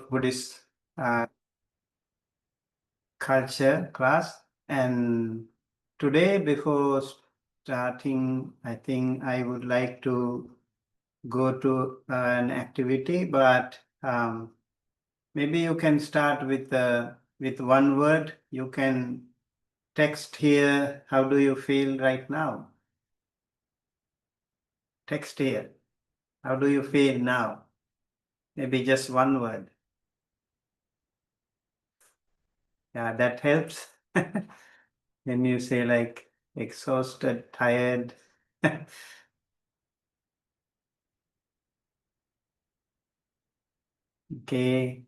Buddhist uh, culture class. And today, before starting, I think I would like to go to an activity, but maybe you can start with one word. You can text here. How do you feel right now? Text here. How do you feel now? Maybe just one word. Yeah, that helps. When you say like exhausted, tired. Okay.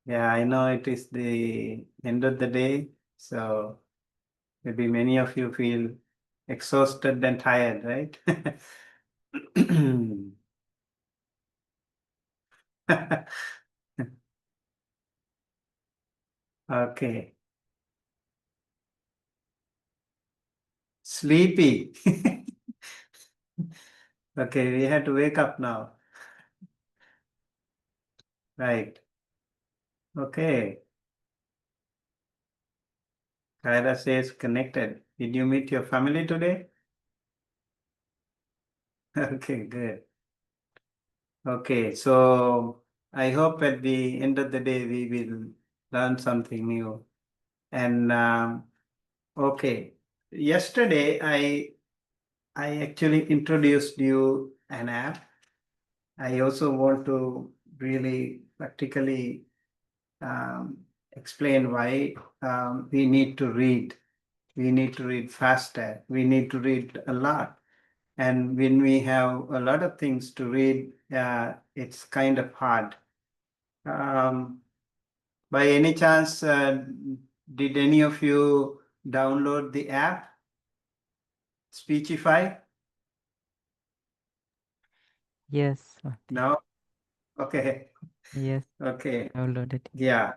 Yeah, I know it is the end of the day, so maybe many of you feel exhausted and tired, right? Okay. Sleepy. Okay, we have to wake up now. Right. Okay. Kyra says connected. Did you meet your family today? Okay, good. Okay, so I hope at the end of the day we will learn something new. And okay, yesterday I actually introduced you an app. I also want to really practically um, explain why we need to read. We need to read faster. We need to read a lot. And when we have a lot of things to read, it's kind of hard. Um, by any chance, did any of you download the app, Speechify? Yes, Bhante. No? Okay. Yes, Okay. downloaded. Yeah.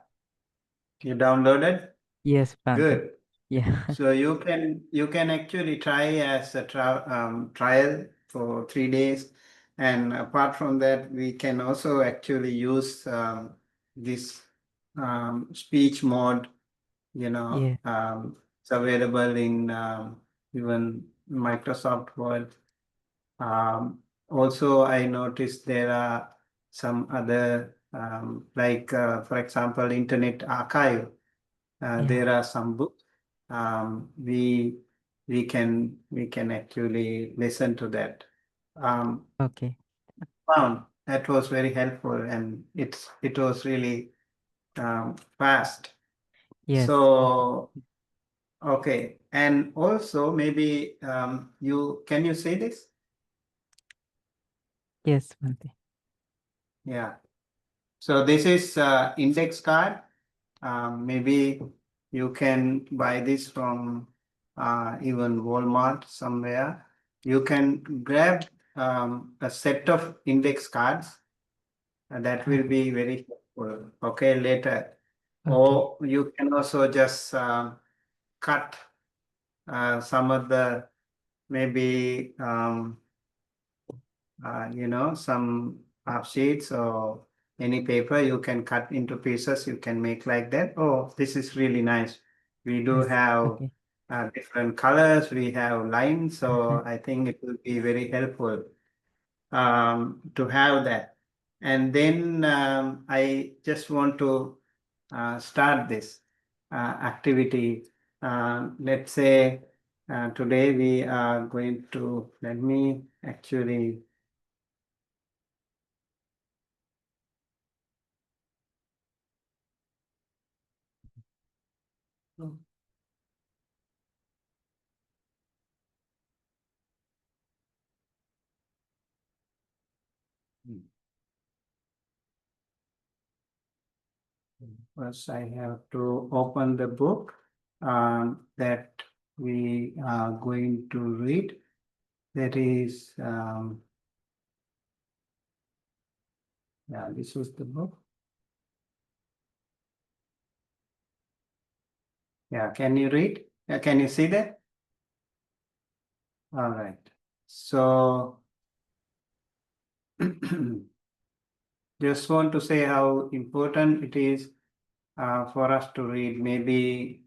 You downloaded? Yes, Bhante. Good. Yeah. So you can actually try as a trial for 3 days. And apart from that, we can also actually use this speech mode. Yeah. It's available in even Microsoft Word. Also, I noticed there are some other, like, for example, Internet Archive. Yeah. There are some books. We can actually listen to that. Okay. Found that was very helpful, and it was really fast. Yes. So okay, and also maybe you can you say this? Yes, Bhante. Yeah. So this is index card. Maybe you can buy this from even Walmart somewhere. You can grab a set of index cards that will be very helpful. Okay, later. Okay. Or you can also just cut some of the maybe some half sheets or any paper you can cut into pieces. You can make like that. Oh, this is really nice. We do Yes. have Okay. different colors. We have lines. So I think it will be very helpful to have that. And then I just want to start this activity. Let's say today we are going to, let me actually. First, I have to open the book that we are going to read. That is, yeah, this was the book. Yeah, can you read? Can you see that? All right. So just want to say how important it is for us to read, maybe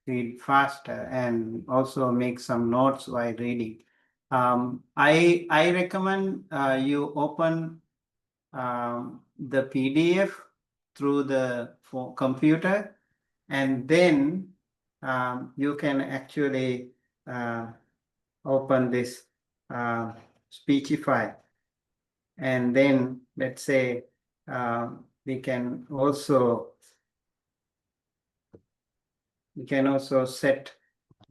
read faster and also make some notes while reading. I recommend you open the PDF through the computer, and then you can actually open this Speechify, and then let's say we can also set,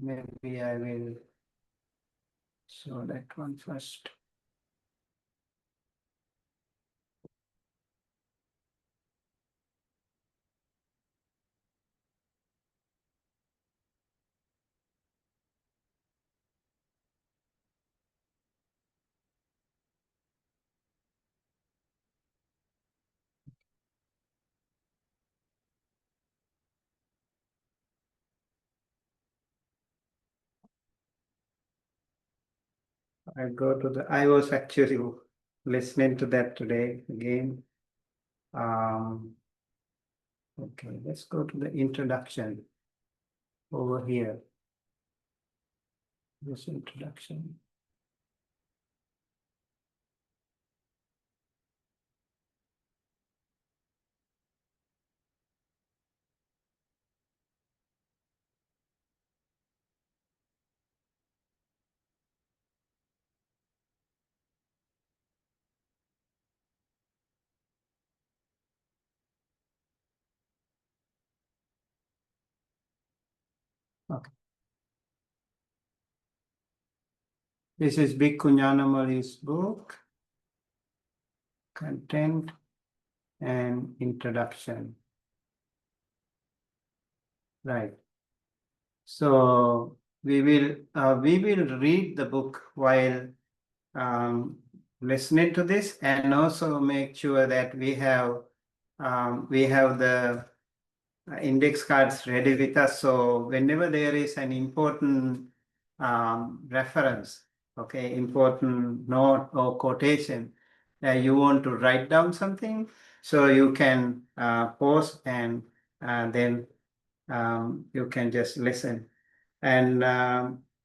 maybe I will show that one first. I was actually listening to that today again. Okay, let's go to the introduction over here. This introduction. Okay. This is Bhikkhu Ñāṇamali's book, content and introduction. Right. So we will read the book while listening to this, and also make sure that we have the index cards ready with us. So whenever there is an important reference, okay, important note or quotation, you want to write down something, so you can pause, and then you can just listen. And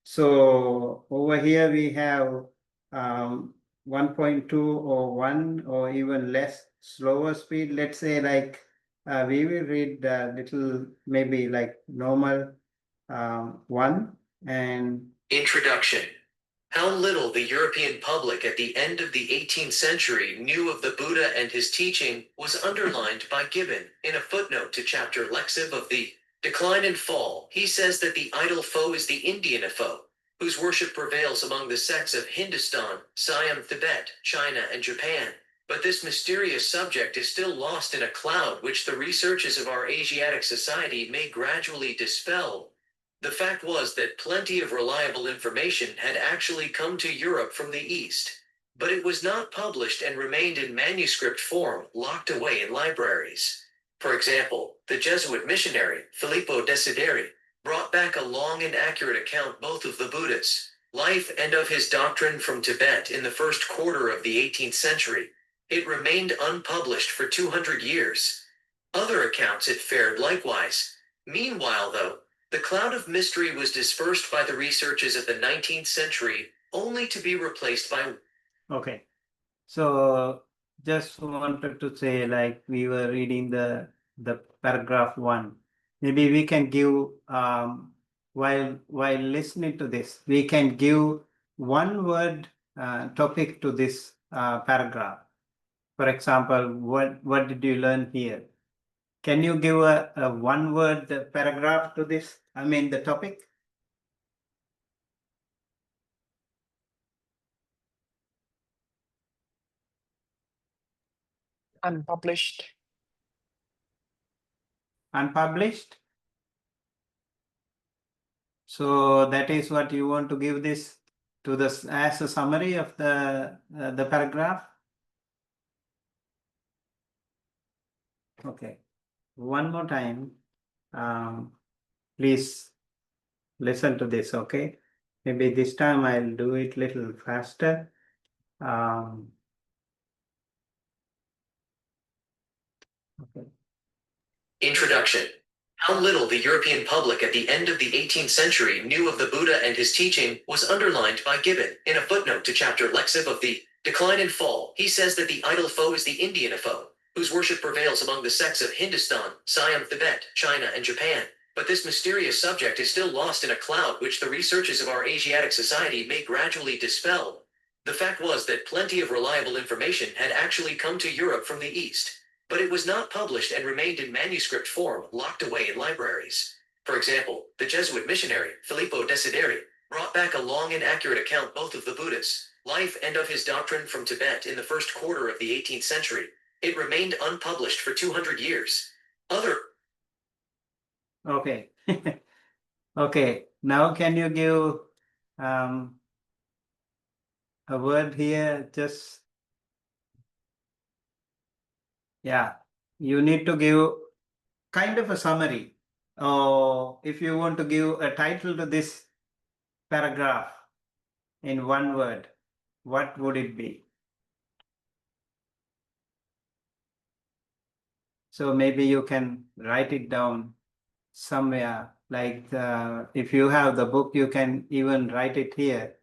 so over here we have 1.2 or 1 or even less slower speed. Let's say like we will read a little, maybe like normal 1 and Introduction. How little the European public at the end of the 18th century knew of the Buddha and his teaching was underlined by Gibbon in a footnote to chapter Lexiv of the Decline and Fall. He says that the idol foe is the Indian foe, whose worship prevails among the sects of Hindustan, Siam, Tibet, China, and Japan. But this mysterious subject is still lost in a cloud which the researches of our Asiatic society may gradually dispel. The fact was that plenty of reliable information had actually come to Europe from the East, but it was not published and remained in manuscript form, locked away in libraries. For example, the Jesuit missionary, Filippo Desideri, brought back a long and accurate account both of the Buddha's life and of his doctrine from Tibet in the first quarter of the 18th century. It remained unpublished for 200 years. Other accounts it fared likewise. Meanwhile, though, the cloud of mystery was dispersed by the researches of the 19th century, only to be replaced by... Okay. So just wanted to say, like we were reading the paragraph 1. Maybe we can give while listening to this, we can give one word topic to this paragraph. For example, what did you learn here? Can you give a one word paragraph to this? I mean the topic? Unpublished. Unpublished? So that is what you want to give this to this as a summary of the paragraph? Okay. One more time. Please listen to this, okay? Maybe this time I'll do it little faster. Okay. Introduction. How little the European public at the end of the 18th century knew of the Buddha and his teaching was underlined by Gibbon in a footnote to chapter Lexiv of the Decline and Fall. He says that the idol foe is the Indian foe, whose worship prevails among the sects of Hindustan, Siam, Tibet, China, and Japan. But this mysterious subject is still lost in a cloud which the researches of our Asiatic society may gradually dispel. The fact was that plenty of reliable information had actually come to Europe from the East, but it was not published and remained in manuscript form, locked away in libraries. For example, the Jesuit missionary, Filippo Desideri, brought back a long and accurate account both of the Buddha's life and of his doctrine from Tibet in the first quarter of the 18th century. It remained unpublished for 200 years. Okay. Okay. Now can you give a word here? Just, yeah, you need to give kind of a summary. Or if you want to give a title to this paragraph in one word, what would it be? So maybe you can write it down somewhere, like if you have the book, you can even write it here,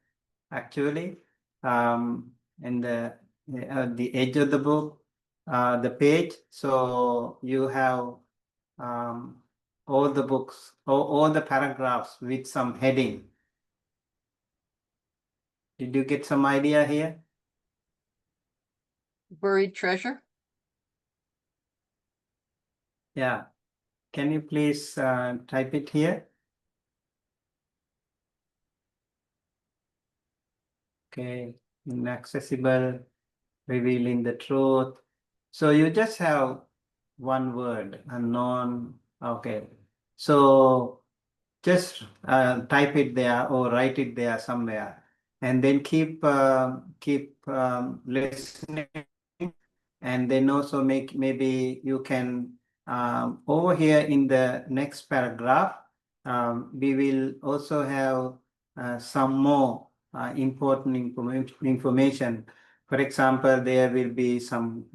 actually, in the edge of the book, the page. So you have all the books, all the paragraphs with some heading. Did you get some idea here? Buried treasure? Yeah. Can you please type it here? Okay. Inaccessible, revealing the truth. So you just have one word, unknown. Okay. So just type it there or write it there somewhere, and then keep listening, and then also maybe you can over here in the next paragraph, we will also have some more important information. For example, there will be some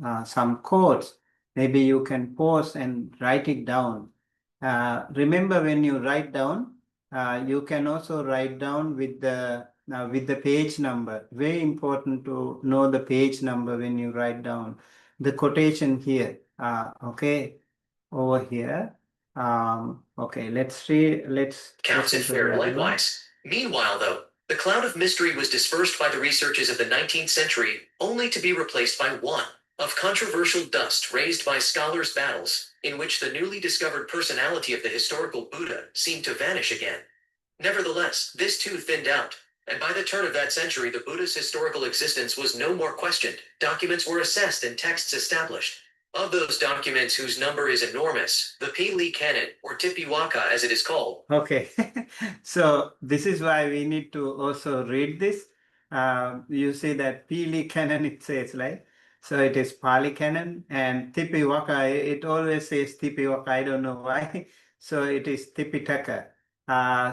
quotes. Maybe you can pause and write it down. Remember, when you write down, you can also write down with the page number. Very important to know the page number when you write down the quotation here. Okay, over here. Okay, let's Counts listen it to fair the other one. likewise. Meanwhile, though, the cloud of mystery was dispersed by the researches of the 19th century, only to be replaced by one of controversial dust raised by scholars' battles, in which the newly discovered personality of the historical Buddha seemed to vanish again. Nevertheless, this too thinned out, and by the turn of that century the Buddha's historical existence was no more questioned. Documents were assessed and texts established. Of those documents whose number is enormous, the Pali Canon, or Tipiwaka as it is called. Okay, so this is why we need to also read this. You see that Pali Canon, it says, like, so it is Pali Canon, and Tipiwaka, it always says Tipiwaka, I don't know why. So it is Tipitaka.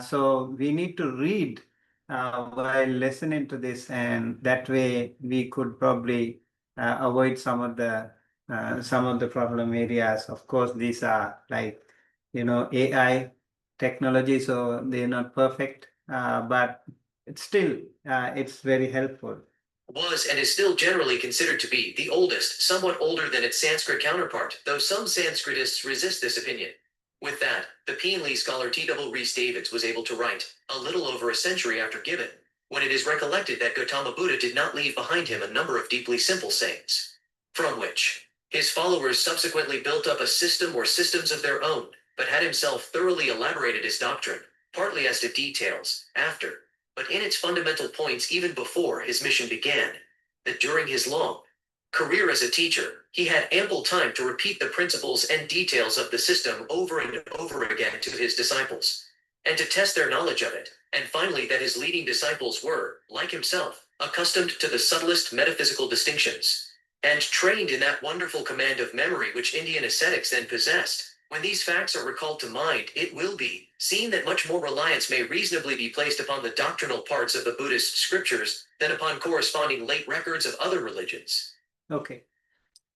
So we need to read while listening to this, and that way we could probably avoid some of the problem areas. Of course, these are like, AI technology, so they're not perfect, but it's very helpful. Was and is still generally considered to be the oldest, somewhat older than its Sanskrit counterpart, though some Sanskritists resist this opinion. With that, the Peenley scholar T. Rhys Davids was able to write, a little over a century after Gibbon, when it is recollected that Gautama Buddha did not leave behind him a number of deeply simple sayings, from which his followers subsequently built up a system or systems of their own, but had himself thoroughly elaborated his doctrine, partly as to details, after, but in its fundamental points even before his mission began, that during his long career as a teacher, he had ample time to repeat the principles and details of the system over and over again to his disciples, and to test their knowledge of it, and finally that his leading disciples were, like himself, accustomed to the subtlest metaphysical distinctions, and trained in that wonderful command of memory which Indian ascetics then possessed. When these facts are recalled to mind, it will be seen that much more reliance may reasonably be placed upon the doctrinal parts of the Buddhist scriptures than upon corresponding late records of other religions. Okay.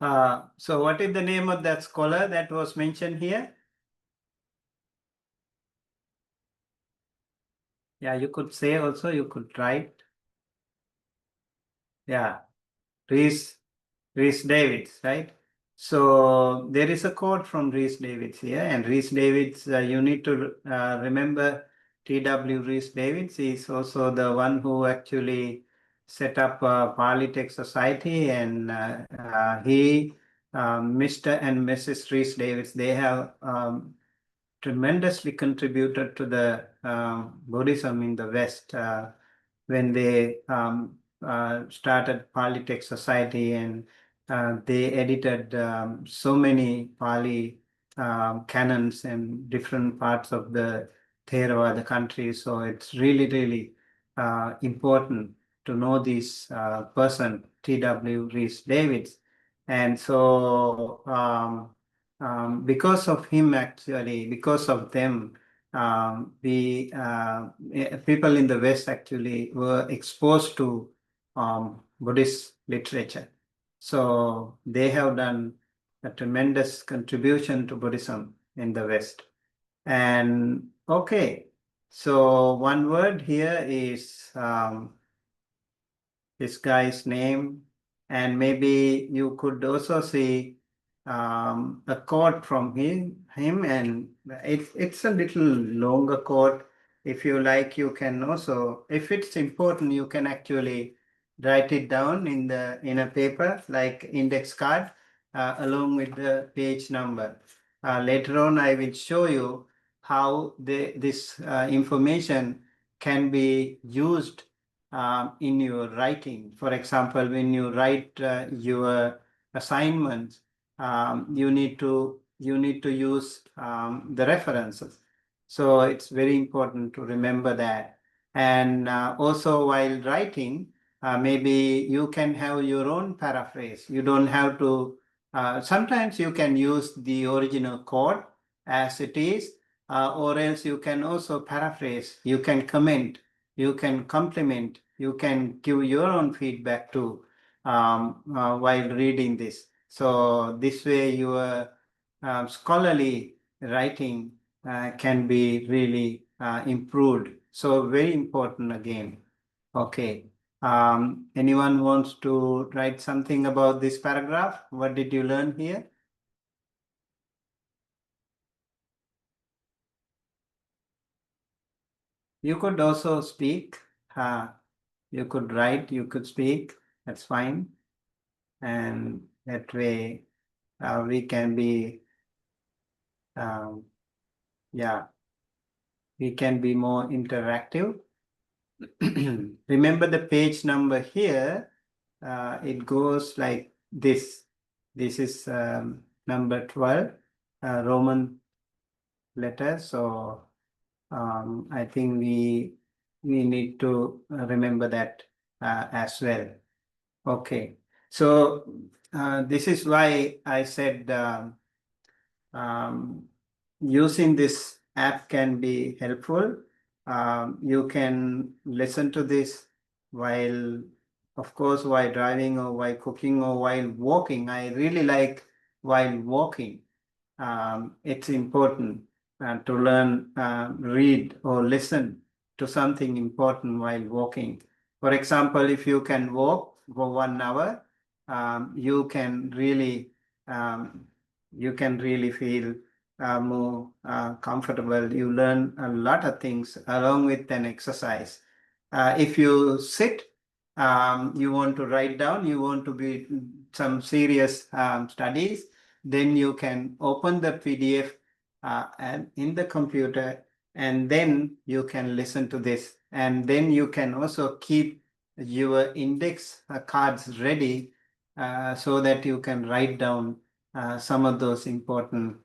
So what is the name of that scholar that was mentioned here? Yeah, you could say also, you could write. Yeah, Reese Davids, right? So there is a quote from Reese Davids here, and Reese Davids, you need to remember T.W. Reese Davids is also the one who actually set up Polytech Society, and he, Mr. and Mrs. Reese Davids, they have tremendously contributed to the Buddhism in the West when they started Pali Society, and they edited so many Pali canons in different parts of the Theravada country. So it's really, really important to know this person, T.W. Rees Davids. And so because of him, actually, because of them, people in the West actually were exposed to Buddhist literature. So they have done a tremendous contribution to Buddhism in the West. And okay, so one word here is this guy's name, and maybe you could also see a quote from him, and it's a little longer quote. If you like, you can also, if it's important, you can actually write it down in a paper like index card along with the page number. Later on, I will show you how this information can be used in your writing. For example, when you write your assignments, you need to use the references. So it's very important to remember that. And also while writing, maybe you can have your own paraphrase. You don't have to. Sometimes you can use the original code as it is, or else you can also paraphrase. You can comment, you can compliment, you can give your own feedback too while reading this. So this way your scholarly writing can be really improved. So very important again. Okay. Anyone wants to write something about this paragraph? What did you learn here? You could also speak. You could write, you could speak. That's fine. And that way we can be, um, yeah, we can be more interactive. Remember the page number here. It goes like this. This is number 12, Roman letter. So I think we need to remember that as well. Okay. So this is why I said um, using this app can be helpful. You can listen to this while, of course, while driving or while cooking or while walking. I really like while walking. It's important to learn, read or listen to something important while walking. For example, if you can walk for 1 hour, you can really um, feel more comfortable. You learn a lot of things along with an exercise. If you sit, you want to write down, you want to be some serious studies, then you can open the PDF and in the computer, and then you can listen to this. And then you can also keep your index cards ready so that you can write down some of those important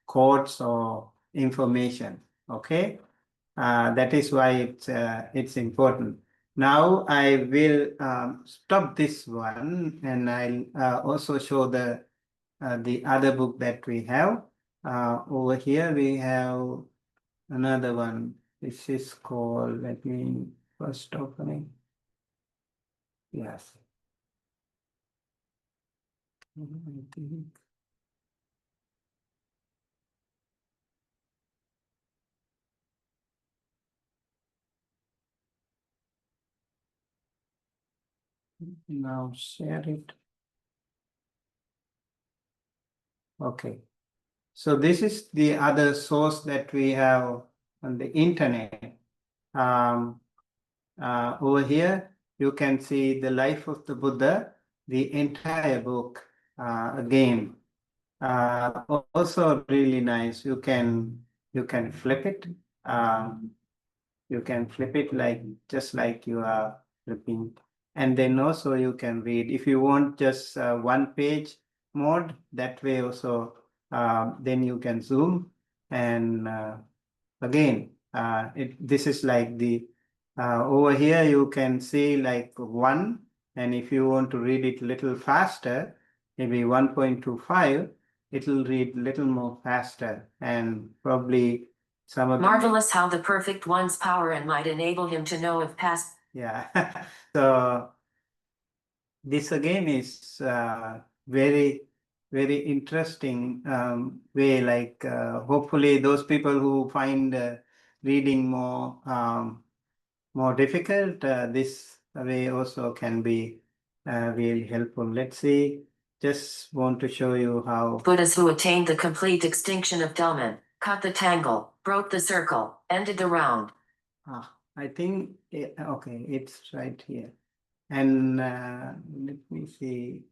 quotes or information. Okay, that is why it's important. Now I will stop this one, and I'll also show the other book that we have. Over here we have another one. This is called, let me first open it. Yes. I think. Now share it. Okay. So this is the other source that we have on the internet. Over here, you can see the life of the Buddha, the entire book again. Also really nice. You can flip it. You can flip it like just like you are flipping, and then also you can read. If you want just one page mode, that way also, then you can zoom and again, this is like the over here you can see like one, and if you want to read it little faster, maybe 1.25, it'll read little more faster, and probably some of Marvelous how the perfect one's power and might enable him to know of past. Yeah. So this again is very, very interesting way. Like hopefully those people who find reading more difficult, this way also can be really helpful. Let's see. Just want to show you how Buddhas who attained the complete extinction of Delman, cut the tangle, broke the circle, ended the round. I think okay, it's right here. And let me see.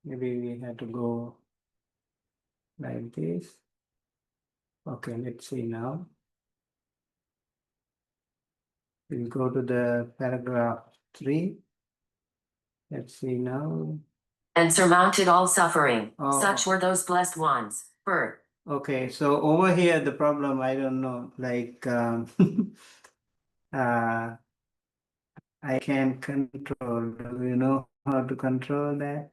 Maybe we had to go like this. Okay, let's see now. We'll go to the paragraph 3. Let's see now. And surmounted all suffering. Oh, Such were those blessed ones. Bird. Okay, so over here the problem, I don't know, like I can control. Do you know how to control that?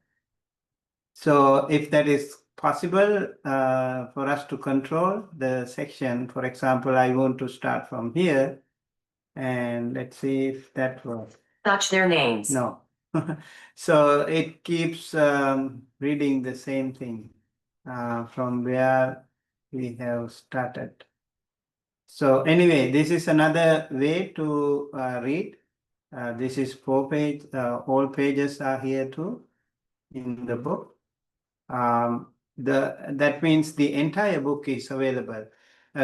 So if that is possible for us to control the section, for example, I want to start from here, and let's see if that works. Such their names. No. So it keeps reading the same thing from where we have started. So anyway, this is another way to read. This is 4 page. All pages are here too in the book. That means the entire book is available.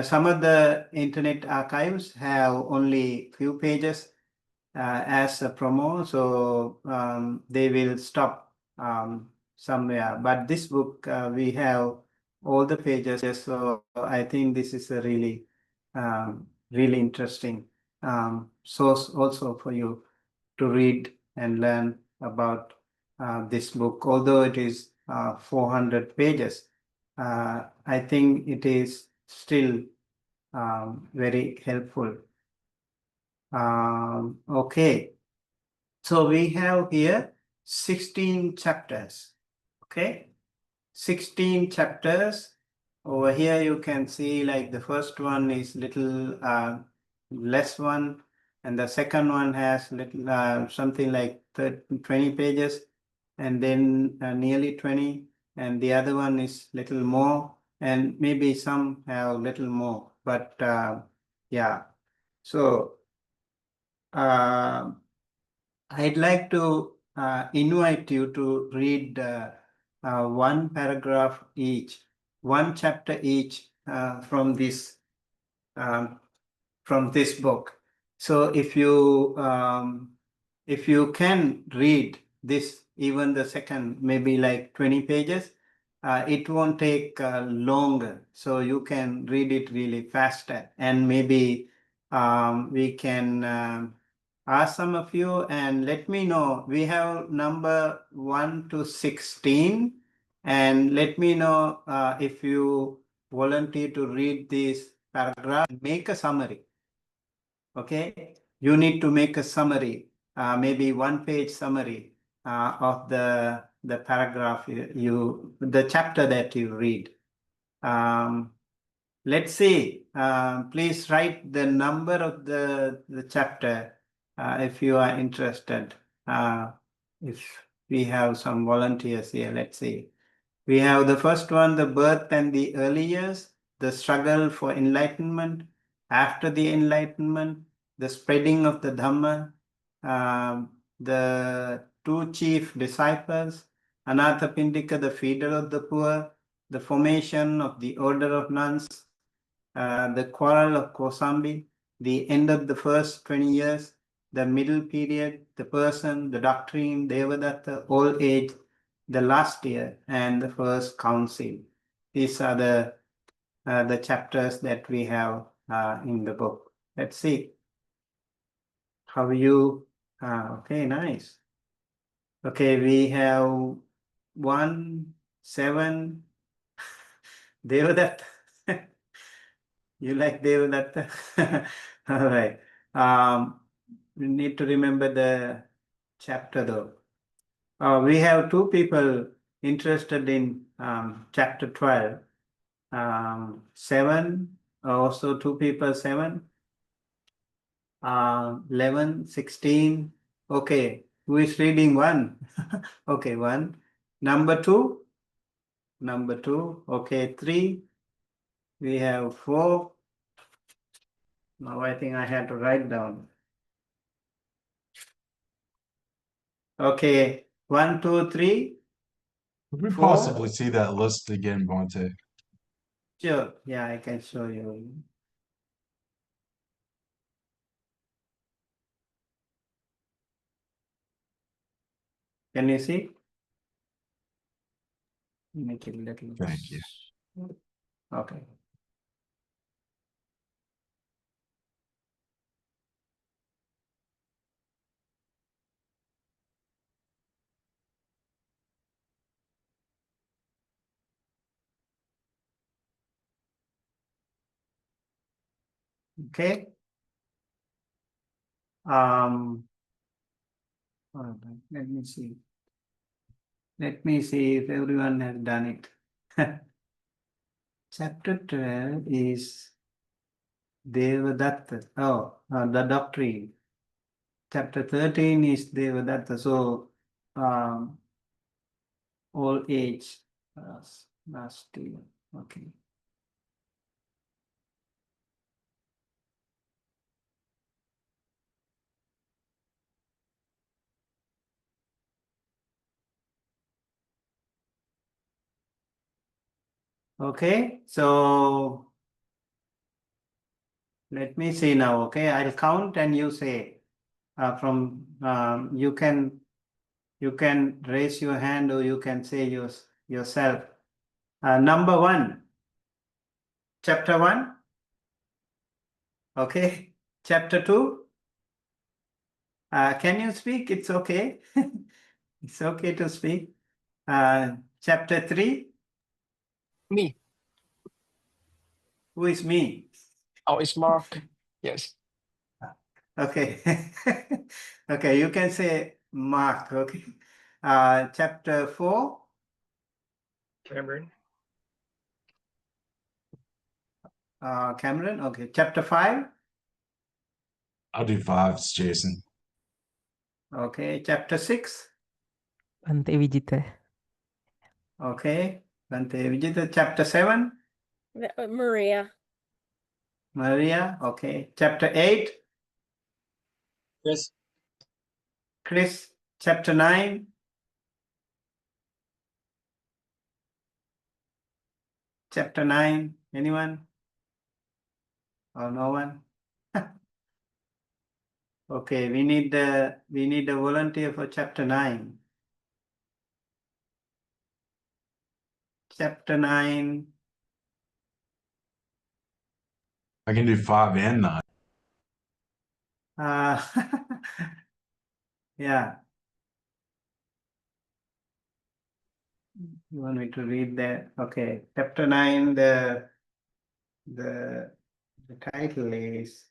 Some of the internet archives have only few pages as a promo, so they will stop somewhere. But this book, we have all the pages, so I think this is a really, really interesting source also for you to read and learn about this book. Although it is 400 pages, I think it is still very helpful. Okay, so we have here 16 chapters. Okay, 16 chapters. Over here you can see like the first one is little less one, and the second one has little something like 20 pages, and then nearly 20, and the other one is little more, and maybe some have little more, but yeah. So I'd like to invite you to read one paragraph each, one chapter each um, from this book. So if you can read this, even the second, maybe like 20 pages, it won't take longer. So you can read it really faster, and maybe we can ask some of you and let me know. We have number 1 to 16, and let me know if you volunteer to read this paragraph, make a summary. Okay, you need to make a summary, maybe 1-page summary of the paragraph the chapter that you read. Let's see. Please write the number of the chapter if you are interested. If we have some volunteers here. Let's see. We have the first one, the birth and the early years, the struggle for enlightenment, after the enlightenment, the spreading of the Dhamma, the two chief disciples, Anathapindika, the feeder of the poor, the formation of the order of nuns, the quarrel of Kosambi, the end of the first 20 years, the middle period, the person, the doctrine, Devadatta, old age, the last year, and the first council. These are the chapters that we have in the book. Let's see how you. Okay, nice. Okay, we have 1, 7. Devadatta. You like Devadatta? All right. We need to remember the chapter though. We have 2 people interested in chapter 12. 7, also 2 people, 7. 11, 16. Okay, who is reading 1? Okay, 1. Number 2. Number 2. Okay, 3. We have 4. Now I think I had to write down. Okay, 1, 2, 3. Could we 4. possibly see that list again, Bonte? Sure. Yeah, I can show you. Can you see? Make it a little. Thank you. Okay. Okay. All right, let me see. Let me see if everyone has done it. Chapter 12 is Devadatta. The doctrine. Chapter 13 is Devadatta. So, old age. Last year. Okay. Okay, so let me see now. Okay, I'll count and you say you can raise your hand or you can say yourself. Number 1, chapter 1. Okay, chapter 2. Can you speak? It's okay. It's okay to speak. Chapter 3. Me. Who is me? Oh, it's Mark. Yes. Okay. Okay, you can say Mark. Okay. Chapter 4. Cameron. Cameron. Okay. Chapter 5. I'll do 5, it's Jason. Okay. Chapter 6. Bante Vijita. Okay. Bante Vijita. Chapter 7. Maria. Maria. Okay. Chapter 8. Yes. Chris. Chapter 9. Chapter 9. Anyone? Or no one? Okay. We need a volunteer for chapter 9. Chapter 9. I can do 5 and 9. Yeah. You want me to read that? Okay. Chapter 9, the title is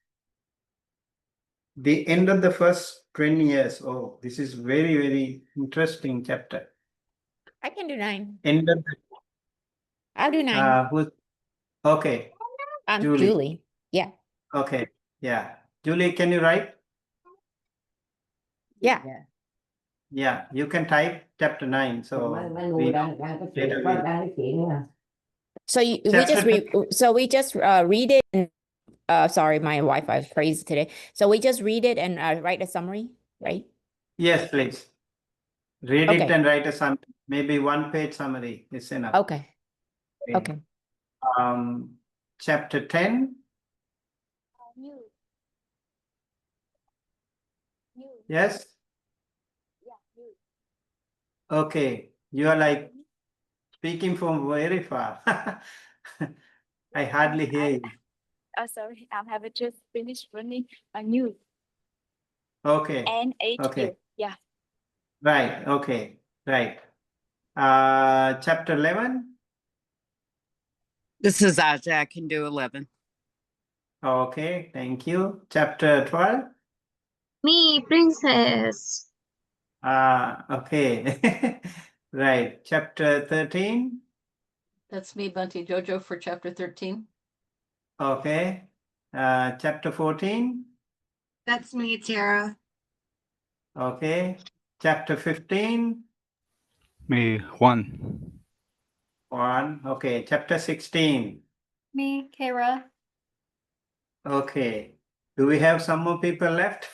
The End of the First 20 Years. Oh, this is very, very interesting chapter. I can do 9. End of I'll do 9. Okay. I'm Julie. Julie. Yeah. Okay. Yeah. Julie, can you write? Yeah. Yeah, you can type chapter 9. So we know straight away. So we Chapter just read it and sorry, my Wi-Fi is crazy today. So we just read it and write a summary, right? Yes, please. Read it Okay. and write a summary. Maybe 1-page summary is enough. Okay. Okay. Chapter 10. Yes. Okay. You are like speaking from very far. I hardly hear you. Sorry, I have just finished running a news Okay. and HQ. Okay. Yeah. Right. Okay. Right. Chapter 11. This is Aja. I can do 11. Okay. Thank you. Chapter 12. Me, princess. Okay. Right. Chapter 13. That's me, Bunty Jojo, for chapter 13. Okay. Chapter 14. That's me, Tara. Okay. Chapter 15. Me, 1. 1. Okay. Chapter 16. Me, Kara. Okay. Do we have some more people left?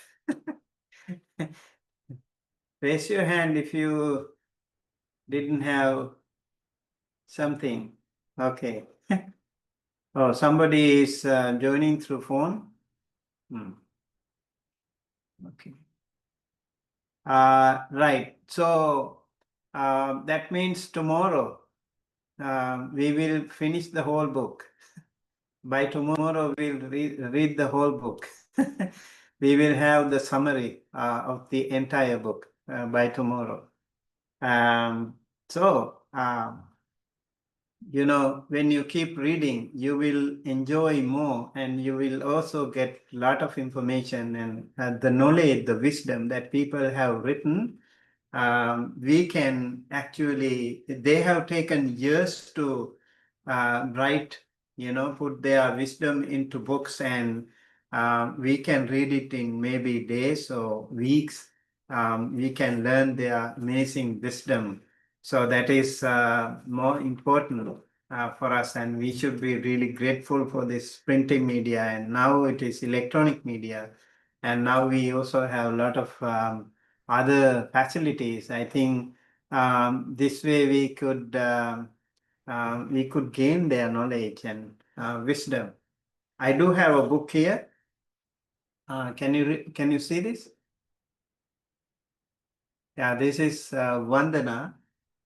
Raise your hand if you didn't have something. Okay. Oh, somebody is joining through phone. Okay. Right. So that means tomorrow we will finish the whole book. By tomorrow we'll read the whole book. We will have the summary of the entire book by tomorrow. So you know, when you keep reading, you will enjoy more, and you will also get a lot of information and the knowledge, the wisdom that people have written. We can actually, they have taken years to write, you know, put their wisdom into books, and we can read it in maybe days or weeks. We can learn their amazing wisdom. So that is more important for us, and we should be really grateful for this printing media. And now it is electronic media, and now we also have a lot of other facilities. I think this way we could gain their knowledge and wisdom. I do have a book here. Can you see this? Yeah, this is Vandana,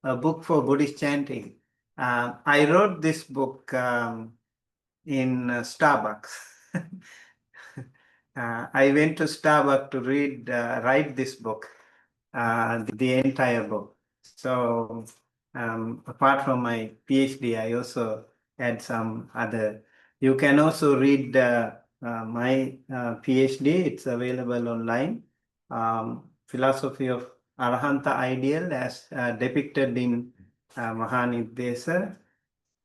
a book for Buddhist chanting. I wrote this book in Starbucks. I went to Starbucks to write this book, the entire book. So apart from my PhD, I also had some other. You can also read my PhD. It's available online. Philosophy of Arahanta Ideal as depicted in Mahanidesa.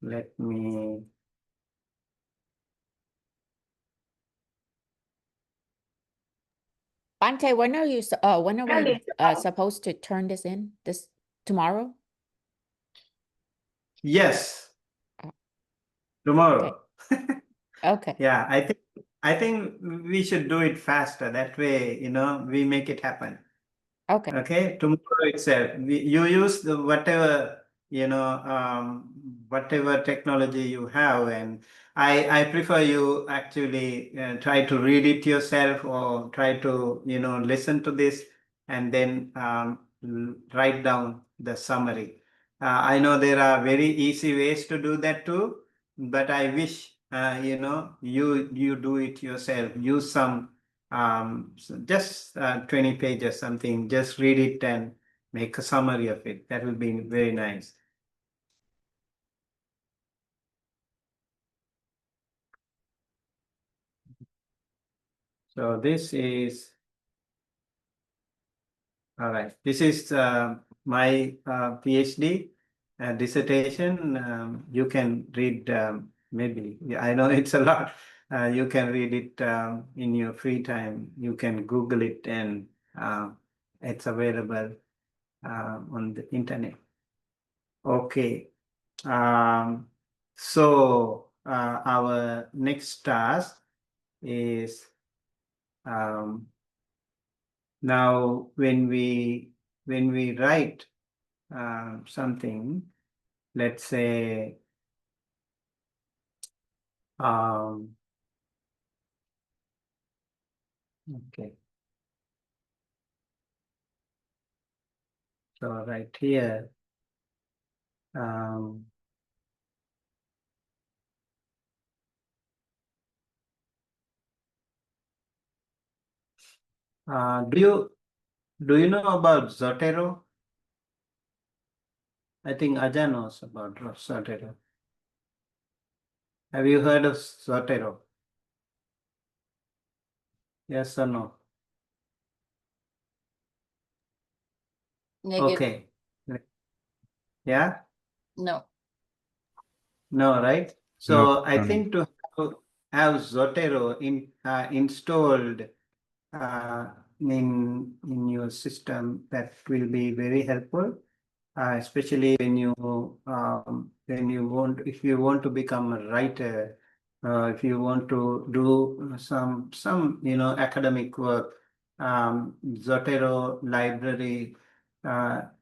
Let me. Ante, when are you supposed to turn this in? This tomorrow? Yes, Oh. tomorrow. Okay. Yeah, I think we should do it faster. That way, you know, we make it happen. Okay. Okay, tomorrow itself. You use the whatever, you know, whatever technology you have, and I prefer you actually try to read it yourself, or try to, you know, listen to this and then write down the summary. I know there are very easy ways to do that too, but I wish you know, you do it yourself. Use some just 20 pages something. Just read it and make a summary of it. That will be very nice. So this is all right. This is my PhD dissertation. You can read maybe. I know it's a lot. You can read it in your free time. You can Google it, and it's available. on the internet. Okay. So our next task is now when we write something, let's say okay. So right here, do you know about Zotero? I think Aja knows about Zotero. Have you heard of Zotero? Yes or no? Negative. Okay. Yeah? No. No, right? So No, I no, no. think to have Zotero installed in your system, that will be very helpful, especially when you want, if you want to become a writer, if you want to do some academic work. Zotero library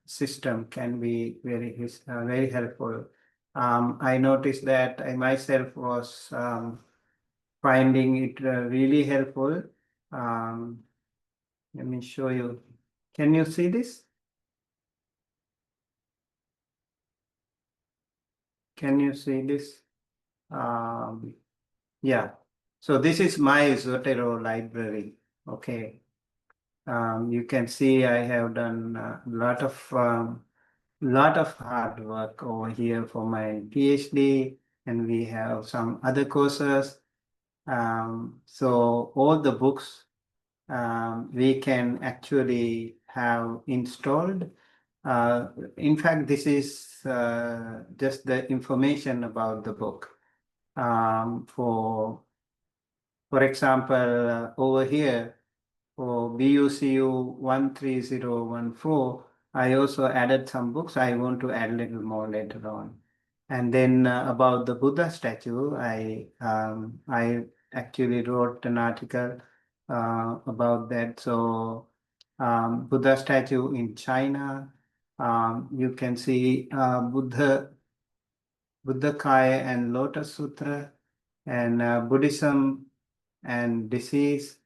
system can be very helpful. I noticed that I myself was finding it really helpful. Let me show you. Can you see this? Can you see this? Yeah. So this is my Zotero library. Okay. You can see I have done a lot of hard work over here for my PhD, and we have some other courses. So all the books we can actually have installed. In fact, this is just the information about the book. For example, over here for BUCU 13014, I also added some books. I want to add a little more later on. And then about the Buddha statue, I actually wrote an article about that. So Buddha statue in China, you can see Buddhakaya and Lotus Sutra, and Buddhism and disease,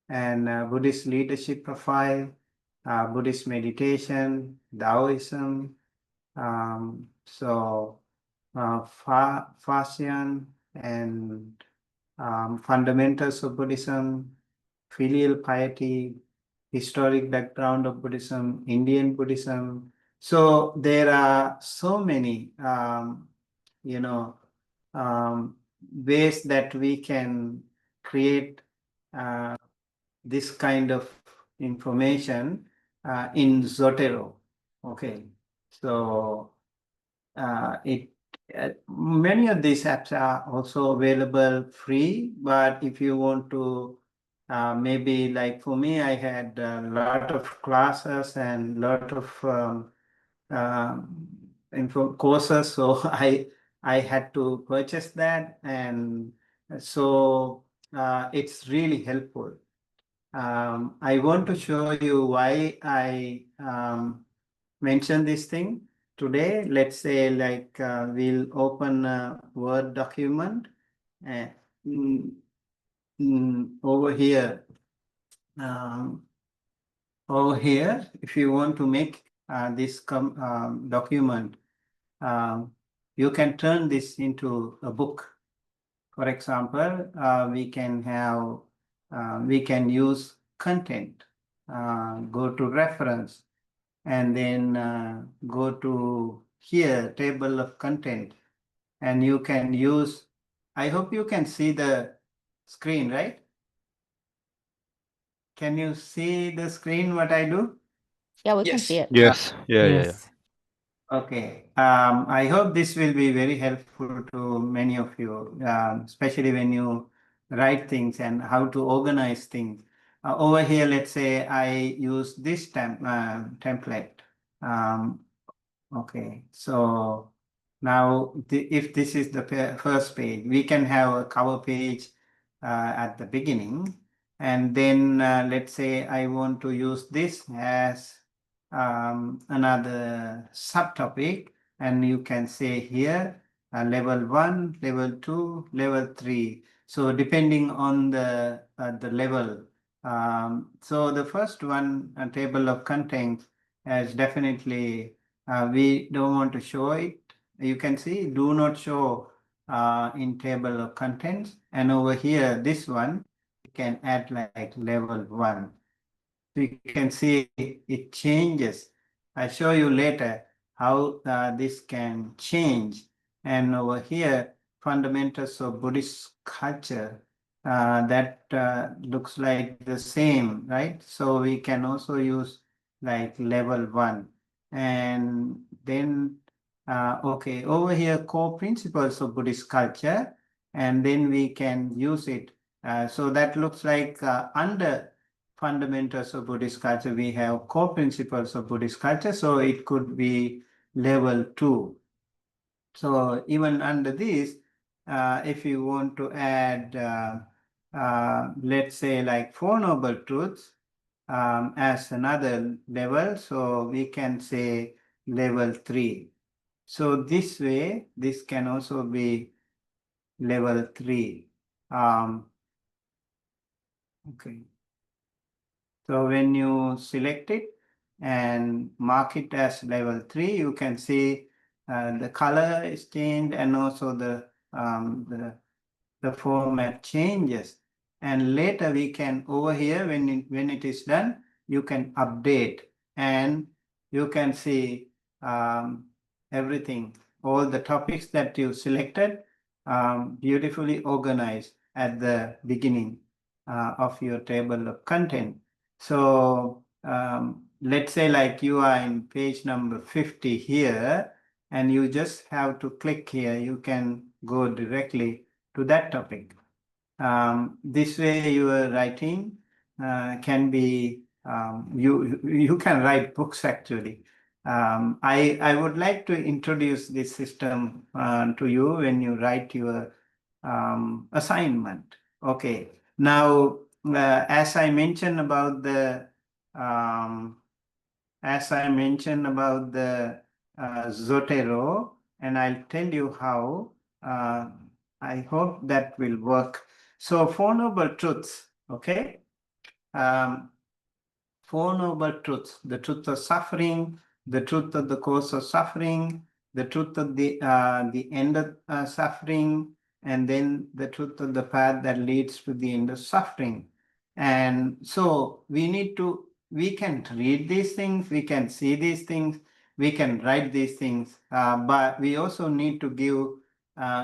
and Buddhist leadership profile, Buddhist meditation, Taoism, Fascian, and fundamentals of Buddhism, filial piety, historic background of Buddhism, Indian Buddhism. So there are so many, ways that we can create this kind of information in Zotero. Okay, so many of these apps are also available free, but if you want to maybe, like for me, I had a lot of classes and lot of info courses, so I had to purchase that, and so it's really helpful. I want to show you why I mention this thing today. Let's say, like, we'll open a Word document and over here. Over here, if you want to make this document, you can turn this into a book. For example, we can use content, go to reference, and then go to here, table of content, and you can use, I hope you can see the screen, right? Can you see the screen, what I do? Yeah, we can see it. Yes. Yeah. Yes. Okay. I hope this will be very helpful to many of you, especially when you write things and how to organize things. Over here, let's say I use this template. Okay, so now if this is the first page, we can have a cover page at the beginning, and then let's say I want to use this as another subtopic, and you can say here level 1, level 2, level 3. So depending on the level. So the first one, a table of contents, is definitely we don't want to show it. You can see do not show in table of contents, and over here this one you can add like level 1. So you can see it changes. I'll show you later how this can change. And over here, fundamentals of Buddhist culture, that looks like the same, right? So we can also use like level 1. And then, okay, over here, core principles of Buddhist culture, and then we can use it. So that looks like under fundamentals of Buddhist culture, we have core principles of Buddhist culture. So it could be level 2. So even under this, if you want to add, let's say like Four Noble Truths as another level, so we can say level 3. So this way, this can also be level 3. Okay. So when you select it and mark it as level 3, you can see the color is changed, and also the format changes. And later we can, over here, when it is done, you can update, and you can see everything, all the topics that you selected, beautifully organized at the beginning of your table of content. So let's say like you are in page number 50 here, and you just have to click here. You can go directly to that topic. This way your writing can be, you can write books actually. I would like to introduce this system to you when you write your assignment. Okay, now as I mentioned about the Zotero, and I'll tell you how. I hope that will work. So Four Noble Truths, okay? Four Noble Truths: the truth of suffering, the truth of the cause of suffering, the truth of the end of suffering, and then the truth of the path that leads to the end of suffering. And so we can read these things, we can see these things, we can write these things, but we also need to give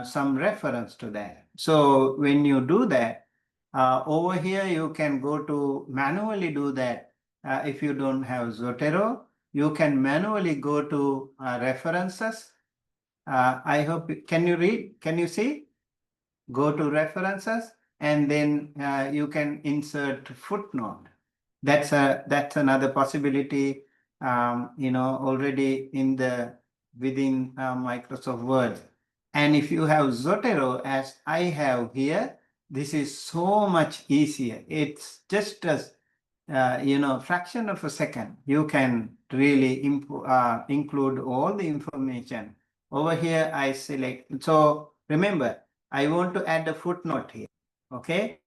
some reference to that. So when you do that, over here you can go to manually do that. If you don't have Zotero, you can manually go to references. I hope, can you read? Can you see? Go to references, and then you can insert footnote. That's another possibility, already within Microsoft Word. And if you have Zotero, as I have here, this is so much easier. It's just as fraction of a second. You can really include all the information. Over here, I select. So remember, I want to add a footnote here. Okay,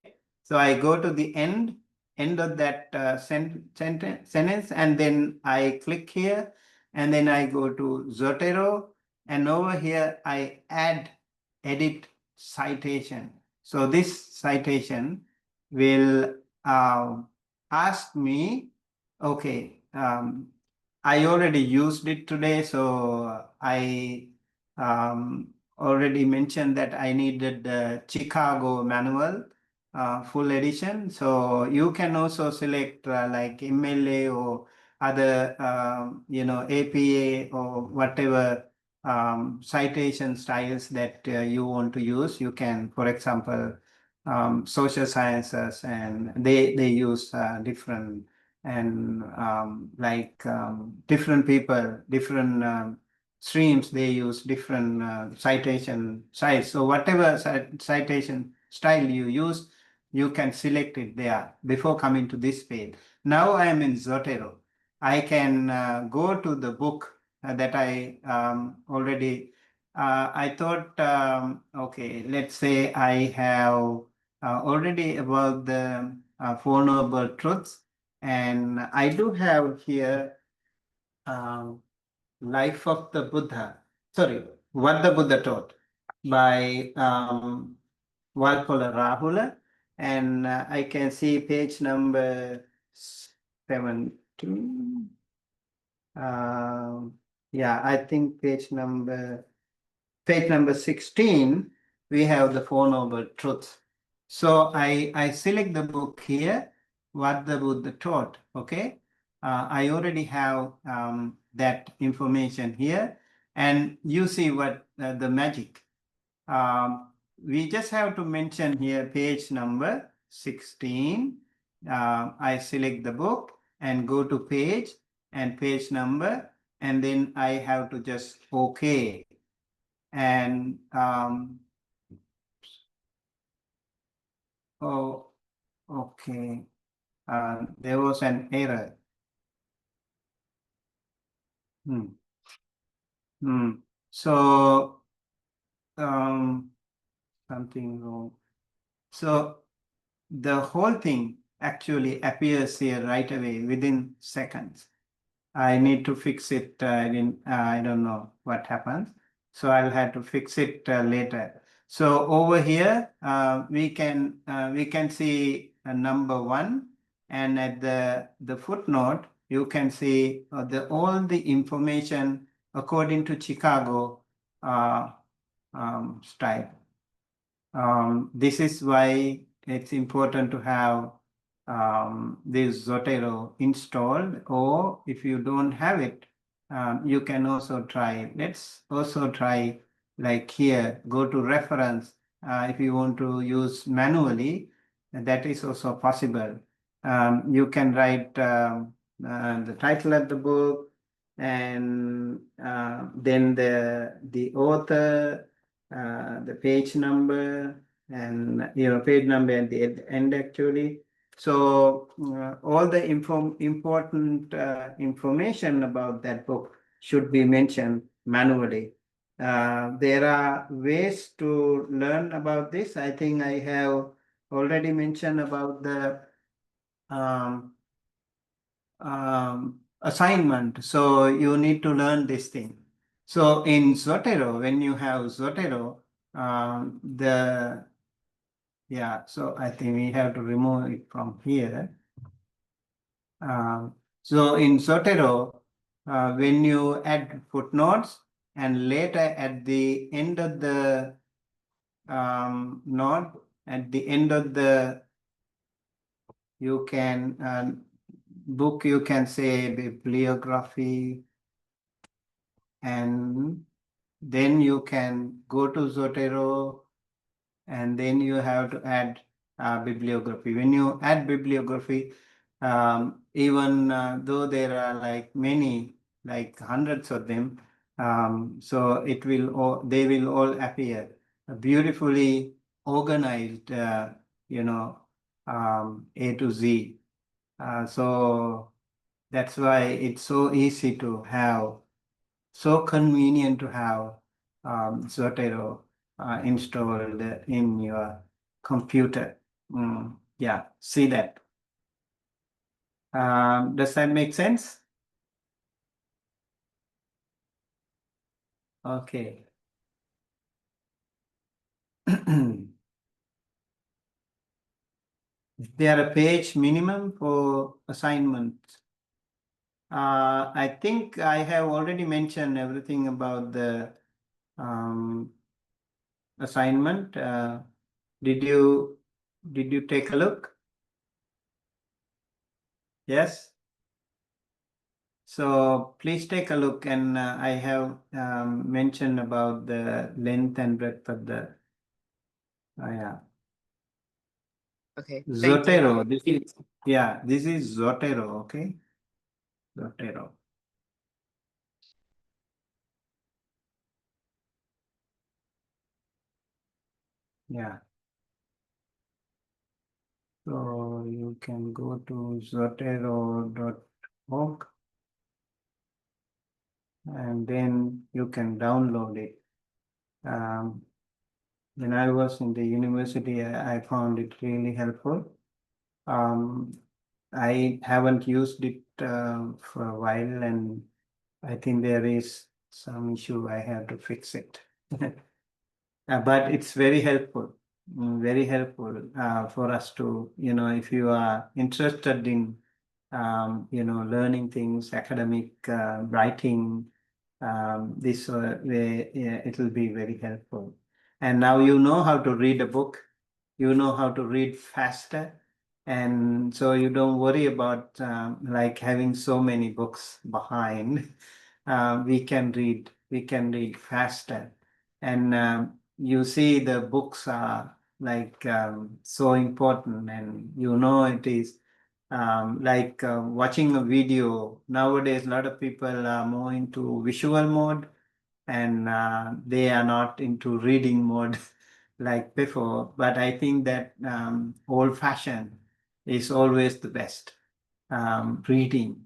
so I go to the end of that sentence, and then I click here, and then I go to Zotero, and over here I edit citation. So this citation will ask me, okay, I already used it today, so I already mentioned that I needed the Chicago manual full edition. So you can also select like MLA or other, APA or whatever citation styles that you want to use. You can, for example, social sciences, and they use different and different people, different streams, they use different citation styles. So whatever citation style you use, you can select it there before coming to this page. Now I am in Zotero. I can go to the book that I already, I thought, okay, let's say I have already about the Four Noble Truths, and I do have here Life of the Buddha, sorry, What the Buddha Taught by Walpola Rahula, and I can see page number 17. Yeah, I think page number 16, we have the Four Noble Truths. So I select the book here, What the Buddha Taught, okay? I already have that information here, and you see what the magic. We just have to mention here page number 16. I select the book and go to page and page number, and then I have to just okay. And oh, okay. There was an error. So something wrong. So the whole thing actually appears here right away within seconds. I need to fix it. I don't know what happens. So I'll have to fix it later. So over here, we can see number 1, and at the footnote, you can see all the information according to Chicago style. This is why it's important to have this Zotero installed, or if you don't have it, you can also try. Let's also try, like here, go to reference. If you want to use manually, that is also possible. You can write the title of the book, and then the author, the page number, and page number at the end actually. So all the important information about that book should be mentioned manually. There are ways to learn about this. I think I have already mentioned about the assignment. So you need to learn this thing. So in Zotero, when you have Zotero, so I think we have to remove it from here. So in Zotero, when you add footnotes, and later at the end of the note, at the end of the, you can book, you can say bibliography, and then you can go to Zotero, and then you have to add bibliography. When you add bibliography, even though there are like many, like hundreds of them, so they will all appear beautifully organized, A to Z. So that's why it's so easy to have, so convenient to have Zotero installed in your computer. Yeah, see that. Does that make sense? Okay. Is there a page minimum for assignment? I think I have already mentioned everything about the assignment. Did you take a look? Yes. So please take a look, and I have mentioned about the length and breadth of the, yeah. Okay. Thank you. Zotero. This is Zotero, okay? Zotero. Yeah. So you can go to zotero.org and then you can download it. When I was in the university, I found it really helpful. I haven't used it for a while, and I think there is some issue. I have to fix it. But it's very helpful, very helpful for us to, if you are interested in, learning things, academic writing, this way, yeah, it will be very helpful. And now you know how to read a book, you know how to read faster, and so you don't worry about like having so many books behind. We can read faster, and you see the books are like so important, and it is like watching a video. Nowadays, a lot of people are more into visual mode, and they are not into reading mode like before. But I think that old fashioned is always the best. Reading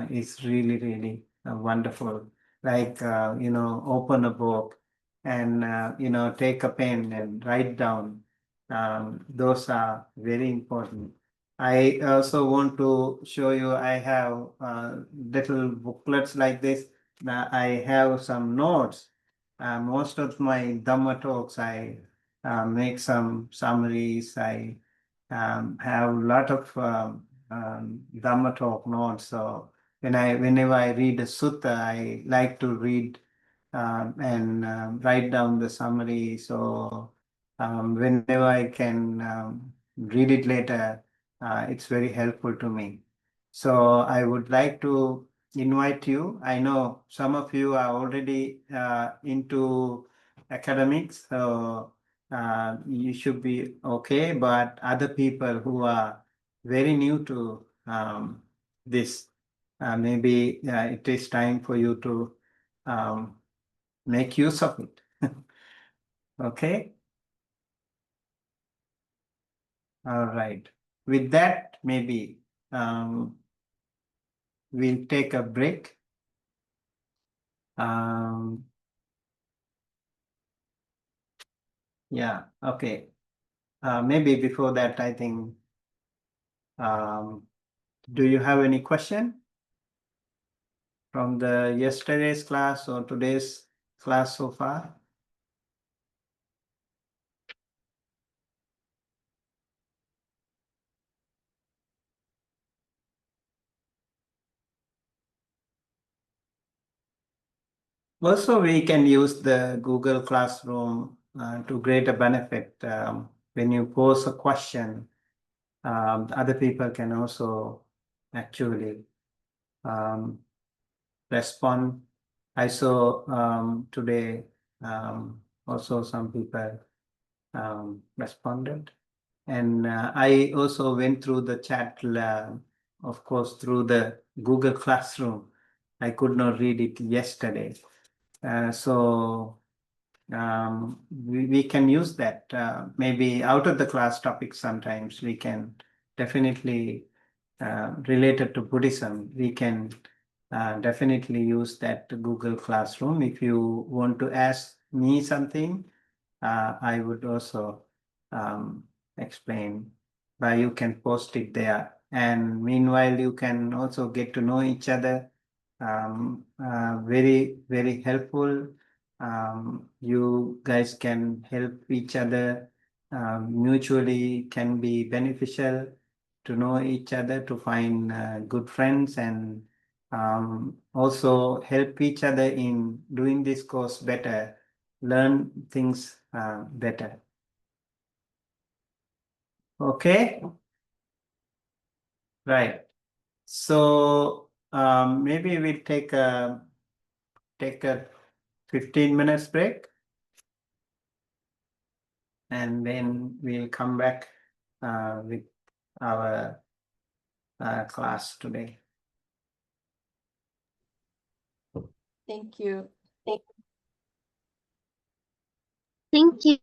is really, really wonderful. Like, open a book and, take a pen and write down. Those are very important. I also want to show you, I have little booklets like this. I have some notes. Most of my Dhamma talks, I make some summaries. I have a lot of Dhamma talk notes. So whenever I read a sutta, I like to read and write down the summary. So whenever I can read it later, it's very helpful to me. So I would like to invite you. I know some of you are already into academics, so you should be okay. But other people who are very new to this, maybe it is time for you to make use of it. Okay. All right. With that, maybe we'll take a break. Yeah. Okay. Maybe before that, I think, do you have any question from the yesterday's class or today's class so far? Also, we can use the Google Classroom to greater benefit. When you pose a question, other people can also actually respond. I saw today also some people responded. And I also went through the chat, of course, through the Google Classroom. I could not read it yesterday. So we can use that. Maybe out of the class topics sometimes we can definitely, related to Buddhism, we can definitely use that Google Classroom. If you want to ask me something, I would also explain, but you can post it there. And meanwhile, you can also get to know each other. Very, very helpful. You guys can help each other. Mutually can be beneficial to know each other, to find good friends, and also help each other in doing this course better, learn things better. Okay, right. So maybe we'll take a 15 minutes break, and then we'll come back with our class today. Thank you. Thank you.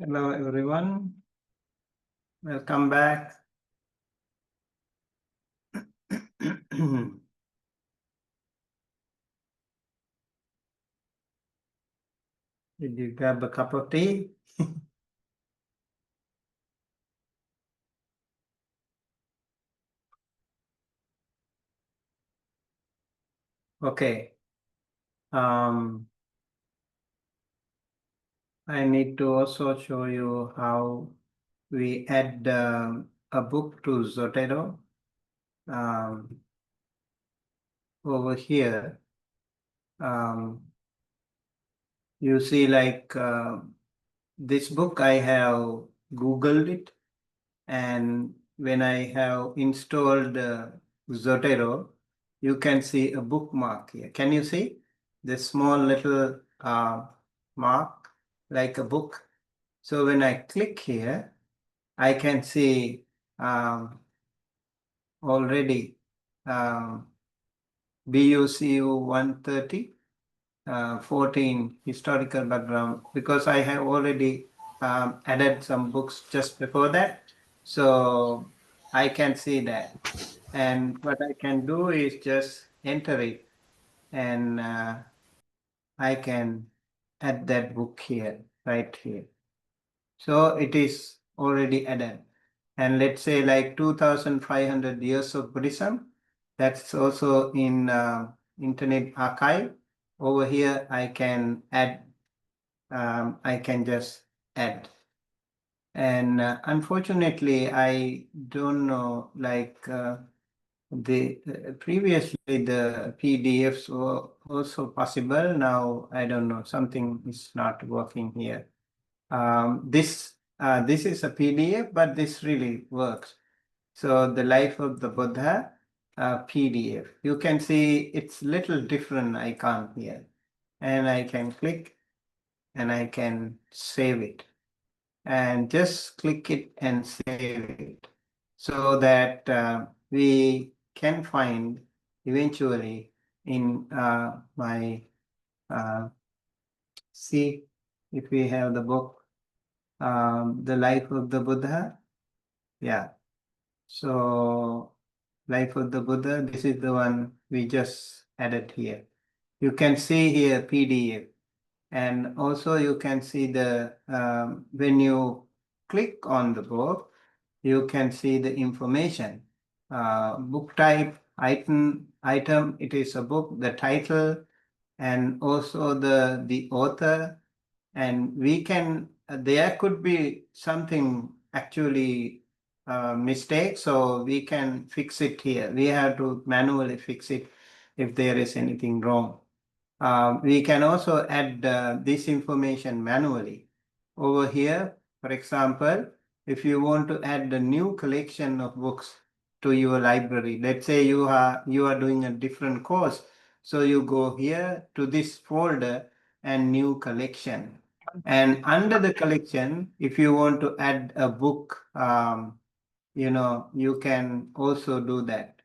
Hello, everyone. Welcome back. Did you grab a cup of tea? Okay. I need to also show you how we add a book to Zotero. Over here, you see like this book, I have Googled it, and when I have installed Zotero, you can see a bookmark here. Can you see this small little mark like a book? So when I click here, I can see already BUCU 130, 14 historical background, because I have already added some books just before that. So I can see that. And what I can do is just enter it, and I can add that book here, right here. So it is already added. And let's say like 2,500 years of Buddhism, that's also in Internet Archive. Over here, I can add, I can just add. And unfortunately, I don't know, like previously the PDFs were also possible. Now, I don't know, something is not working here. This is a PDF, but this really works. So the life of the Buddha PDF. You can see it's little different icon here, and I can click and I can save it, and just click it and save it, so that we can find eventually in my see if we have the book, the life of the Buddha. Yeah. So life of the Buddha, this is the one we just added here. You can see here PDF, and also you can see the when you click on the book, you can see the information. Book type, item, it is a book, the title, and also the author. And we can, there could be something actually mistake, so we can fix it here. We have to manually fix it if there is anything wrong. We can also add this information manually. Over here, for example, if you want to add a new collection of books to your library, let's say you are doing a different course, so you go here to this folder and new collection. And under the collection, if you want to add a book, you can also do that.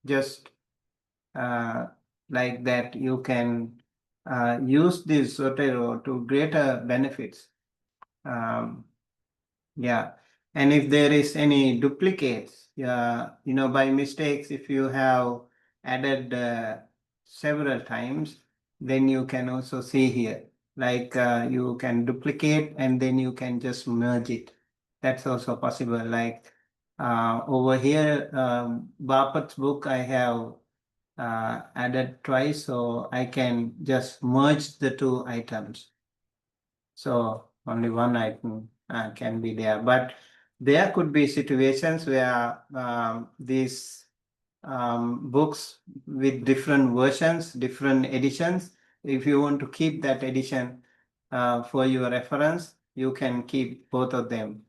Just like that, you can use this Zotero to greater benefits. Yeah, and if there is any duplicates, by mistakes, if you have added several times, then you can also see here, like you can duplicate and then you can just merge it. That's also possible. Like over here, Bapat's book, I have added twice, so I can just merge the two items. So only one item can be there, but there could be situations where these books with different versions, different editions, if you want to keep that edition for your reference, you can keep both of them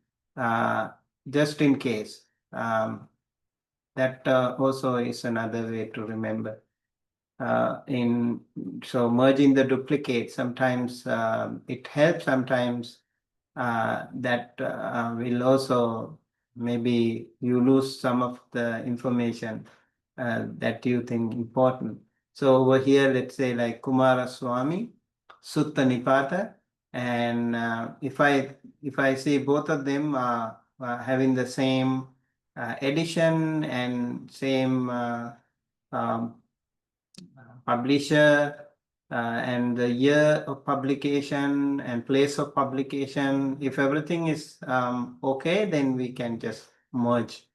just in case. That also is another way to remember. So merging the duplicate, sometimes it helps, sometimes that will also, maybe you lose some of the information that you think important. So over here, let's say like Kumaraswamy, Sutta Nipata, And if I see both of them having the same edition and same publisher and the year of publication and place of publication, if everything is okay, then we can just merge.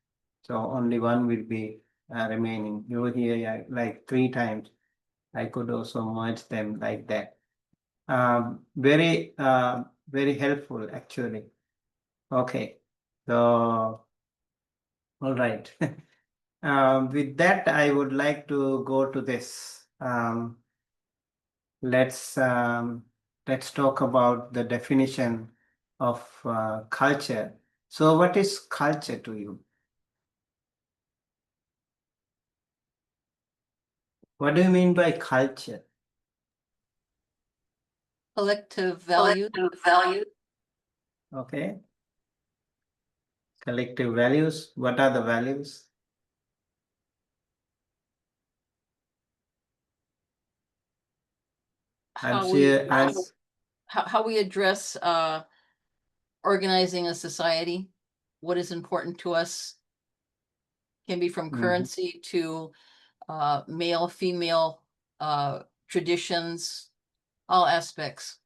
So only one will be remaining. You here like 3 times. I could also merge them like that. Very very helpful actually. Okay, so all right. With that, I would like to go to this. Let's talk about the definition of culture. So, what is culture to you? What do you mean by culture? Collective value. Okay. Collective values. What are the values? How we address organizing a society, what is important to us, can be from currency to male, female traditions, all aspects.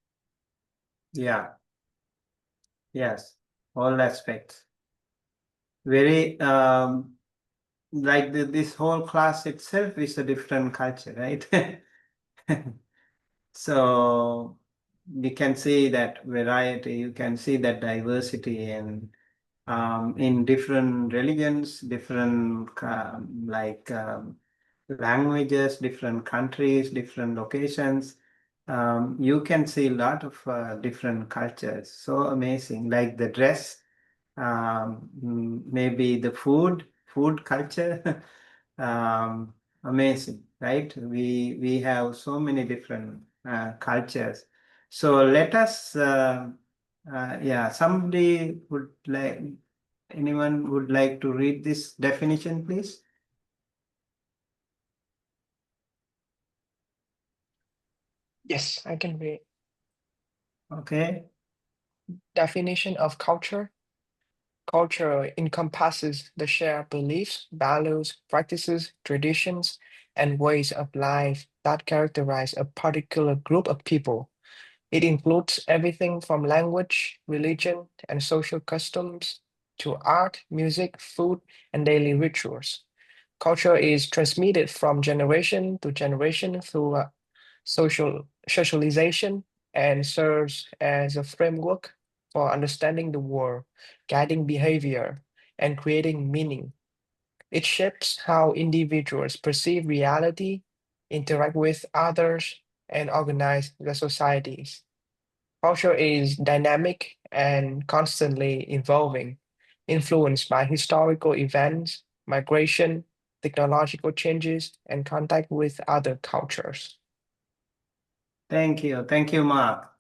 Yeah. Yes, all aspects. Very like this whole class itself is a different culture, right? So you can see that variety, you can see that diversity, and in different religions, different languages, different countries, different locations. You can see a lot of different cultures. So amazing, like the dress, maybe the food culture. Amazing, right? We have so many different cultures. So let us, yeah, somebody would like, anyone would like to read this definition, please? Yes, I can read. Okay. Definition of culture. Culture encompasses the shared beliefs, values, practices, traditions, and ways of life that characterize a particular group of people. It includes everything from language, religion, and social customs to art, music, food, and daily rituals. Culture is transmitted from generation to generation through socialization and serves as a framework for understanding the world, guiding behavior, and creating meaning. It shapes how individuals perceive reality, interact with others, and organize their societies. Culture is dynamic and constantly evolving, influenced by historical events, migration, technological changes, and contact with other cultures. Thank you, Mark.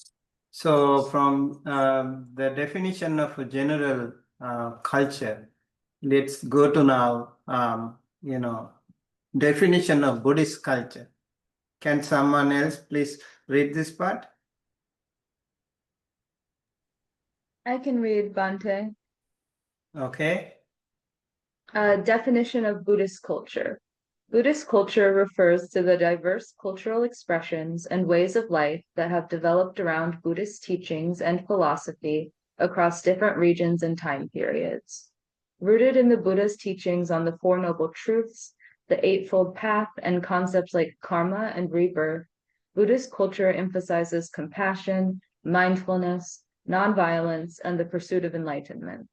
So from the definition of a general culture, let's go to now, definition of Buddhist culture. Can someone else please read this part? I can read, Bante. Okay. Definition of Buddhist culture. Buddhist culture refers to the diverse cultural expressions and ways of life that have developed around Buddhist teachings and philosophy across different regions and time periods. Rooted in the Buddha's teachings on the Four Noble Truths, the Eightfold Path, and concepts like karma and rebirth, Buddhist culture emphasizes compassion, mindfulness, nonviolence, and the pursuit of enlightenment.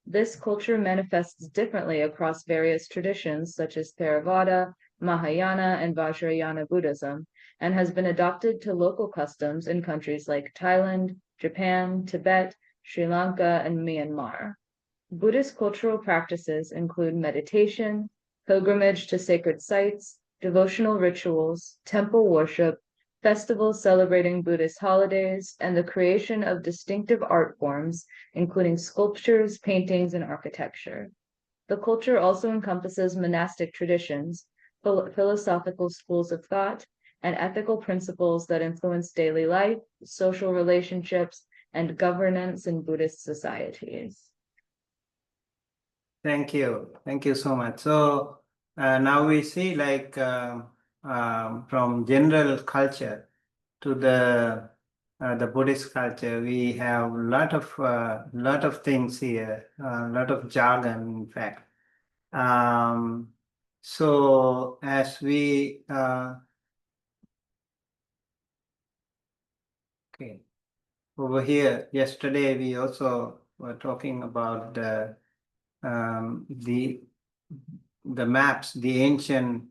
This culture manifests differently across various traditions such as Theravada, Mahayana, and Vajrayana Buddhism, and has been adopted to local customs in countries like Thailand, Japan, Tibet, Sri Lanka, and Myanmar. Buddhist cultural practices include meditation, pilgrimage to sacred sites, devotional rituals, temple worship, festivals celebrating Buddhist holidays, and the creation of distinctive art forms, including sculptures, paintings, and architecture. The culture also encompasses monastic traditions, philosophical schools of thought, and ethical principles that influence daily life, social relationships, and governance in Buddhist societies. Thank you. Thank you so much. So now we see like from general culture to the Buddhist culture, we have a lot of things here, a lot of jargon, in fact. So as we okay, over here yesterday we also were talking about the maps, the ancient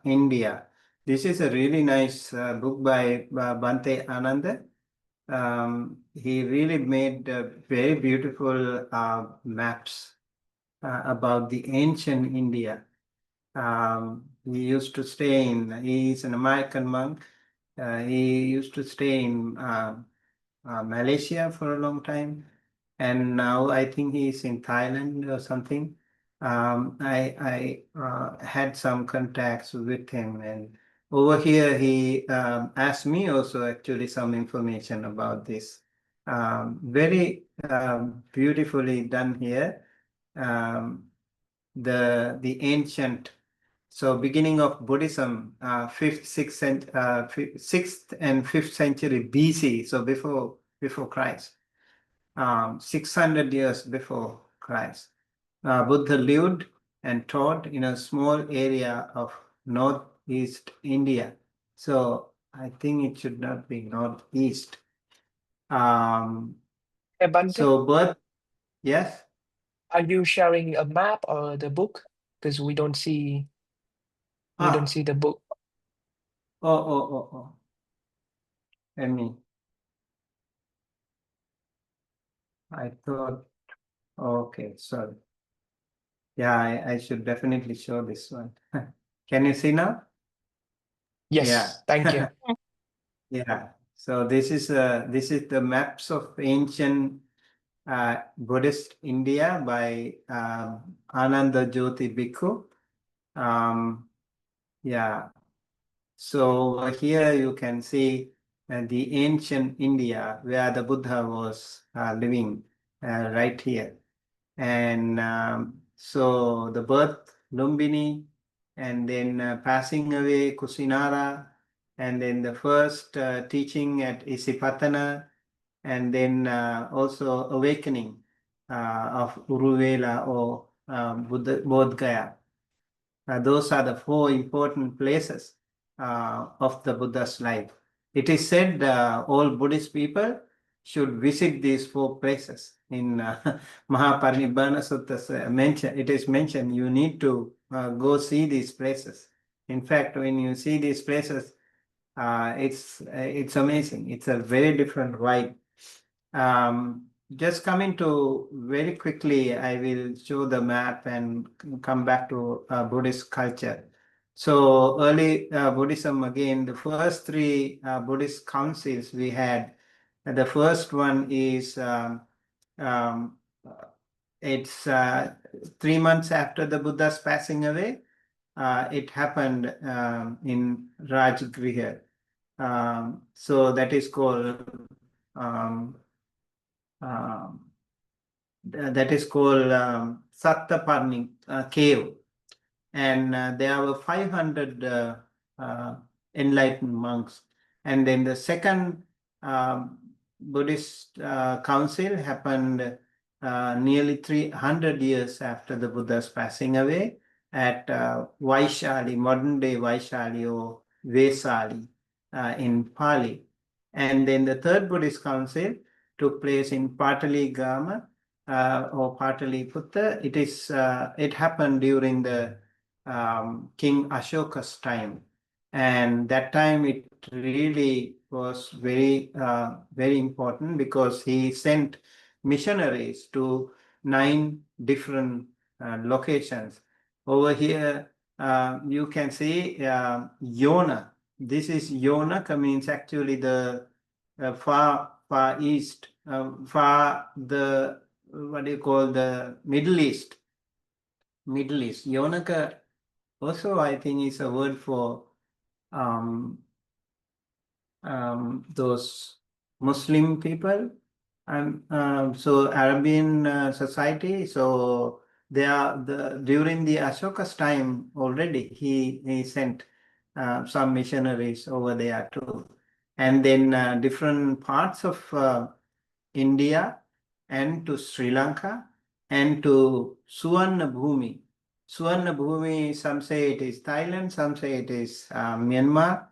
India. This is a really nice book by Bante Ananda. He really made very beautiful maps about the ancient India. He used to stay in, he's an American monk. He used to stay in Malaysia for a long time. And now I think he's in Thailand or something. I had some contacts with him, and over here he asked me also actually some information about this. Very beautifully done here. The ancient, so beginning of Buddhism, 6th and 5th century BC, so before Christ. 600 years before Christ. Buddha lived and taught in a small area of northeast India. So I think it should not be northeast. Hey, Bante, So birth, yes? are you sharing a map or the book? Because we don't see the book. Oh. Let me. I thought, okay, sorry. Yeah, I should definitely show this one. Can you see now? Yes, thank you. Yeah. So this is the maps of ancient Buddhist India by Ananda Jyoti Bhikkhu. Yeah. So over here you can see the ancient India where the Buddha was living right here. And so the birth, Lumbini, and then passing away, Kusinara, and then the first teaching at Isipatana, and then also awakening of Uruvela or Bodh Gaya. Those are the 4 important places of the Buddha's life. It is said all Buddhist people should visit these 4 places. In Mahaparinibbana Sutta mentioned, it is mentioned you need to go see these places. In fact, when you see these places, it's amazing. It's a very different vibe. Just coming to very quickly, I will show the map and come back to Buddhist culture. So early Buddhism, again, the first 3 Buddhist councils we had. The first one is it's 3 months after the Buddha's passing away. It happened in Rajgriha. So that is called Sattaparni cave, and there were 500 enlightened monks. And then the second Buddhist council happened nearly 300 years after the Buddha's passing away at Vaishali, modern day Vaishali or Vesali in Pali. And then the third Buddhist council took place in Pataligrama or Pataliputta. It happened during the King Ashoka's time, and that time it really was very important because he sent missionaries to 9 different locations. Over here you can see Yona. This is Yonaka, means actually the far east, the what do you call, the Middle East. Yonaka also I think is a word for those Muslim people, and so Arabian society. So they are during the Ashoka's time already. He sent some missionaries over there too, and then different parts of India and to Sri Lanka and to Suvarnabhumi. Suvarnabhumi, some say it is Thailand, some say it is Myanmar.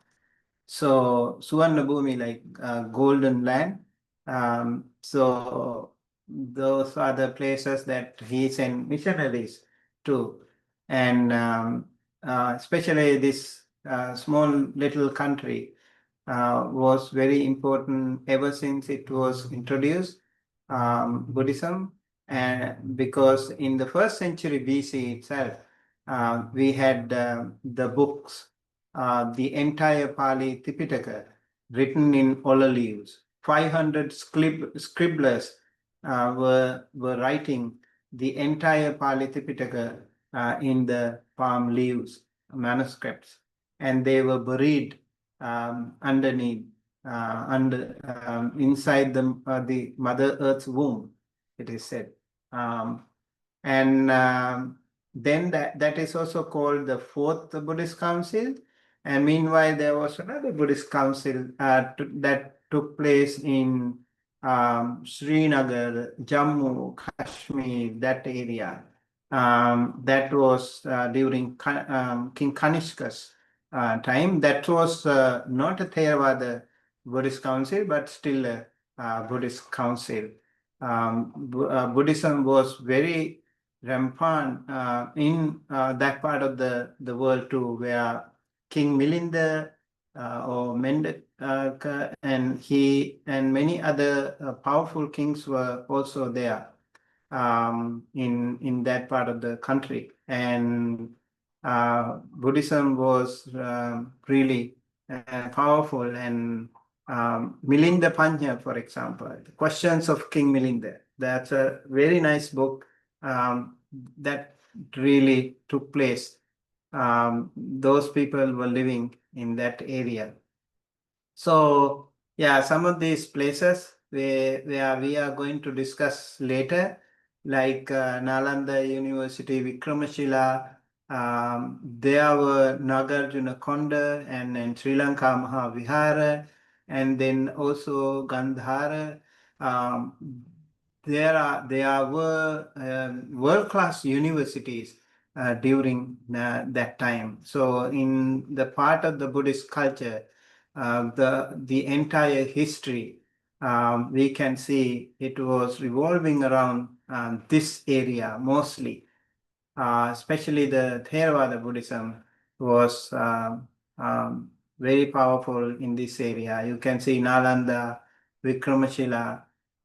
So Suvarnabhumi, like golden land. So those are the places that he sent missionaries to. And especially this small little country was very important ever since it was introduced, Buddhism. And because in the first century BC itself, we had the books, the entire Pali Tipitaka written in olive leaves. 500 scribblers were writing the entire Pali Tipitaka in the palm leaves, manuscripts, and they were buried underneath, inside the Mother Earth's womb, it is said. And then that is also called the Fourth Buddhist Council. And meanwhile, there was another Buddhist council that took place in Srinagar, Jammu, Kashmir, that area. That was during King Kanishka's time. That was not a Theravada Buddhist council, but still a Buddhist council. Buddhism was very rampant in that part of the world too, where King Milinda or Mendaka and he and many other powerful kings were also there in that part of the country. And Buddhism was really powerful. And Milinda Panya, for example, The Questions of King Milinda. That's a very nice book that really took place. Those people were living in that area. So yeah, some of these places where we are going to discuss later, like Nalanda University, Vikramashila, there were Nagarjuna Konda and then Sri Lanka Mahavihara, and then also Gandhara. There were world-class universities during that time. So in the part of the Buddhist culture, the entire history, we can see it was revolving around this area mostly. Especially the Theravada Buddhism was very powerful in this area. You can see Nalanda, Vikramashila,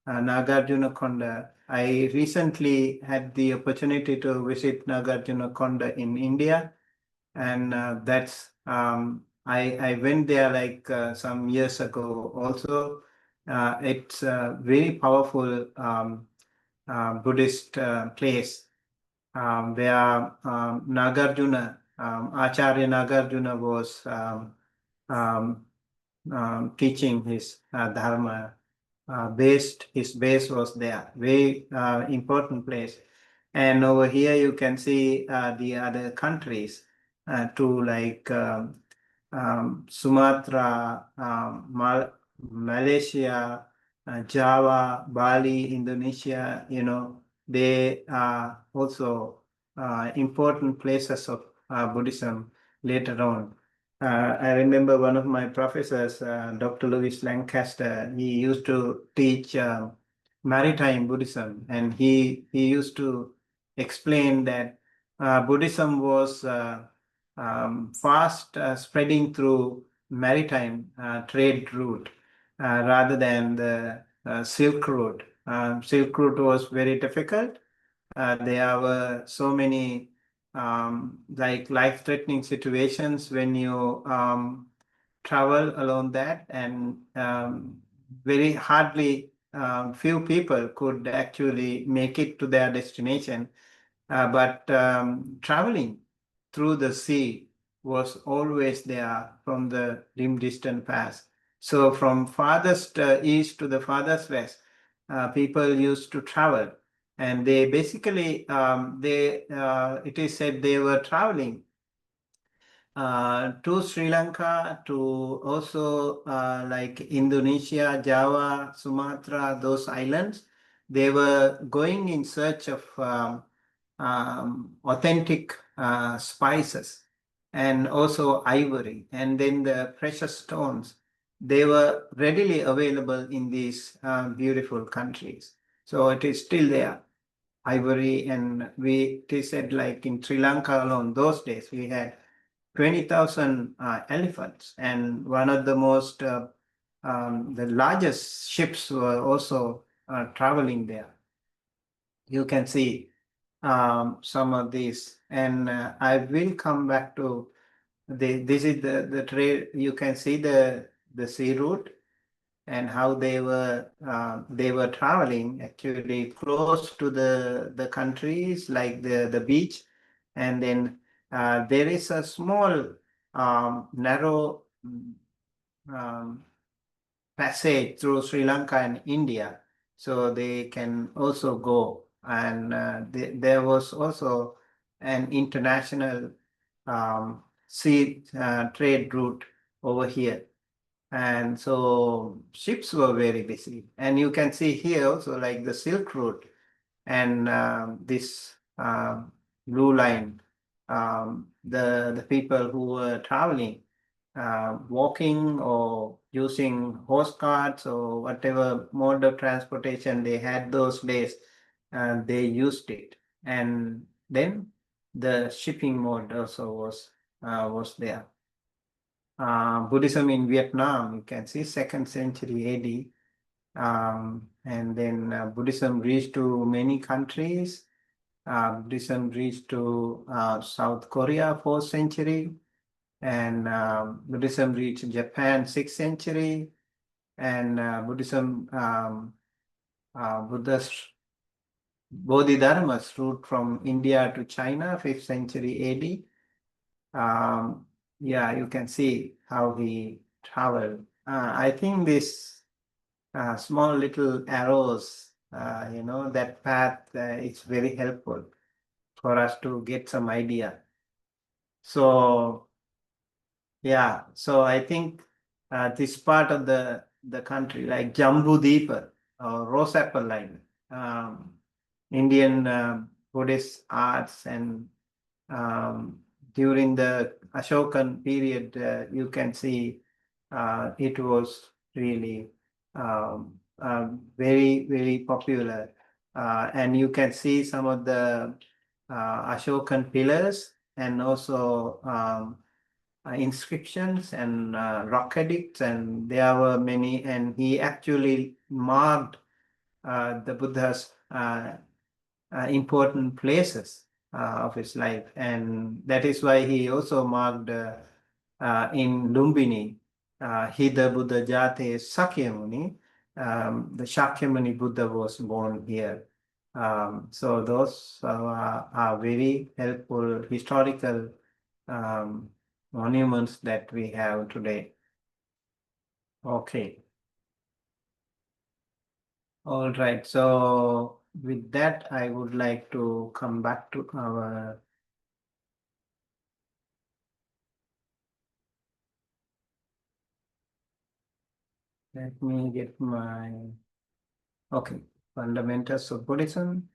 Nagarjuna Konda. I recently had the opportunity to visit Nagarjuna Konda in India, and I went there like some years ago also. It's a very powerful Buddhist place where Nagarjuna, Acharya Nagarjuna was teaching his Dharma. His base was there, very important place. And over here you can see the other countries too, like Sumatra, Malaysia, Java, Bali, Indonesia, they are also important places of Buddhism later on. I remember one of my professors, Dr. Louis Lancaster, he used to teach maritime Buddhism, and he used to explain that Buddhism was fast spreading through maritime trade route rather than the Silk Road. Silk Road was very difficult. There were so many like life-threatening situations when you travel along that, and very hardly few people could actually make it to their destination. But traveling through the sea was always there from the dim distant past. So from farthest east to the farthest west, people used to travel, and they basically it is said they were traveling to Sri Lanka, to also like Indonesia, Java, Sumatra, those islands. They were going in search of authentic spices and also ivory, and then the precious stones. They were readily available in these beautiful countries. So it is still there, ivory, and it is said like in Sri Lanka alone, those days we had 20,000 elephants, and one of the the largest ships were also traveling there. You can see some of these, and I will come back to this is the trade. You can see the sea route and how they were traveling actually close to the countries, like the beach, and then there is a small narrow um, passage through Sri Lanka and India, so they can also go. And there was also an international sea trade route over here. And so ships were very busy. And you can see here also like the Silk Route and this blue line, the people who were traveling, walking or using horse carts or whatever mode of transportation they had those days, they used it. And then the shipping mode also was there. Buddhism in Vietnam, you can see 2nd century AD. And then Buddhism reached to many countries. Buddhism reached to South Korea, 4th century. And Buddhism reached Japan, 6th century. And Buddhism, Buddha's Bodhidharma's route from India to China, 5th century AD. Yeah, you can see how he traveled. I think this small little arrows, that path, it's very helpful for us to get some idea. So, yeah, so I think this part of the country, like Jambu Deepa or Rose Apple Line, Indian Buddhist arts, and during the Ashokan period, you can see it was really very, very popular. And you can see some of the Ashokan pillars and also inscriptions and rock edicts, and there were many, and he actually marked the Buddha's important places of his life, and that is why he also marked in Lumbini, Hida Buddha Jate Sakyamuni, the Shakyamuni Buddha was born here. So those are very helpful historical monuments that we have today. Okay. All right. So with that, I would like to come back to our let me get my fundamentals of Buddhism.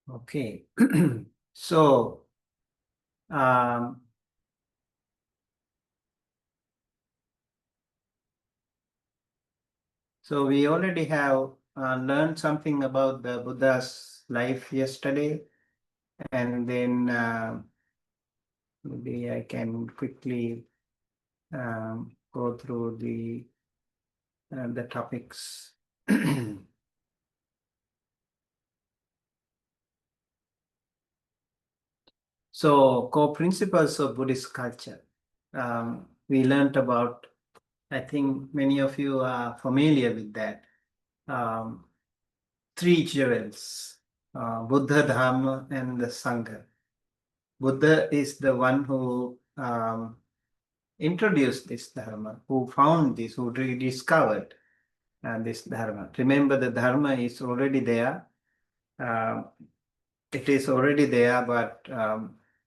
Okay. So so we already have learned something about the Buddha's life yesterday, and then maybe I can quickly go through the topics. So, core principles of Buddhist culture. We learned about, I think many of you are familiar with that. three jewels, Buddha, Dharma, and the Sangha. Buddha is the one who introduced this Dharma, who found this, who rediscovered this Dharma. Remember, the Dharma is already there. It is already there, but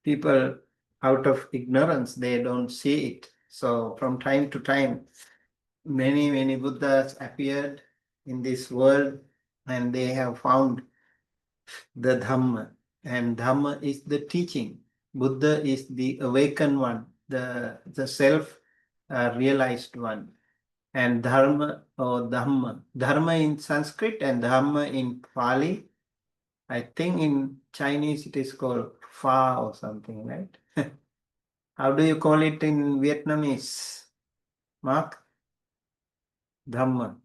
people, out of ignorance, they don't see it. So from time to time, many Buddhas appeared in this world, and they have found the Dhamma. And Dhamma is the teaching. Buddha is the awakened one, the self realized one. And Dharma or Dhamma. Dharma in Sanskrit and Dhamma in Pali. I think in Chinese it is called Fa or something, right? How do you call it in Vietnamese? Mark? Dhamma.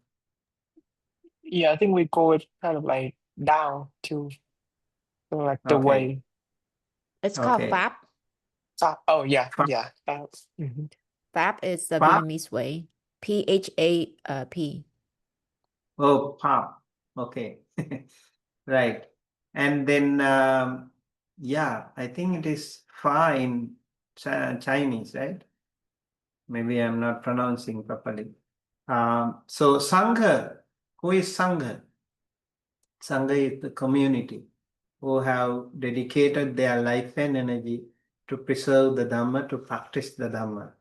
Yeah, I think we call it kind of like down to like the Okay. way. It's called Okay. Pháp. Oh yeah, Fa. yeah. Mhm. Pháp is the Fa. Vietnamese way. P-H-A-P. Oh, Pa. Okay. Right. And then, yeah, I think it is Fa in Chinese, right? Maybe I'm not pronouncing properly. So Sangha, who is Sangha? Sangha is the community who have dedicated their life and energy to preserve the Dhamma, to practice the Dhamma.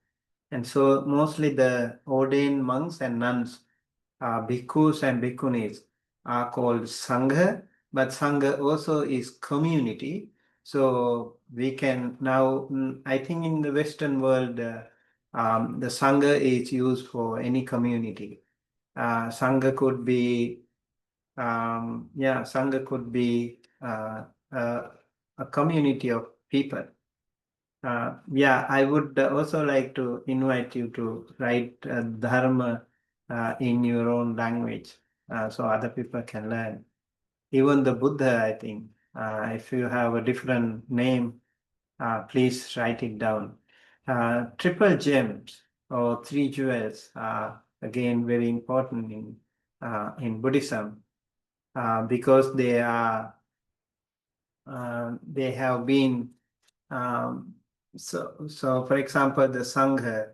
And so mostly the ordained monks and nuns, bhikkhus and bhikkhunis, are called Sangha, but Sangha also is community. So we can now, I think in the Western world, the Sangha is used for any community. Sangha could be, Sangha could be a community of people. I would also like to invite you to write Dharma in your own language so other people can learn. Even the Buddha, I think, if you have a different name, please write it down. Triple gems or three jewels are again very important in Buddhism because they have been so for example, the Sangha,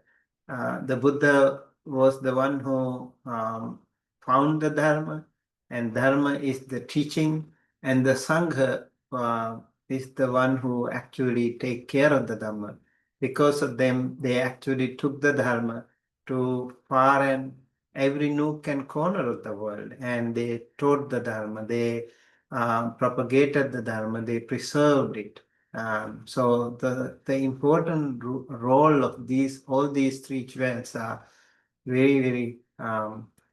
the Buddha was the one who found the Dharma, and Dharma is the teaching, and the Sangha is the one who actually take care of the Dharma. Because of them, they actually took the Dharma to far and every nook and corner of the world, and they taught the Dharma, they propagated the Dharma, they preserved it. So the important role of all these three jewels are very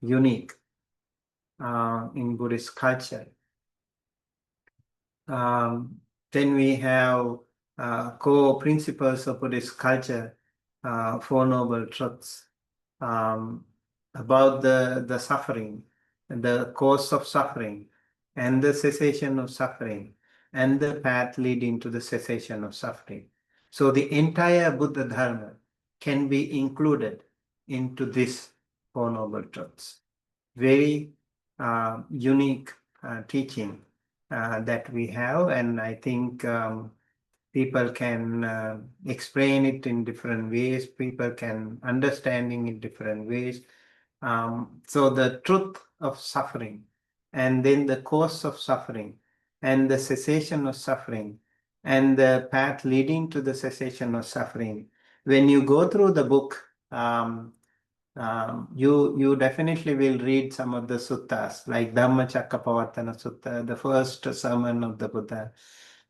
unique in Buddhist culture. Then we have core principles of Buddhist culture, Four Noble Truths about the suffering, the cause of suffering, and the cessation of suffering, and the path leading to the cessation of suffering. So the entire Buddha Dharma can be included into this Four Noble Truths. Very unique teaching that we have, and I think people can explain it in different ways, people can understanding in different ways. So the truth of suffering, and then the cause of suffering, and the cessation of suffering, and the path leading to the cessation of suffering. When you go through the book, you definitely will read some of the suttas, like Dhammacakkappavattana Sutta, the first sermon of the Buddha,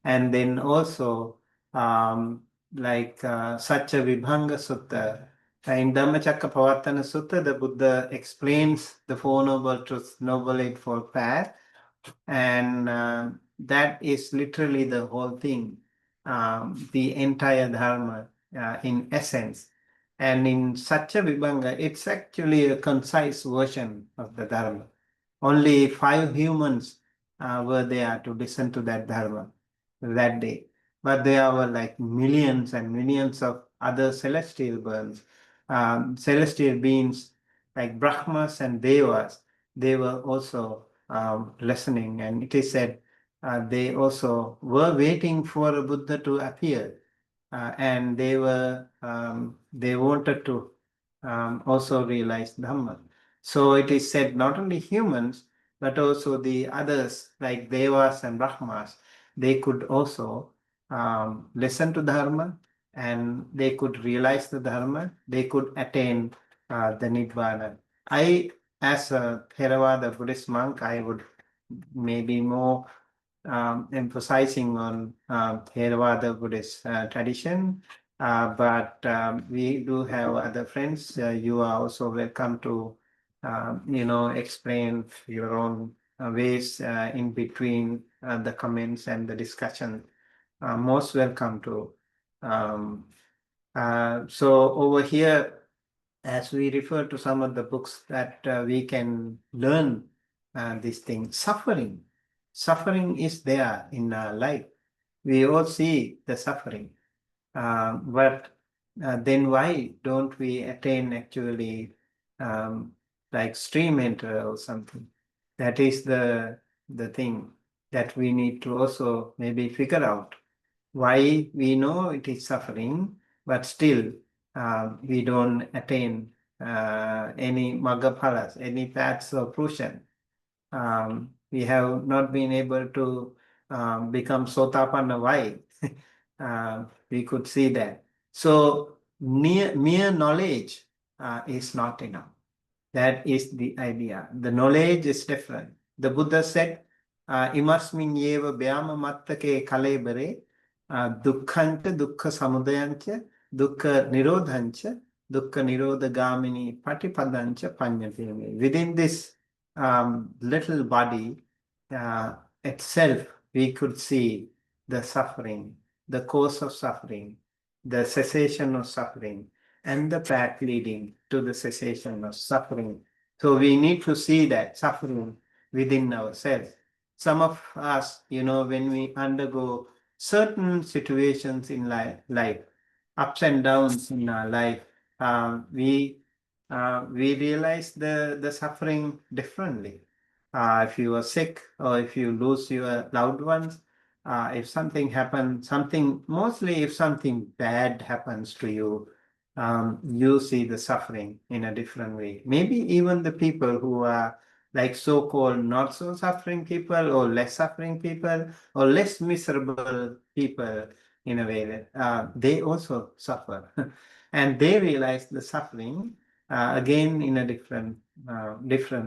and then also like Satya Vibhanga Sutta. In Dhammacakkappavattana Sutta, the Buddha explains the Four Noble Truths, Noble Eightfold Path, and that is literally the whole thing, the entire Dharma in essence. And in Satya Vibhanga, it's actually a concise version of the Dharma. Only 5 humans were there to listen to that Dharma that day. But there were like millions and millions of other celestial celestial beings like Brahmas and Devas. They were also listening, and it is said they also were waiting for a Buddha to appear, and they wanted to also realize Dhamma. So it is said not only humans, but also the others like Devas and Brahmas, they could also listen to Dharma, and they could realize the Dharma, they could attain the Nibbana. As a Theravada Buddhist monk, I would maybe more emphasizing on Theravada Buddhist tradition, but we do have other friends. You are also welcome to, explain your own ways in between the comments and the discussion. Most welcome to. So over here, as we refer to some of the books that we can learn this thing, suffering. Suffering is there in our life. We all see the suffering. But then why don't we attain actually like stream enter or something? That is the thing that we need to also maybe figure out. Why we know it is suffering, but still we don't attain any magga any paths of fruition. We have not been able to become sotapanna. Why? We could see that. So mere knowledge is not enough. That is the idea. The knowledge is different. The Buddha said, imasmin yeva vyama mattake kalebare dukkhancha dukkha samudayancha dukkha nirodhancha dukkha nirodhagamini patipadancha panyapime. Within this little body itself, we could see the suffering, the cause of suffering, the cessation of suffering, and the path leading to the cessation of suffering. So we need to see that suffering within ourselves. Some of us, when we undergo certain situations in life, ups and downs in our life, we realize the suffering differently. If you are sick or if you lose your loved ones, if something happens, mostly if something bad happens to you, you see the suffering in a different way. Maybe even the people who are like so-called not so suffering people or less suffering people or less miserable people in a way that they also suffer. And they realize the suffering again in a different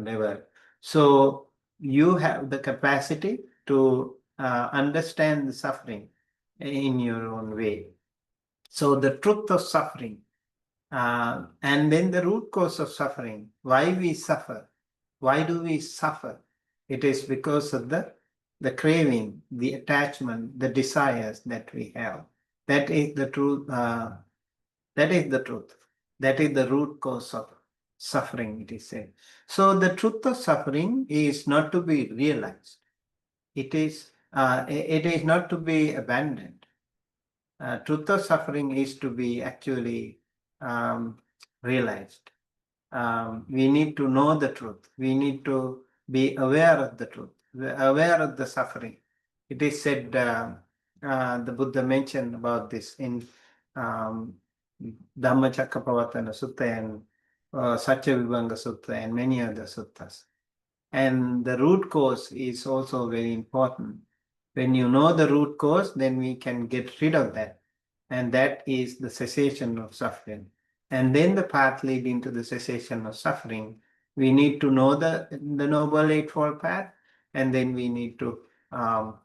level. So you have the capacity to understand the suffering in your own way. So the truth of suffering, and then the root cause of suffering, why we suffer, why do we suffer? It is because of the craving, the attachment, the desires that we have. That is the truth. That is the truth. That is the root cause of suffering, it is said. So the truth of suffering is not to be realized. It is not to be abandoned. Truth of suffering is to be actually realized. We need to know the truth. We need to be aware of the truth, aware of the suffering. It is said, the Buddha mentioned about this in Dhammacakkappavattana Sutta and Satyavibhanga Sutta and many other suttas. And the root cause is also very important. When you know the root cause, then we can get rid of that. And that is the cessation of suffering. And then the path leading to the cessation of suffering, we need to know the Noble Eightfold Path, and then we need to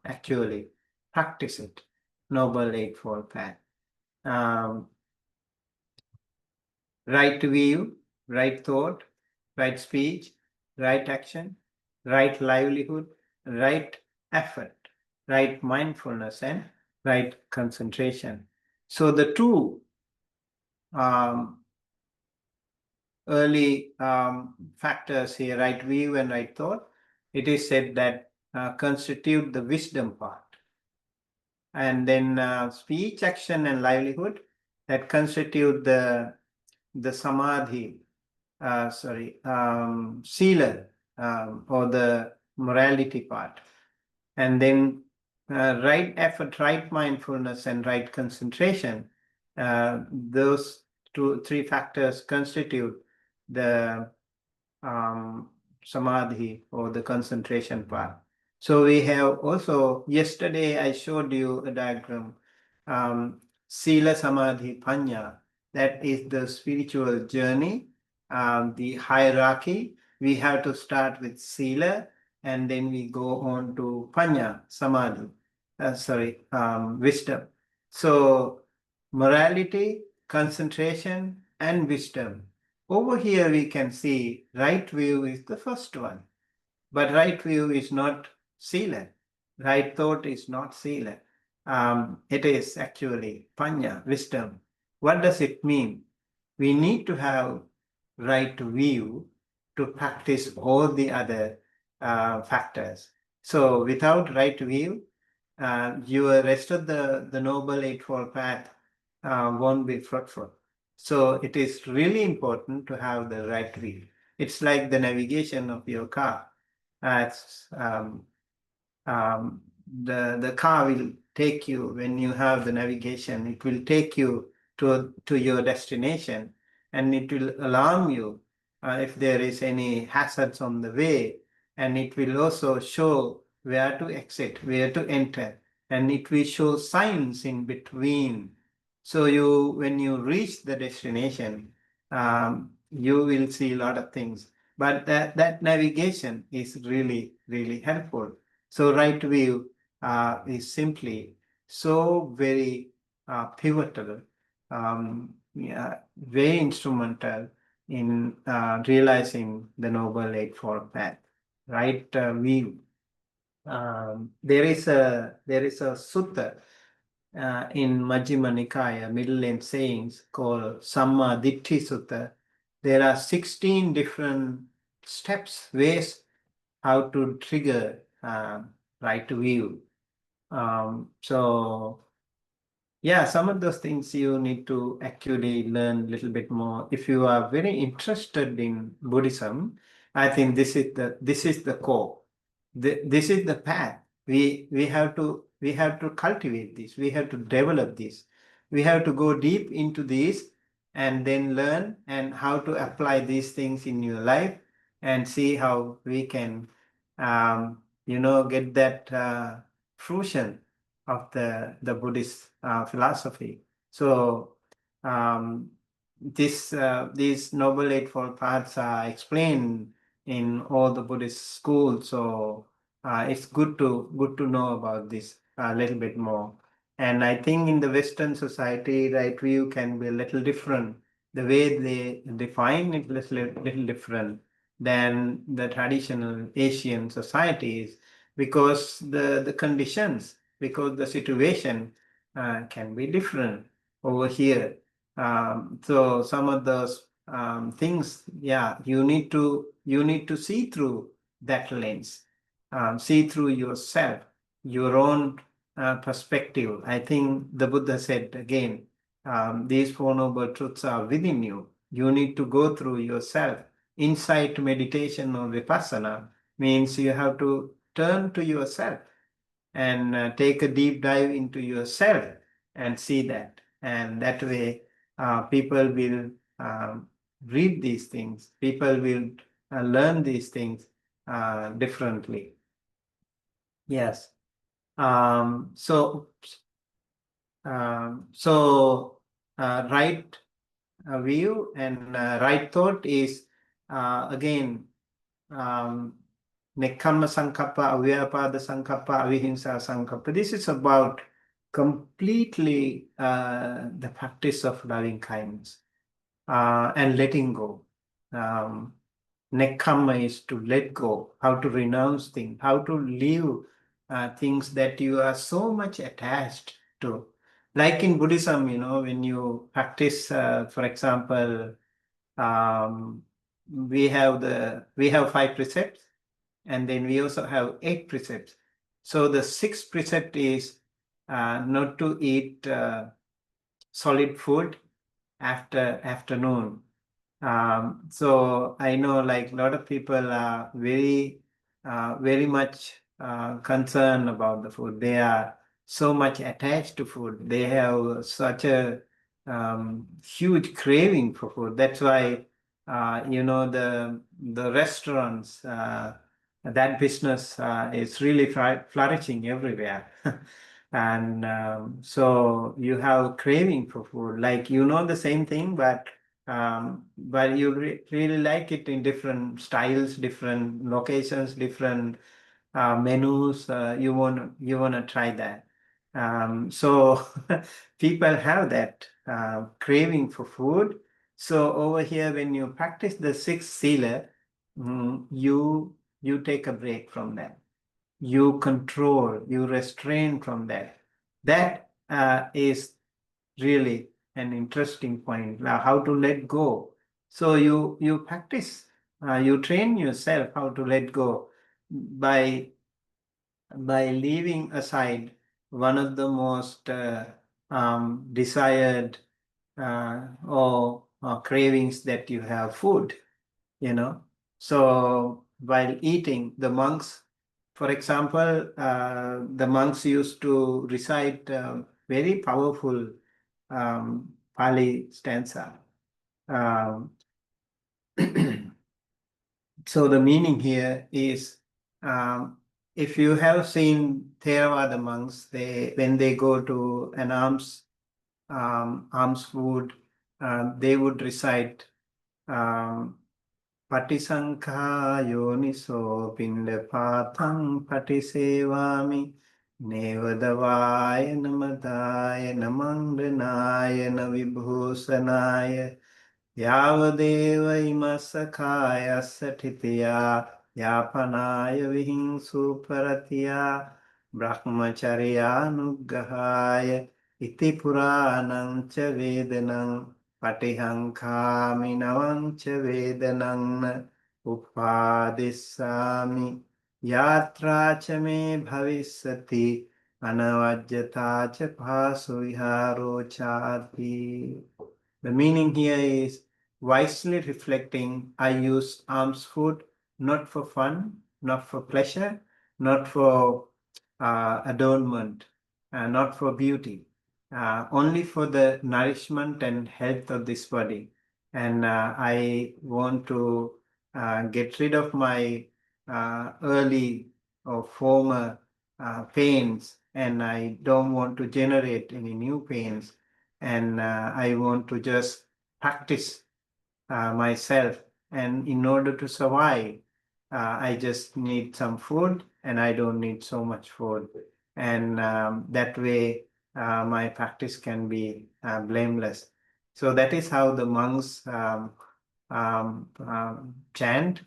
actually practice it, Noble Eightfold Path. Right view, right thought, right speech, right action, right livelihood, right effort, right mindfulness, and right concentration. So the two early factors here, right view and right thought, it is said that constitute the wisdom part. And then speech, action, and livelihood, that constitute the samadhi, sila, or the morality part. And then right effort, right mindfulness, and right concentration. Those three factors constitute the samadhi or the concentration part. So we have also, yesterday I showed you a diagram, Sila Samadhi Panya, that is the spiritual journey, the hierarchy. We have to start with Sila and then we go on to Panya, Samadhi, wisdom. So morality, concentration, and wisdom. Over here we can see right view is the first one, but right view is not Sila. Right thought is not Sila. It is actually Panya, wisdom. What does it mean? We need to have right view to practice all the other factors. So without right view, your rest of the Noble Eightfold Path won't be fruitful. So it is really important to have the right view. It's like the navigation of your car. It's, the car will take you when you have the navigation. It will take you to your destination, and it will alarm you if there is any hazards on the way, and it will also show where to exit, where to enter, and it will show signs in between. So when you reach the destination, you will see a lot of things. But that navigation is really, really helpful. So right view is simply so very pivotal, very instrumental in realizing the Noble Eightfold Path. Right view. There is a sutta in Majjhima Nikaya, middle length sayings called Samma Ditti Sutta. There are 16 different steps, ways how to trigger right view. So yeah, some of those things you need to actually learn a little bit more. If you are very interested in Buddhism, I think this is the core. This is the path. We have to cultivate this. We have to develop this. We have to go deep into this and then learn and how to apply these things in your life and see how we can get that fruition of the Buddhist philosophy. So these Noble Eightfold Paths are explained in all the Buddhist schools. So it's good to know about this a little bit more. And I think in the Western society, right view can be a little different. The way they define it is a little different than the traditional Asian societies, because the conditions, because the situation can be different over here. So some of those things, yeah, you need to see through that lens, see through yourself, your own perspective. I think the Buddha said again, these Four Noble Truths are within you. You need to go through yourself. Insight meditation or vipassana means you have to turn to yourself and take a deep dive into yourself and see that. And that way, people will read these things. People will learn these things differently. Yes. So right view and right thought is again Nekkhamma Sankappa, Avyapada Sankappa, Avihimsa Sankappa. This is about completely the practice of loving kindness and letting go. Nekkhamma is to let go, how to renounce things, how to leave things that you are so much attached to. Like in Buddhism, when you practice, for example, we have 5 precepts, and then we also have 8 precepts. So the 6th precept is not to eat solid food after afternoon. So I know like a lot of people are very very much concerned about the food. They are so much attached to food. They have such a huge craving for food. That's why the restaurants, that business is really flourishing everywhere. And so you have craving for food, like the same thing, but you really like it in different styles, different locations, different menus. You want to try that. So people have that craving for food. So over here, when you practice the sixth sila, you take a break from that. You control, you restrain from that. That is really an interesting point. Now, how to let go. So you practice, you train yourself how to let go by leaving aside one of the most desired or cravings that you have, food. So while eating, the monks, for example, the monks used to recite very powerful Pali stanza. So the meaning here is, if you have seen Theravada monks, when they go to an alms food, they would recite Patisankha yoniso pindapatang patisevami nevadavaya namadaya namangranaya navibhusanaya Yavadeva imasakaya satitya yapanaya vihinsu paratya brahmacharya nuggahaya iti puranam cha vedanam patihankami navam cha vedanam upadisami yatra cha me bhavisati anavajjata cha pasu viharo chati. The meaning here is wisely reflecting, I use alms food not for fun, not for pleasure, not for adornment, not for beauty, only for the nourishment and health of this body. And I want to get rid of my early or former pains, and I don't want to generate any new pains. And I want to just practice myself. And in order to survive, I just need some food, and I don't need so much food. And that way, my practice can be blameless. So that is how the monks chant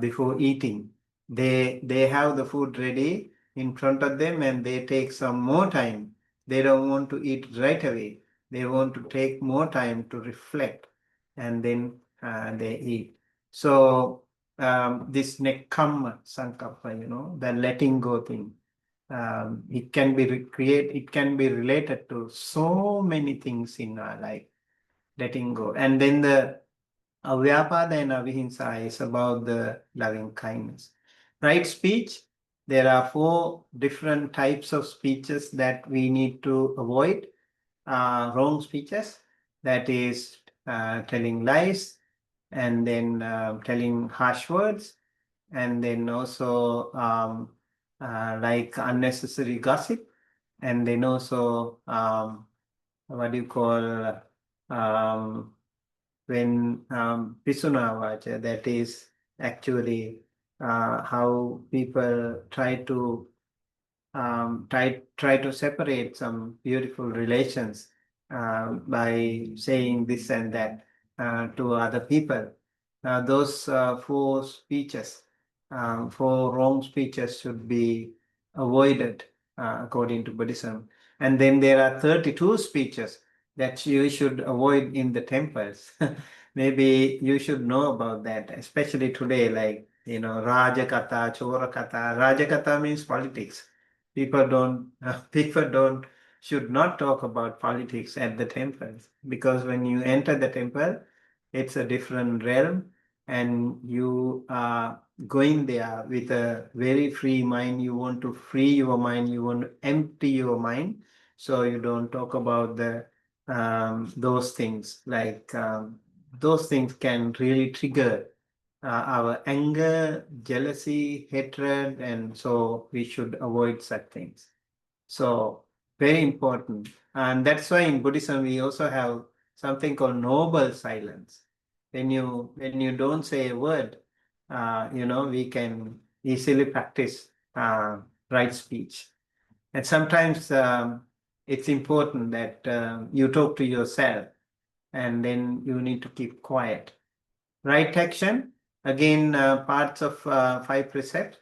before eating. They have the food ready in front of them, and they take some more time. They don't want to eat right away. They want to take more time to reflect, and then they eat. So this nekkhamma sankappa, the letting go thing, it can be it can be related to so many things in our life, letting go. And then the Avyapada and Avihimsa is about the loving kindness. Right speech, there are 4 different types of speeches that we need to avoid. Wrong speeches, that is telling lies, and then telling harsh words, and then also like unnecessary gossip, and then also what do you call when Pisuna that is actually how people try to try to separate some beautiful relations by saying this and that to other people. Those 4 speeches, 4 wrong speeches should be avoided according to Buddhism. And then there are 32 speeches that you should avoid in the temples. Maybe you should know about that, especially today, like, Rajakatha, Chorakatha. Rajakatha means politics. People don't should not talk about politics at the temples, because when you enter the temple, it's a different realm, and you are going there with a very free mind. You want to free your mind, you want to empty your mind, so you don't talk about the those things. Like those things can really trigger our anger, jealousy, hatred, and so we should avoid such things. So very important. And that's why in Buddhism we also have something called noble silence. When you don't say a word, we can easily practice right speech. And sometimes it's important that you talk to yourself, and then you need to keep quiet. Right action, again, parts of 5 precepts.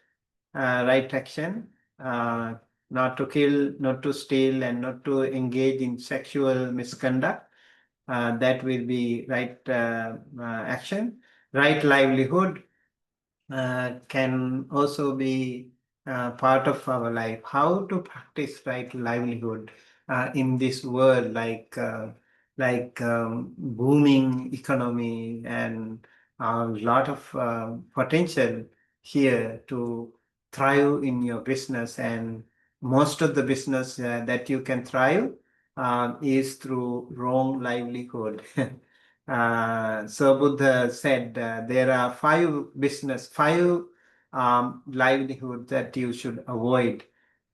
Right action, not to kill, not to steal, and not to engage in sexual misconduct. That will be right action. Right livelihood can also be part of our life. How to practice right livelihood in this world, like booming economy and a lot of potential here to thrive in your business. And most of the business that you can thrive is through wrong livelihood. So Buddha said there are five livelihood that you should avoid.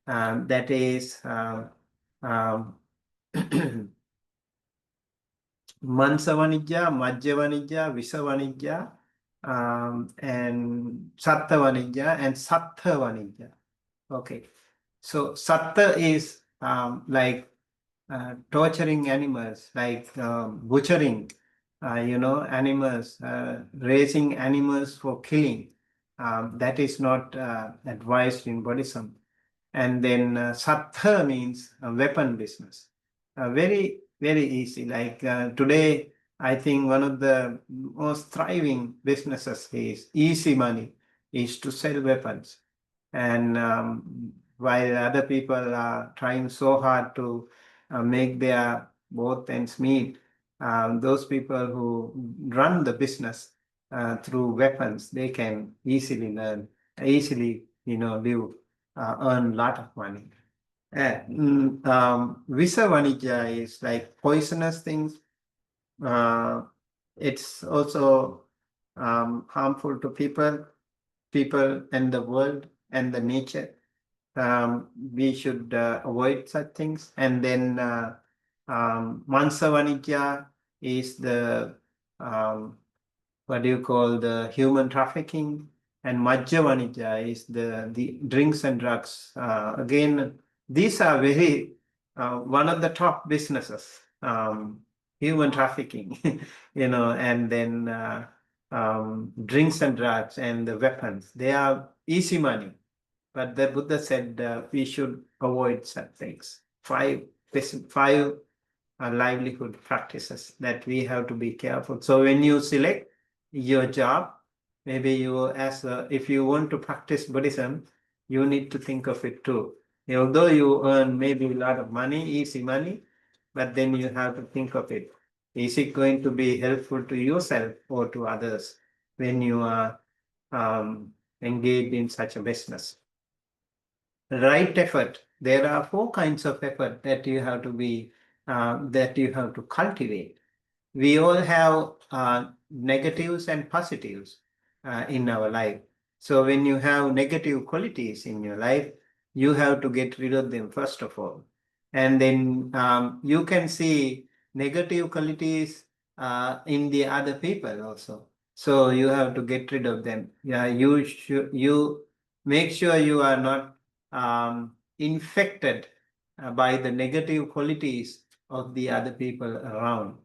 That is um, Mansa Vanijja, Majja Vanijja, Visa Vanijja, and Satta Vanijja, and Sattha Vanijja. Okay, so Satta is like torturing animals, like butchering, animals, raising animals for killing. That is not advised in Buddhism. And then Sattha means weapon business. Very, very easy. Like today, I think one of the most thriving businesses is easy money, is to sell weapons. And while other people are trying so hard to make their both ends meet, those people who run the business through weapons, they can easily live, earn a lot of money. Visa Vanija is like poisonous things. It's also harmful to people and the world and the nature. We should avoid such things. And then Mansa Vanija is the what do you call, the human trafficking, and Majja Vanija is the drinks and drugs. Again, these are very one of the top businesses. Human trafficking, and then drinks and drugs and the weapons. They are easy money. But the Buddha said we should avoid such things. Five livelihood practices that we have to be careful. So when you select your job, maybe if you want to practice Buddhism, you need to think of it too. Although you earn maybe a lot of money, easy money, but then you have to think of it. Is it going to be helpful to yourself or to others when you are engaged in such a business? Right effort. There are 4 kinds of effort that you have to cultivate. We all have negatives and positives in our life. So when you have negative qualities in your life, you have to get rid of them first of all. And then you can see negative qualities in the other people also. So you have to get rid of them. Yeah, you make sure you are not infected by the negative qualities of the other people around.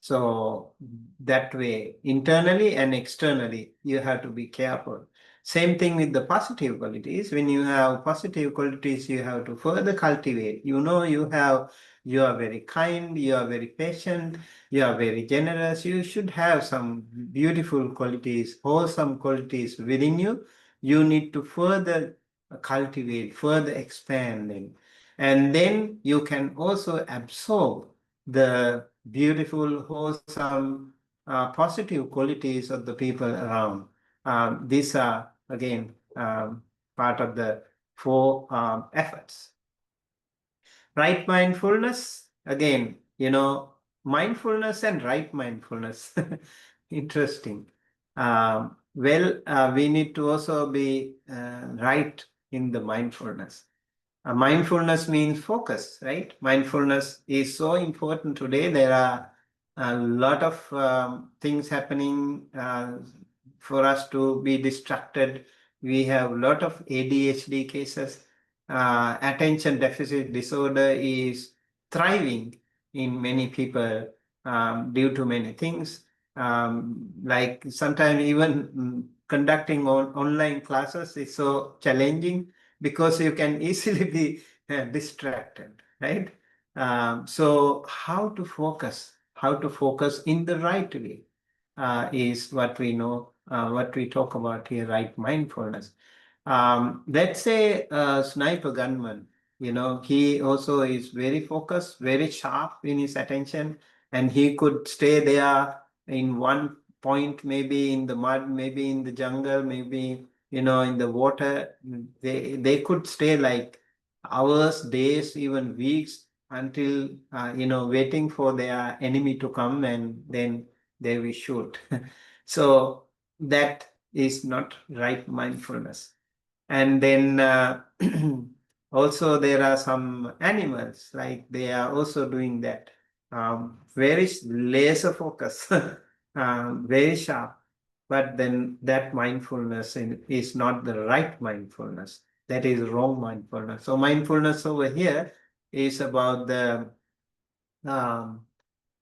So that way, internally and externally, you have to be careful. Same thing with the positive qualities. When you have positive qualities, you have to further cultivate. You are very kind, you are very patient, you are very generous. You should have some beautiful qualities, wholesome qualities within you. You need to further cultivate, further expand them. And then you can also absorb the beautiful, wholesome, positive qualities of the people around. These are, again, part of the 4 efforts. Right mindfulness, again, mindfulness and right mindfulness. Interesting. We need to also be right in the mindfulness. Mindfulness means focus, right? Mindfulness is so important today. There are a lot of things happening for us to be distracted. We have a lot of ADHD cases. Attention deficit disorder is thriving in many people due to many things. Like sometimes even conducting online classes is so challenging because you can easily be distracted, right? So how to focus in the right way is what we know, what we talk about here, right mindfulness. Let's say a sniper gunman, he also is very focused, very sharp in his attention, and he could stay there in one point, maybe in the mud, maybe in the jungle, maybe in the water. They could stay like hours, days, even weeks until waiting for their enemy to come, and then they will shoot. So that is not right mindfulness. And then also there are some animals, like they are also doing that. Very laser focus, very sharp. But then that mindfulness is not the right mindfulness. That is wrong mindfulness. So mindfulness over here is about the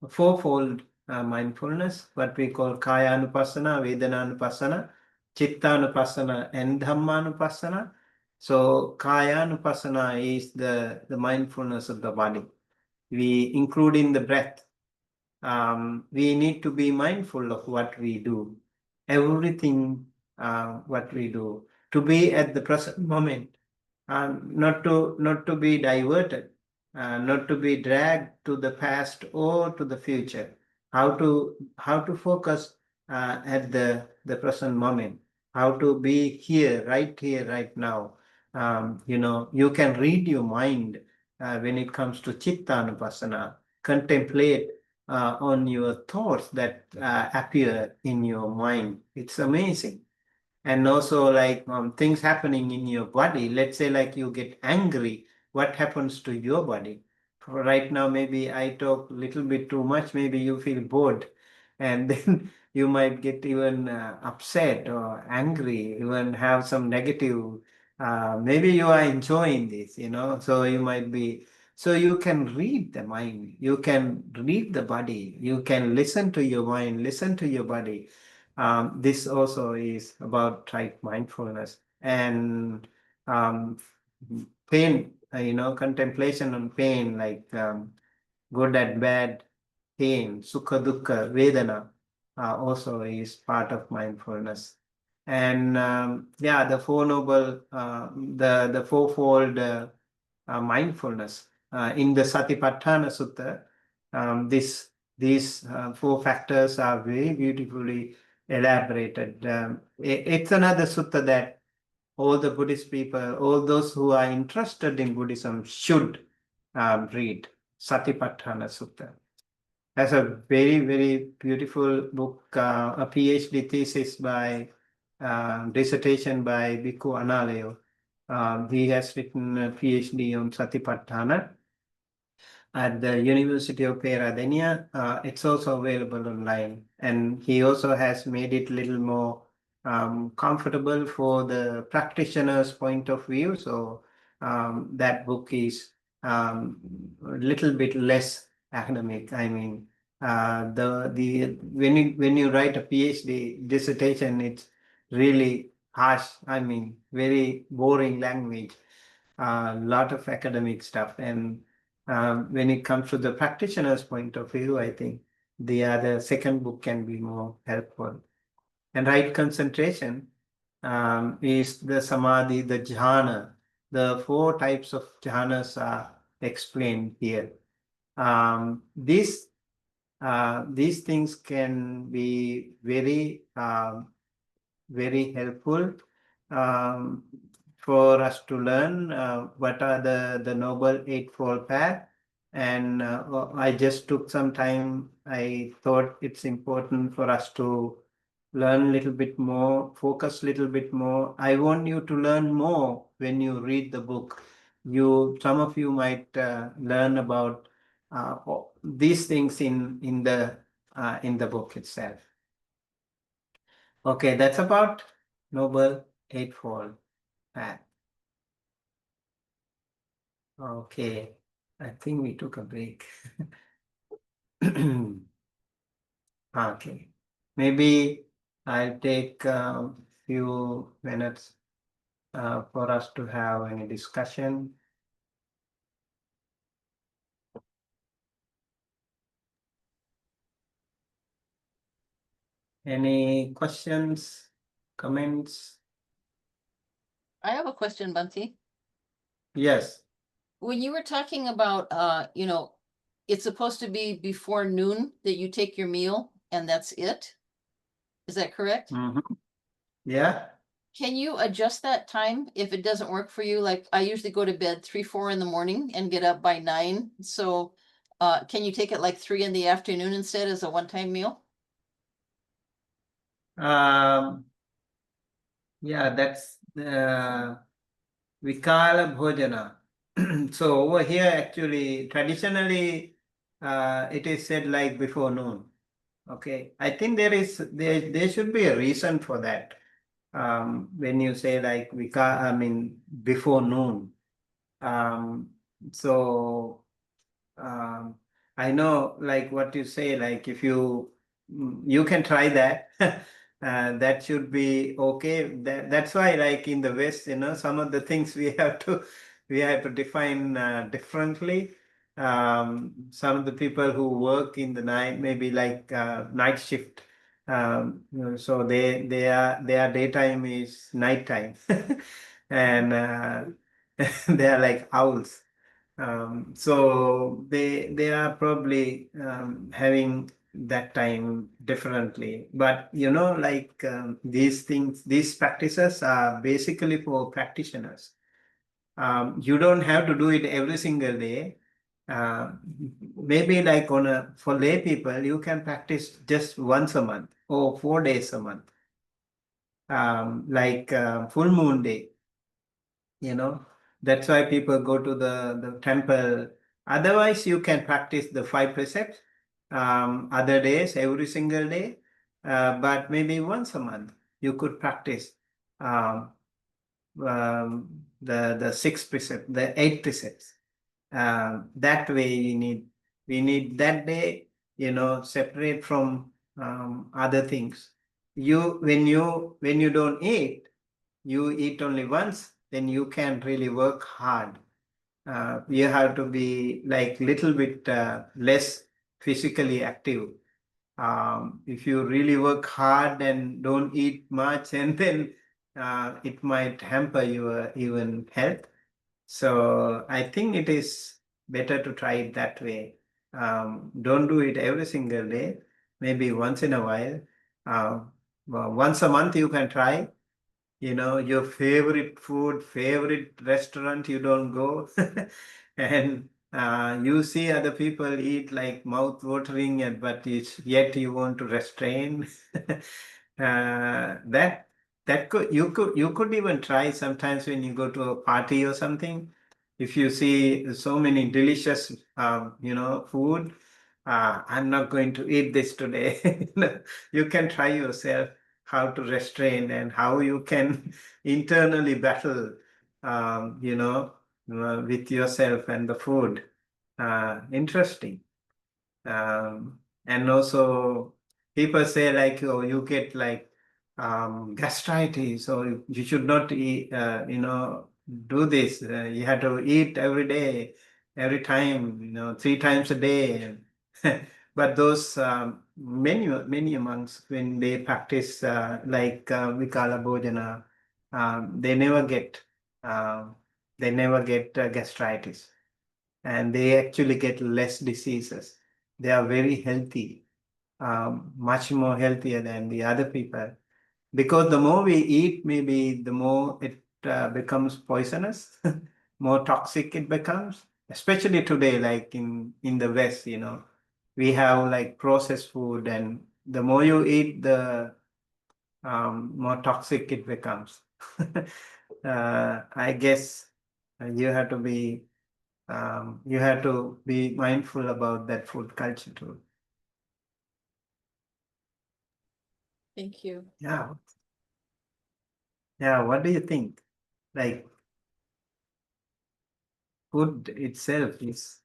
fourfold mindfulness, what we call Kaya-anupassana, Vedana-anupassana, Chitta-anupassana, and Dhamma-anupassana. So Kaya-anupassana is the mindfulness of the body. We include in the breath. We need to be mindful of what we do, everything what we do, to be at the present moment, not to be diverted, not to be dragged to the past or to the future. How to focus at the present moment. How to be here, right now. You can read your mind when it comes to Chitta-anupassana. Contemplate on your thoughts that appear in your mind. It's amazing. And also like things happening in your body. Let's say like you get angry, what happens to your body? For right now, maybe I talk a little bit too much, maybe you feel bored, and then you might get even upset or angry, even have some negative, maybe you are enjoying this, so you might be, so you can read the mind, you can read the body, you can listen to your mind, listen to your body. This also is about right mindfulness. And pain, contemplation on pain, like good and bad pain, sukha dukkha, vedana, also is part of mindfulness. And the four noble, the fourfold mindfulness in the Satipatthana Sutta. These 4 factors are very beautifully elaborated. It's another sutta that all the Buddhist people, all those who are interested in Buddhism should read, Satipatthana Sutta. That's a very, very beautiful book, a PhD thesis by, dissertation by Bhikkhu Analayo. He has written a PhD on Satipatthana at the University of Peradeniya. It's also available online, and he also has made it a little more comfortable for the practitioner's point of view. So that book is a little bit less academic. I mean, when you write a PhD dissertation, it's really harsh. I mean, very boring language, a lot of academic stuff. And when it comes to the practitioner's point of view, I think the second book can be more helpful. And right concentration is the samadhi, the jhana. The 4 types of jhanas are explained here. This these things can be very, very helpful um, for us to learn what are the Noble Eightfold Path. And I just took some time. I thought it's important for us to learn a little bit more, focus a little bit more. I want you to learn more when you read the book. Some of you might learn about these things in the book itself. Okay, that's about Noble Eightfold Path. Okay, I think we took a break. Okay, maybe I'll take a few minutes for us to have any discussion. Any questions, comments? I have a question, Bunty. Yes. When you were talking about, it's supposed to be before noon that you take your meal and that's it? Is that correct? Yeah. Can you adjust that time if it doesn't work for you? Like I usually go to bed 3, 4 in the morning and get up by 9. So can you take it like 3 in the afternoon instead as a one-time meal? Yeah, that's Vikala Bhojana. So over here, actually, traditionally, it is said like before noon. Okay, I think there should be a reason for that. When you say like before noon. So I know like what you say, like if you can try that. That should be okay. That's why like in the West, some of the things we have to define differently. Some of the people who work in the night, maybe like night shift. So their daytime is nighttime. And they are like owls. So they are probably having that time differently. But like these practices are basically for practitioners. You don't have to do it every single day. Uh, Maybe like for lay people, you can practice just once a month or 4 days a month. Like full moon day. That's why people go to the temple. Otherwise, you can practice the 5 precepts other days, every single day. But maybe once a month, you could practice the 6 precepts, the 8 precepts. That way, we need that day, separate from other things. When you don't eat, you eat only once, then you can really work hard. You have to be like little bit less physically active. If you really work hard and don't eat much, and then it might hamper your even health. So I think it is better to try it that way. Don't do it every single day, maybe once in a while. Once a month you can try. Your favorite food, favorite restaurant, you don't go. And you see other people eat like mouth watering, but yet you want to restrain. That you could even try sometimes when you go to a party or something. If you see so many delicious food, I'm not going to eat this today. You can try yourself how to restrain and how you can internally battle, with yourself and the food. Interesting. And also, people say like, oh, you get like gastritis, or you should not eat, do this. You have to eat every day, every time, 3 times a day. But those many monks, when they practice Vikala Bhojana, they never get gastritis, and they actually get less diseases they are very healthy, much more healthier than the other people. Because the more we eat, maybe the more it becomes poisonous, more toxic it becomes. Especially today, like in the West, we have like processed food, and the more you eat, the more toxic it becomes. I guess you have to be mindful about that food culture too. Thank you. Yeah. Yeah. What do you think? Like food itself is.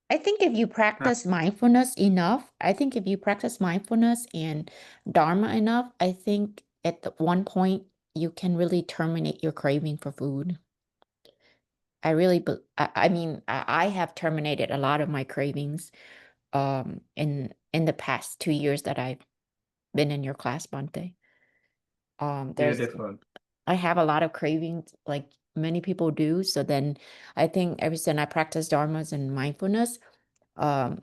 I think if you practice mindfulness enough, I think if you practice mindfulness and Dharma enough, I think at the one point you can really terminate your craving for food. I really, I mean, I have terminated a lot of my cravings in the past 2 years that I've been in your class, Bante. Beautiful. I have a lot of cravings like many people do. So then I think ever since I practice dharmas and mindfulness, I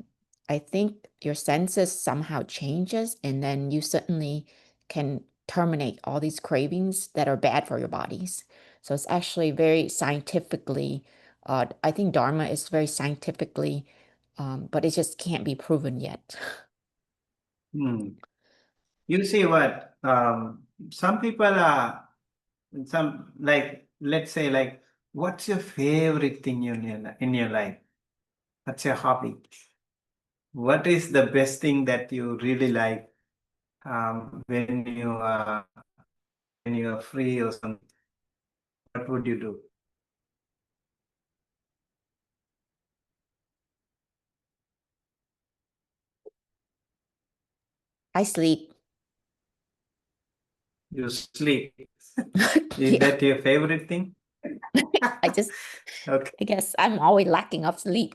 think your senses somehow changes, and then you certainly can terminate all these cravings that are bad for your bodies. So it's actually very scientifically, I think dharma is very scientifically, but it just can't be proven yet. You see what? Some people are let's say like, what's your favorite thing in your life? What's your hobby? What is the best thing that you really like when you are free or something? What would you do? I sleep. You sleep. Is Yeah. that your favorite thing? I just, Okay. I guess I'm always lacking of sleep.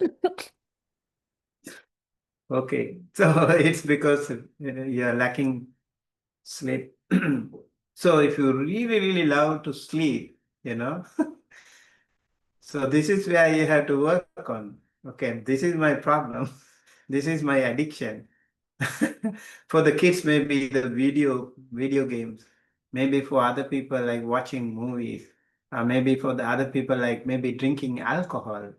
Okay. So it's because you're lacking sleep. So if you really, really love to sleep, so this is where you have to work on. Okay, this is my problem. This is my addiction. For the kids, maybe the video games. Maybe for other people, like watching movies. Maybe for the other people, like maybe drinking alcohol.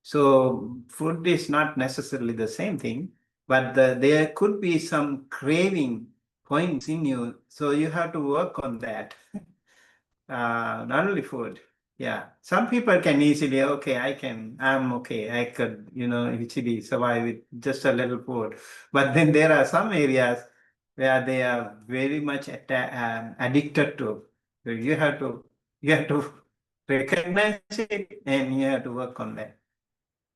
So food is not necessarily the same thing, but there could be some craving points in you. So you have to work on that. Not only food. Yeah. Some people can easily, okay, I'm okay. I could, easily survive with just a little food. But then there are some areas where they are very much addicted to. So you have to recognize it, and you have to work on that.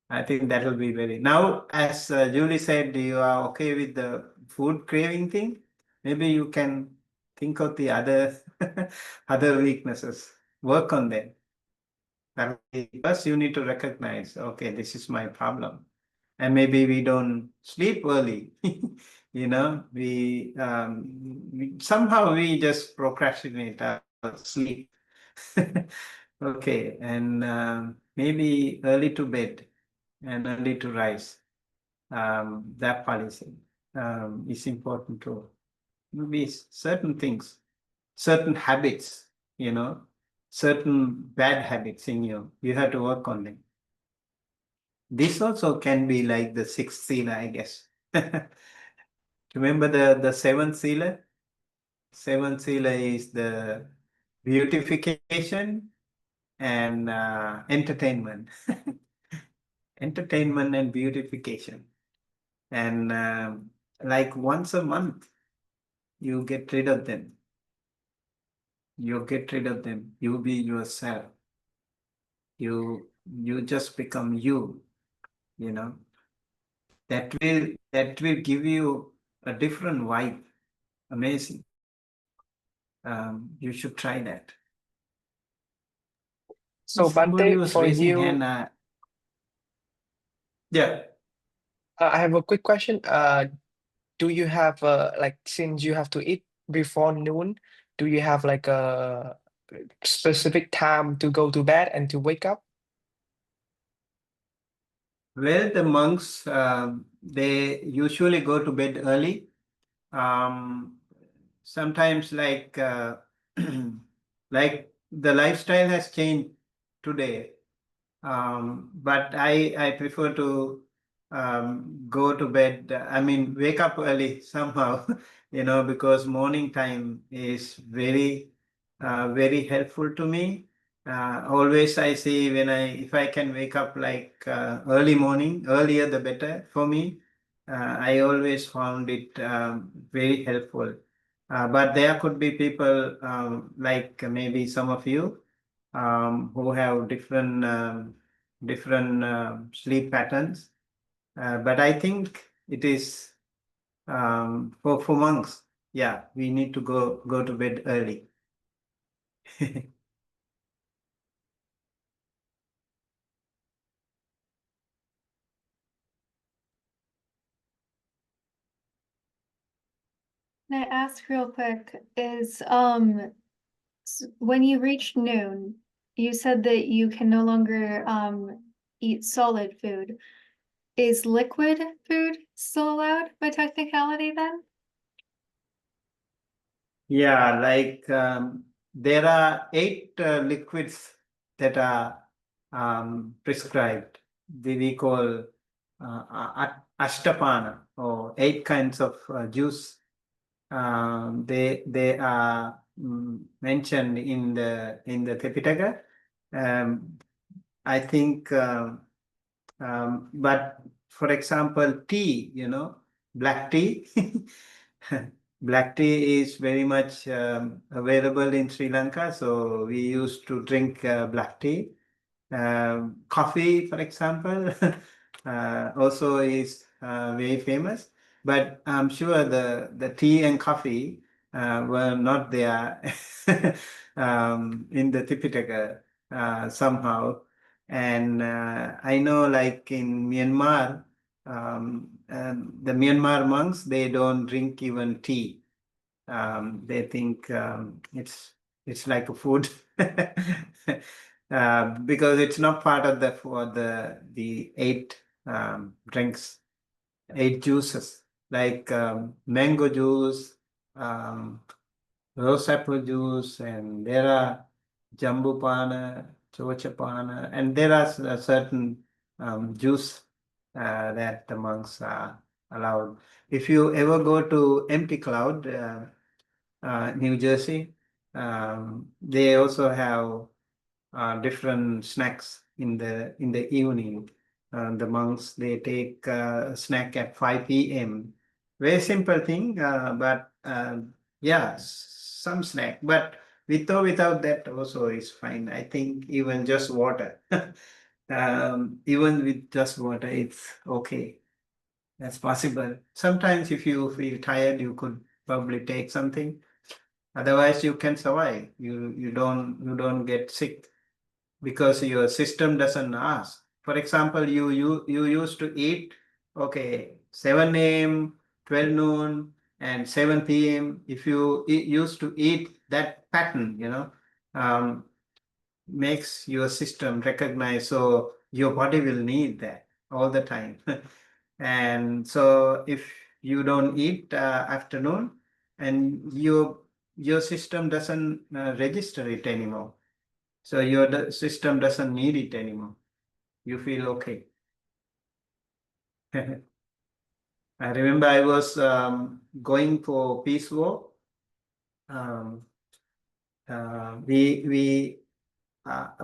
I think that will be very. Now, as Julie said, you are okay with the food craving thing. Maybe you can think of the other other weaknesses. Work on them. First, you need to recognize, okay, this is my problem, and maybe we don't sleep early. Somehow we just procrastinate our sleep. Okay, and maybe early to bed and early to rise. That policy is important too. Maybe certain things, certain habits, certain bad habits in you. You have to work on them. This also can be like the sixth sila, I guess. Remember the seventh sila? Seventh sila is the beautification and entertainment. Entertainment and beautification. And like once a month, you get rid of them. You get rid of them. You be yourself. You just become you, you know. That will give you a different vibe. Amazing. You should try that. So Somebody Bante, was for raising you, hand. Yeah. I have a quick question. Do you have like, since you have to eat before noon, do you have like a specific time to go to bed and to wake up? Well, the monks, they usually go to bed early. Sometimes like the lifestyle has changed today. But I prefer to go to bed. I mean, wake up early somehow, because morning time is very helpful to me. Always I see if I can wake up like early morning, earlier the better for me. I always found it very helpful. But there could be people like maybe some of you who have different sleep patterns. But I think it is for monks. Yeah, we need to go to bed early. Can I ask real quick, is when you reach noon, you said that you can no longer eat solid food. Is liquid food still allowed by technicality then? Yeah, like there are 8 liquids that are prescribed. We call ashtapana, or 8 kinds of juice. They are mentioned in the Tripitaka. I think, but for example, tea, black tea. Black tea is very much available in Sri Lanka, so we used to drink black tea. Coffee, for example, also is very famous. But I'm sure the tea and coffee were not there in the Tipitaka somehow. And I know, like in Myanmar, the Myanmar monks, they don't drink even tea. They think it's like a food. Because it's not part of the 8 drinks, 8 juices, like mango juice, um, rose apple juice, and there are jambupana, chochapana, and there are certain juice that the monks are allowed. If you ever go to Empty Cloud, New Jersey, they also have different snacks in the evening. The monks, they take a snack at 5 p.m. Very simple thing, but yeah, some snack. But with or without that also is fine. I think even just water, even with just water, it's okay. That's possible. Sometimes if you feel tired, you could probably take something. Otherwise, you can survive. You don't get sick because your system doesn't ask. For example, you used to eat, okay, 7 a.m., 12 noon, and 7 p.m. If you used to eat that pattern, um, makes your system recognize, so your body will need that all the time. And so if you don't eat afternoon, and your system doesn't register it anymore, so your system doesn't need it anymore. You feel okay. I remember I was going for peace walk. Um, we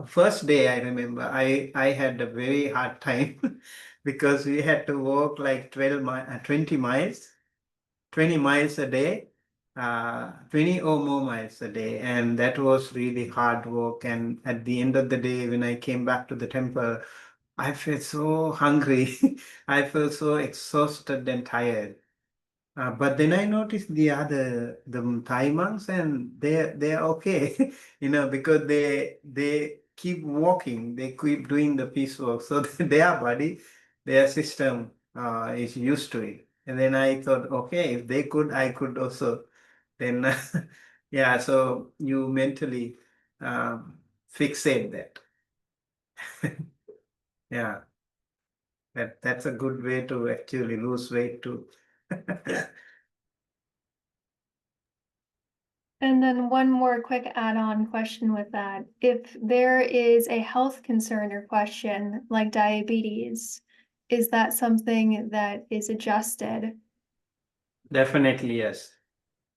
First day I remember I had a very hard time because we had to walk like 20 miles, 20 miles a day, 20 or more miles a day, and that was really hard work. And at the end of the day, when I came back to the temple, I felt so hungry. I felt so exhausted and tired. But then I noticed the Thai monks, and they're okay, because they keep walking, they keep doing the peace work, so their body, their system is used to it. And then I thought, okay, if they could, I could also. Then yeah, so you mentally fixate that. Yeah. That's a good way to actually lose weight too. And then one more quick add-on question with that. If there is a health concern or question like diabetes, is that something that is adjusted? Definitely yes.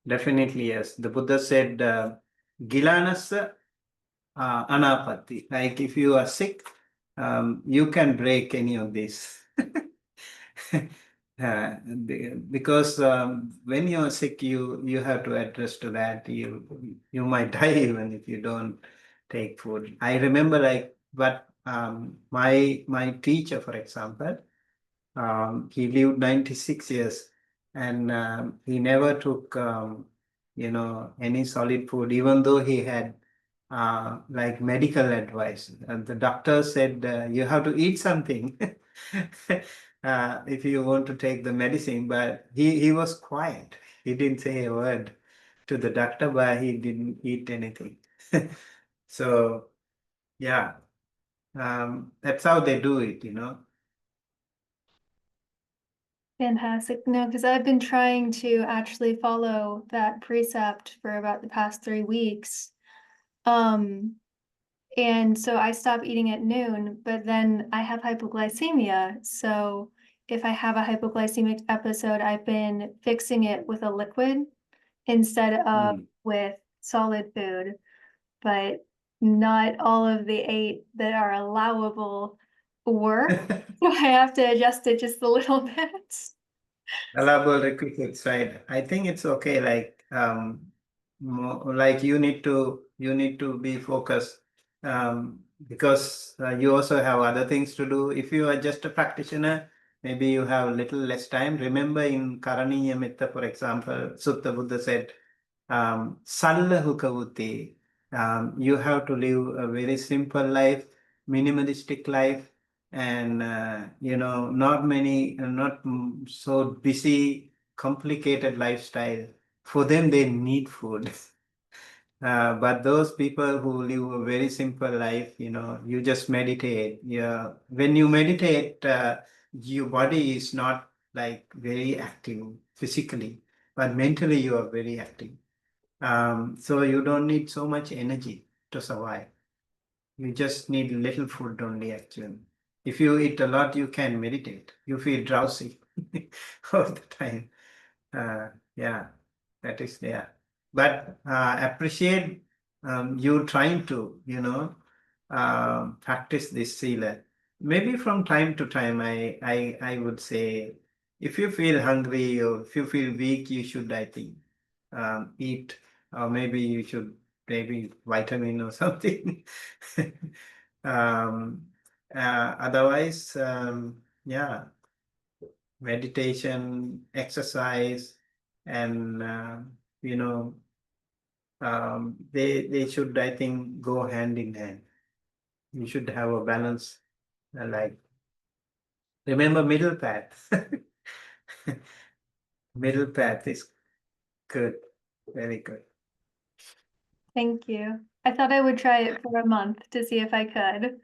Definitely yes. The Buddha said, Gilanasa anapatti. Like if you are sick, you can break any of this. Because when you're sick, you have to address to that. You might die even if you don't take food. I remember but my teacher, for example, he lived 96 years and he never took any solid food, even though he had like medical advice. And the doctor said you have to eat something if you want to take the medicine. But he was quiet. He didn't say a word to the doctor, but he didn't eat anything. So yeah, that's how they do it, Fantastic. No, because I've been trying to actually follow that precept for about the past 3 weeks. And so I stop eating at noon, but then I have hypoglycemia. So if I have a hypoglycemic episode, I've been fixing it with a liquid instead of with solid food. But not all of the 8 that are allowable work. So I have to adjust it just a little bit. Allowable requisites, right? I think it's okay. Like you need to be focused, because you also have other things to do. If you are just a practitioner, maybe you have little less time. Remember in Karaniya Mitta, for example, Sutta Buddha said, Salla Hukavuti. You have to live a very simple life, minimalistic life, and not so busy, complicated lifestyle. For them, they need food. But those people who live a very simple life, you just meditate. Yeah, when you meditate, your body is not like very active physically, but mentally you are very active. So you don't need so much energy to survive. You just need little food only, actually. If you eat a lot, you can meditate. You feel drowsy all the time. Yeah, that is there. But appreciate you trying to, practice this sila. Maybe from time to time, I would say, if you feel hungry or if you feel weak, you should, I think, eat, or maybe you should maybe vitamin or something. um, Otherwise, yeah, meditation, exercise, and you know, they should, I think, go hand in hand. You should have a balance, like remember middle path. Middle path is good, very good. Thank you. I thought I would try it for a month to see if I could.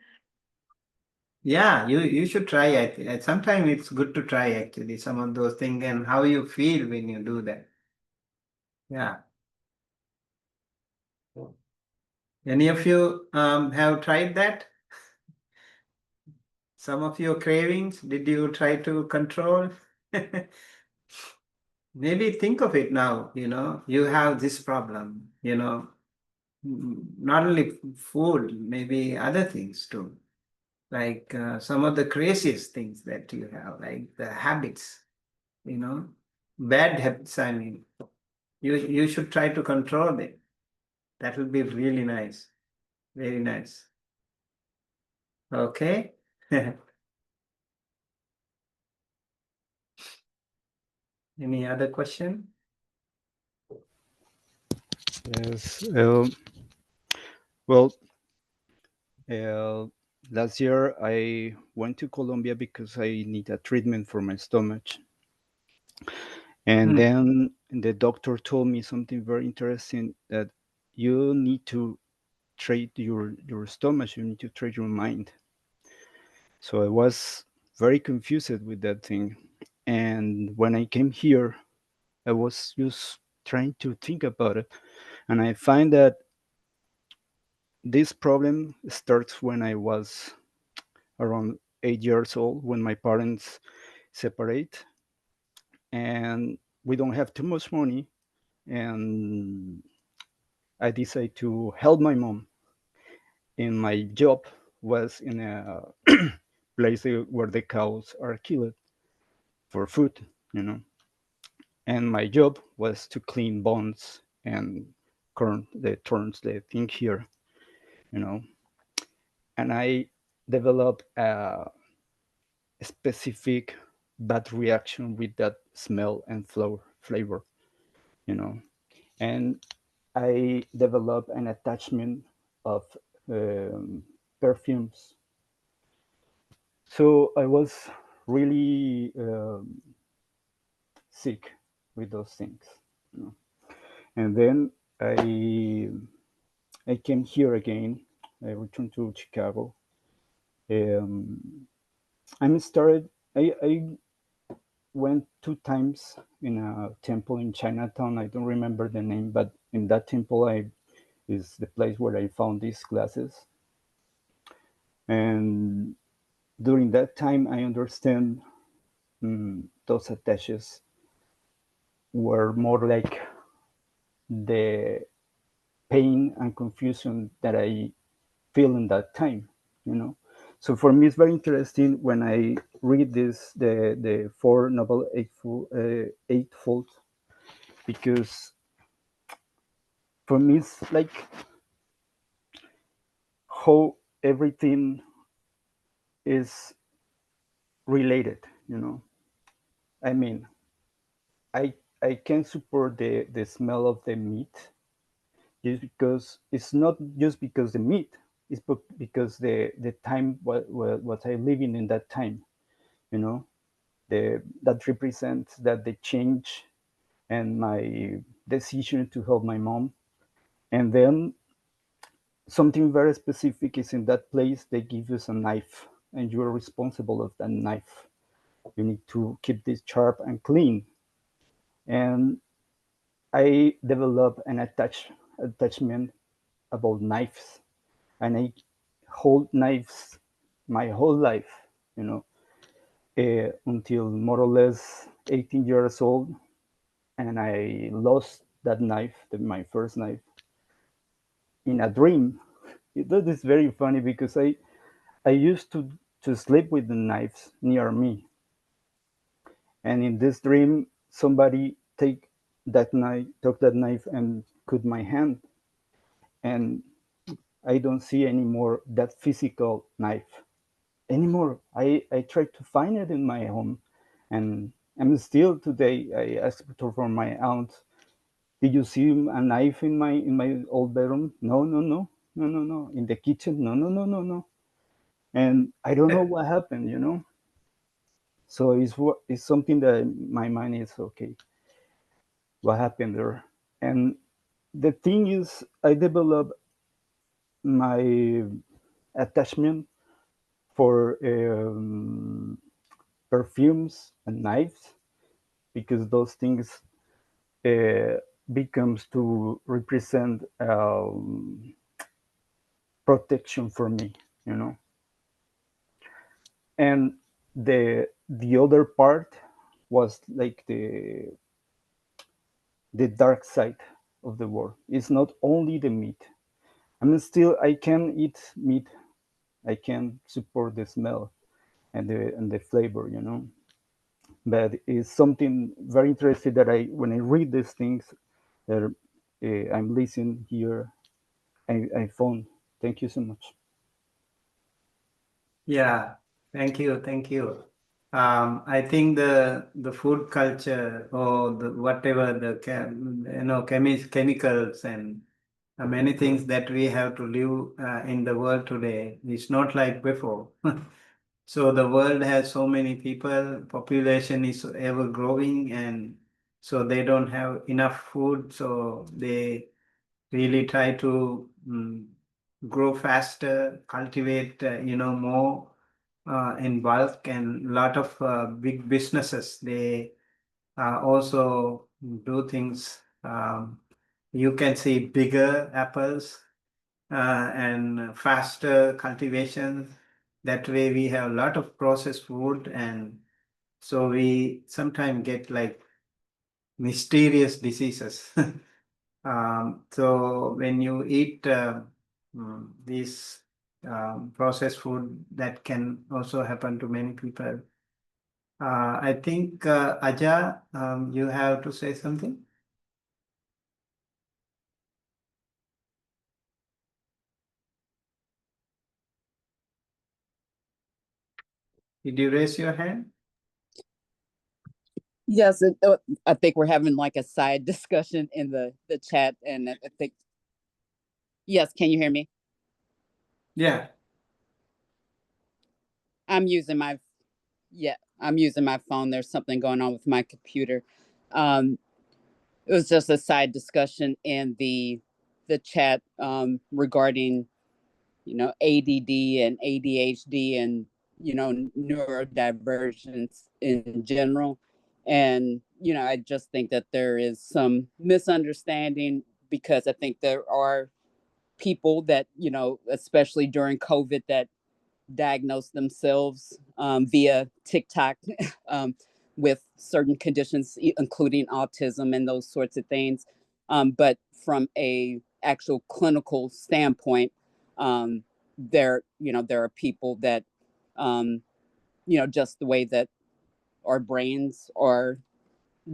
Yeah, you should try it. Sometimes it's good to try actually some of those things and how you feel when you do that. Yeah. Any of you have tried that? Some of your cravings, did you try to control? Maybe think of it now, you have this problem, not only food, maybe other things too. Like some of the craziest things that you have, like the habits, bad habits, I mean. You should try to control it. That will be really nice. Very nice. Okay. Any other question? Yes. Well, last year I went to Colombia because I need a treatment for my stomach. And then the doctor told me something very interesting, that you need to treat your stomach, you need to treat your mind. So I was very confused with that thing. And when I came here, I was just trying to think about it, and I find that this problem starts when I was around 8 years old, when my parents separate, and we don't have too much money, and I decided to help my mom. And my job was in a place where the cows are killed for food, you know. And my job was to clean bones and corn, the thorns, the thing here, you know. And I developed a specific bad reaction with that smell and flavor, you know. And I developed an attachment of perfumes. So I was really sick with those things, you know. And then I came here again. I returned to Chicago. I'm started. I went 2 times in a temple in Chinatown. I don't remember the name, but in that temple, I is the place where I found these glasses. And during that time, I understand those attaches were more like the pain and confusion that I feel in that time, you know. So for me, it's very interesting when I read this, the Four Noble Eightfold, because for me, it's like how everything is related, you know. I mean, I I can support the smell of the meat just because it's not just because the meat, it's because the time what I living in that time, you know, that represents that the change and my decision to help my mom. And then something very specific is in that place. They give us a knife, and you are responsible of that knife. You need to keep this sharp and clean. And I developed an attachment about knives, and I hold knives my whole life, you know, until more or less 18 years old, and I lost that knife, my first knife, in a dream. That is very funny because I used to sleep with the knives near me, and in this dream, somebody took that knife and cut my hand, and I don't see anymore that physical knife anymore. I tried to find it in my home, and I'm still today. I asked for my aunt, "Did you see a knife in my old bedroom?" No, no, no, no, no, no. In the kitchen? No, no, no, no, no. And I don't know what happened, you know. So it's something that my mind is okay. What happened there? And the thing is, I developed my attachment for perfumes and knives because those things becomes to represent protection for me, you know. And the other part was like the dark side of the world. It's not only the meat. I mean, still I can eat meat. I can support the smell and the flavor, you know. But it's something very interesting that when I read these things that I'm listening here, I found. Thank you so much. Yeah, thank you, thank you. I think the food culture or the whatever chemicals and many things that we have to live in the world today is not like before. So the world has so many people, population is ever growing, and so they don't have enough food, so they really try to grow faster, cultivate more in bulk, and a lot of big businesses, they also do things. You can see bigger apples and faster cultivation. That way we have a lot of processed food, and so we sometimes get like mysterious diseases. So when you eat these processed food, that can also happen to many people. I think Aja, you have to say something. Did you raise your hand? Yes, I think we're having like a side discussion in the chat, and I think, yes, can you hear me? Yeah. I'm using my phone. There's something going on with my computer. It was just a side discussion in the chat regarding ADD and ADHD and neurodivergence in general. And I just think that there is some misunderstanding, because I think there are people that especially during COVID, that diagnose themselves via TikTok with certain conditions, including autism and those sorts of things. But from a actual clinical standpoint, there are people that, just the way that our brains are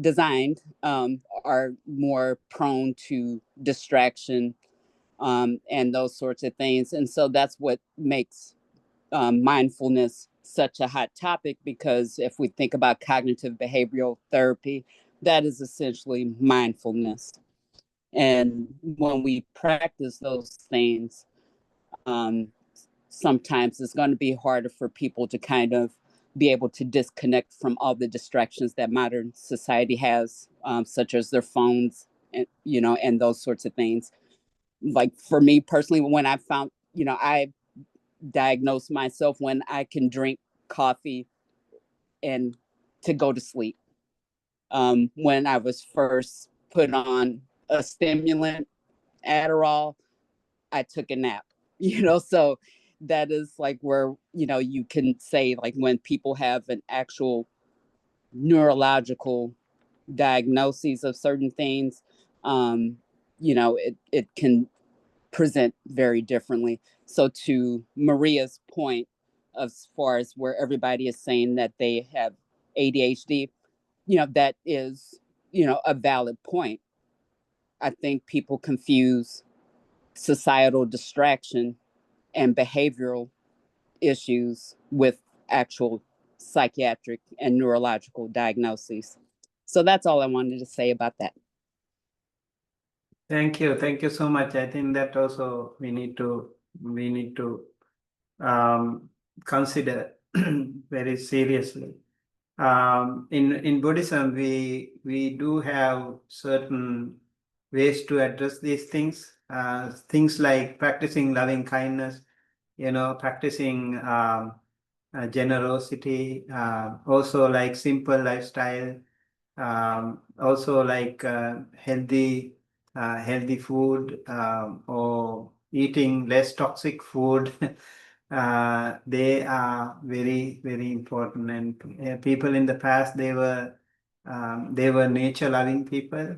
designed, are more prone to distraction and those sorts of things. And so that's what makes mindfulness such a hot topic, because if we think about cognitive behavioral therapy, that is essentially mindfulness. And when we practice those things, sometimes it's going to be harder for people to kind of be able to disconnect from all the distractions that modern society has, such as their phones and those sorts of things. Like for me personally, when I found, I diagnose myself when I can drink coffee and to go to sleep. When I was first put on a stimulant, Adderall, I took a nap, so that is like where, you can say, like, when people have an actual neurological diagnoses of certain things, it can present very differently. So to Maria's point, as far as where everybody is saying that they have ADHD, that is, a valid point. I think people confuse societal distraction and behavioral issues with actual psychiatric and neurological diagnoses. So that's all I wanted to say about that. Thank you. Thank you so much. I think that also we need to consider very seriously. In Buddhism, we do have certain ways to address these things. Things like practicing loving kindness, practicing generosity, also like simple lifestyle, also like healthy food, or eating less toxic food. They are very, very important. And people in the past, they were nature loving people.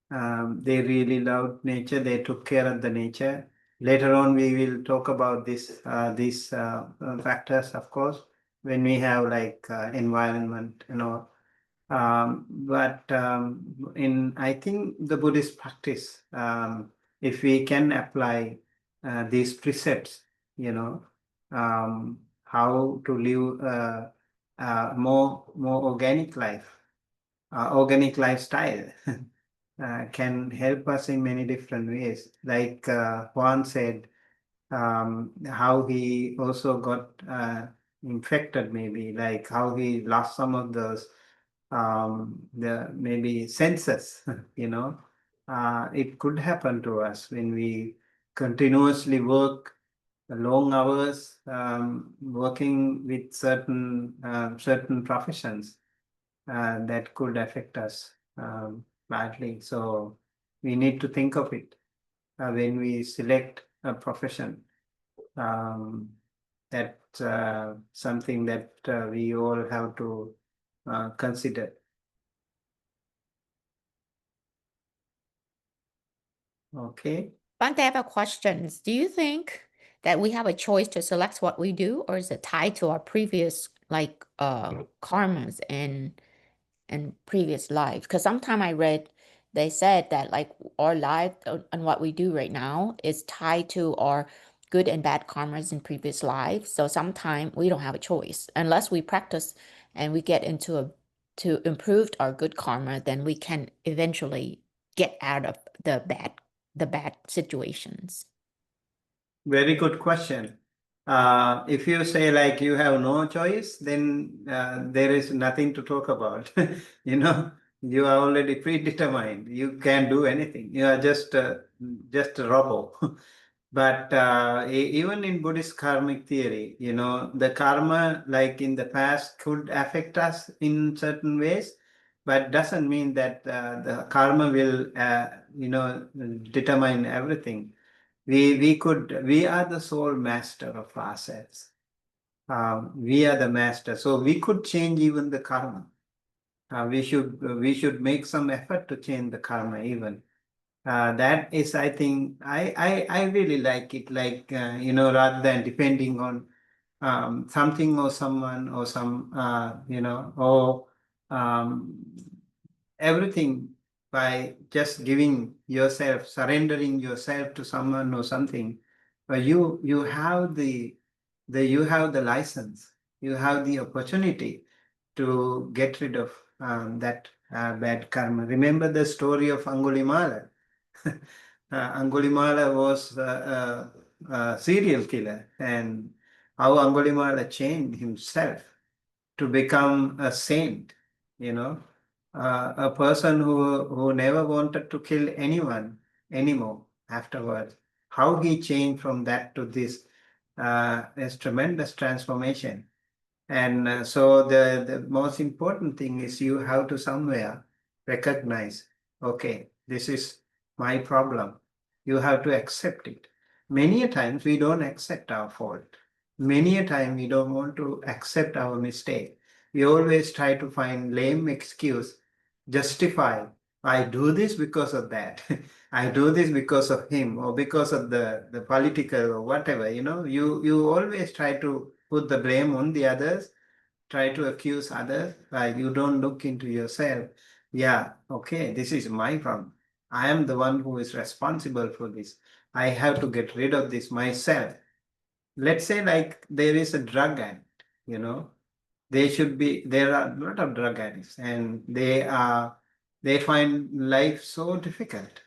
They really loved nature. They took care of the nature. Later on, we will talk about these factors, of course, when we have like environment, but I think the Buddhist practice, if we can apply these precepts, how to live more organic life, organic lifestyle, can help us in many different ways. Like Juan said, how he also got infected, maybe like how he lost some of those the maybe senses. It could happen to us when we continuously work long hours working with certain professions that could affect us badly. So we need to think of it when we select a profession. That's something that we all have to consider. Okay. Bante, I have a question. Do you think that we have a choice to select what we do, or is it tied to our previous karmas and previous lives? Because sometime I read they said that like our life and what we do right now is tied to our good and bad karmas in previous lives. So sometimes we don't have a choice unless we practice and we get into to improve our good karma, then we can eventually get out of the bad situations. Very good question. If you say like you have no choice, then there is nothing to talk about. You are already predetermined. You can't do anything. You are just a robot. But even in Buddhist karmic theory, the karma, like in the past, could affect us in certain ways, but doesn't mean that the karma will, determine everything. We are the sole master of ourselves. We are the master, so we could change even the karma. We should make some effort to change the karma even. That is, I think, I really like it. Like rather than depending on something or someone or some or um, everything by just giving yourself, surrendering yourself to someone or something. You have the license, you have the opportunity to get rid of that bad karma. Remember the story of Angulimala. Angulimala was a serial killer, and how Angulimala changed himself to become a saint, a person who never wanted to kill anyone anymore afterwards. How he changed from that to this is tremendous transformation. And so the most important thing is you have to somewhere recognize, okay, this is my problem. You have to accept it. Many a times we don't accept our fault. Many a time we don't want to accept our mistake. We always try to find lame excuse, justify. I do this because of that. I do this because of him or because of the political or whatever. You always try to put the blame on the others, try to accuse others, you don't look into yourself. Yeah, okay, this is my problem. I am the one who is responsible for this. I have to get rid of this myself. Let's say like there is a drug addict, there are a lot of drug addicts and they find life so difficult,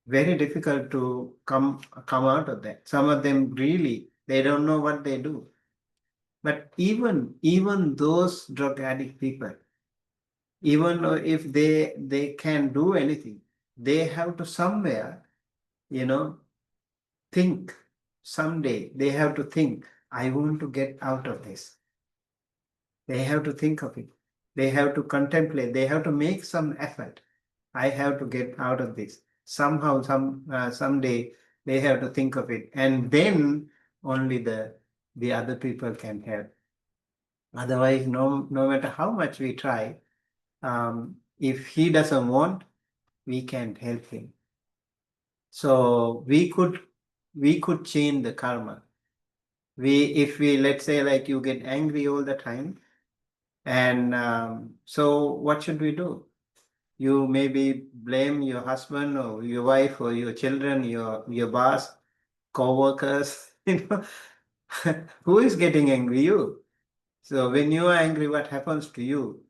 very difficult to come out of that. Some of them really, they don't know what they do. But even those drug addict people, even if they can do anything, they have to somewhere, you know, think. Someday they have to think, I want to get out of this. They have to think of it. They have to contemplate. They have to make some effort. I have to get out of this. Somehow, someday they have to think of it, and then only the other people can help. Otherwise, no matter how much we try, if he doesn't want, we can't help him. So we could change the karma. If we, let's say, like you get angry all the time, and so what should we do? You maybe blame your husband or your wife or your children, your boss, co-workers, who is getting angry? You. So when you are angry, what happens to you?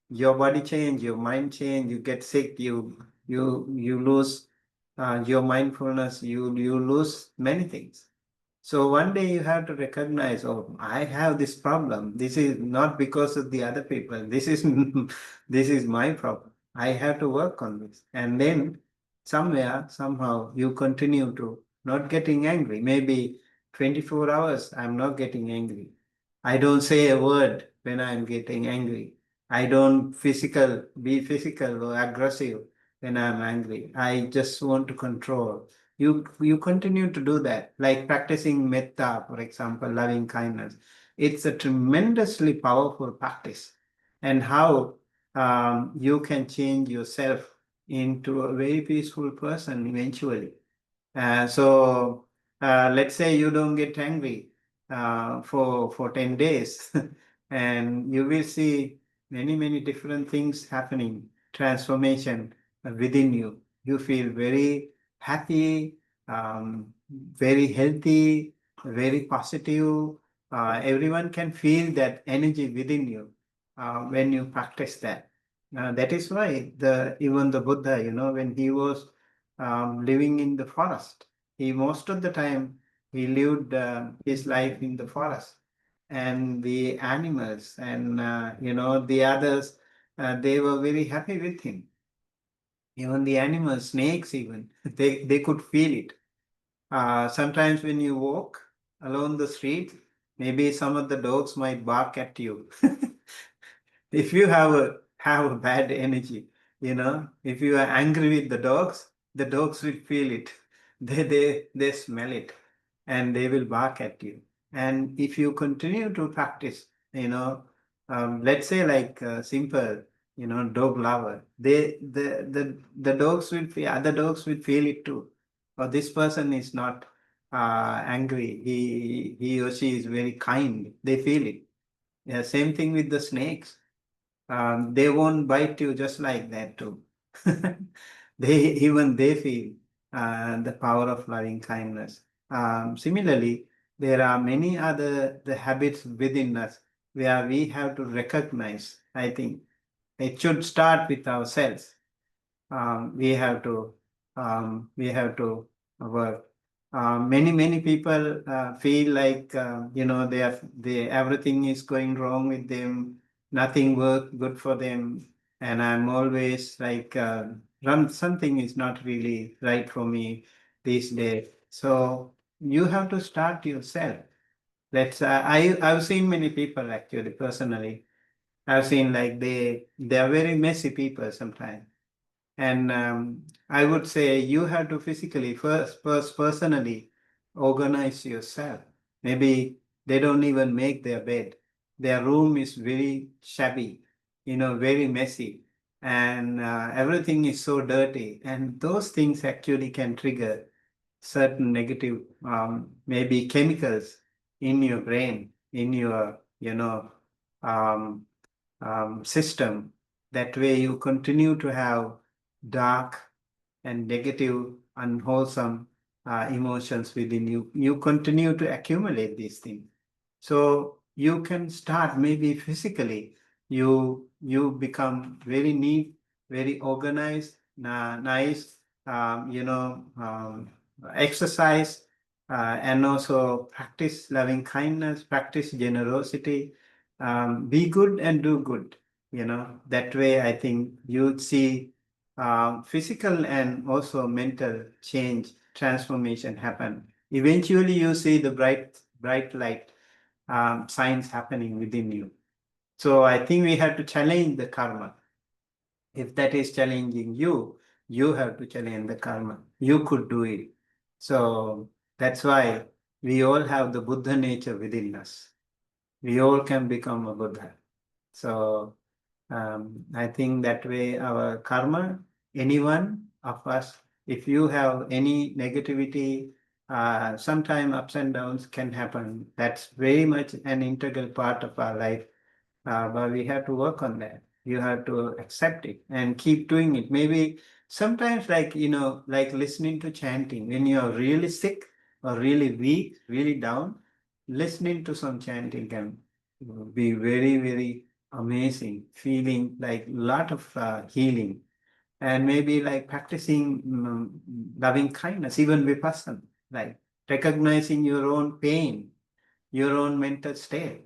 Your body change, your mind change, you get sick, you lose your mindfulness, you lose many things. So one day you have to recognize, oh, I have this problem. This is not because of the other people. This is this is my problem. I have to work on this. And then somewhere, somehow, you continue to not getting angry. Maybe 24 hours, I'm not getting angry. I don't say a word when I'm getting angry. I don't be physical or aggressive when I'm angry. I just want to control. You continue to do that, like practicing metta, for example, loving kindness. It's a tremendously powerful practice, and how you can change yourself into a very peaceful person eventually. So let's say you don't get angry for 10 days, and you will see many different things happening, transformation within you. You feel very happy, very healthy, very positive. Everyone can feel that energy within you when you practice that. That is why even the Buddha, when he was living in the forest. He most of the time he lived his life in the forest, and the animals and the others, they were very happy with him. Even the animals, snakes, even they could feel it. Sometimes when you walk along the street, maybe some of the dogs might bark at you. If you have a bad energy, if you are angry with the dogs will feel it. They smell it, and they will bark at you. And if you continue to practice, let's say like simple, dog lover, the dogs will feel, other dogs will feel it too. Or this person is not angry. He or she is very kind. They feel it. Yeah, same thing with the snakes. They won't bite you just like that too. They feel the power of loving kindness. Similarly, there are many other the habits within us where we have to recognize. I think it should start with ourselves. We have to work. Many people feel like they everything is going wrong with them, nothing work good for them, and I'm always like something is not really right for me these days. So you have to start yourself. I've seen many people actually personally. I've seen like they are very messy people sometimes, and I would say you have to physically first personally organize yourself. Maybe they don't even make their bed. Their room is very shabby, very messy, and everything is so dirty. And those things actually can trigger certain negative, maybe chemicals in your brain, in your, um, system. That way you continue to have dark and negative, unwholesome emotions within you. You continue to accumulate these things. So you can start maybe physically. You become very neat, very organized, nice, exercise, and also practice loving kindness, practice generosity, be good and do good. That way I think you'd see physical and also mental change, transformation happen. Eventually, you see the bright light signs happening within you. So I think we have to challenge the karma. If that is challenging you, you have to challenge the karma. You could do it. So that's why we all have the Buddha nature within us. We all can become a Buddha. So I think that way our karma, anyone of us, if you have any negativity, sometime ups and downs can happen. That's very much an integral part of our life. But we have to work on that. You have to accept it and keep doing it. Maybe sometimes, like, like listening to chanting when you are really sick or really weak, really down, listening to some chanting can be very amazing, feeling like lot of healing, and maybe like practicing loving kindness, even vipassana, like recognizing your own pain, your own mental state,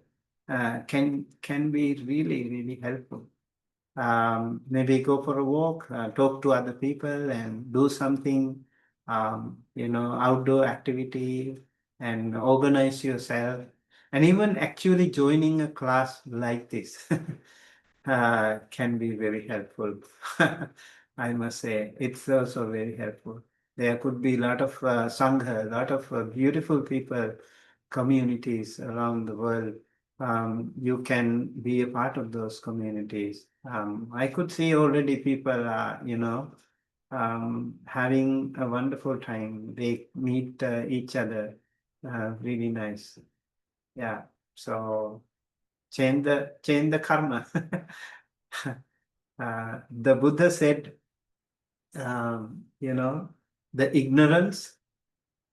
can be really helpful. Maybe go for a walk, talk to other people, and do something, outdoor activity, and organize yourself, and even actually joining a class like this can be very helpful. I must say, it's also very helpful. There could be a lot of Sangha, a lot of beautiful people, communities around the world. You can be a part of those communities. I could see already people are, having a wonderful time. They meet each other. Really nice. Yeah. So change the karma. The Buddha said, the ignorance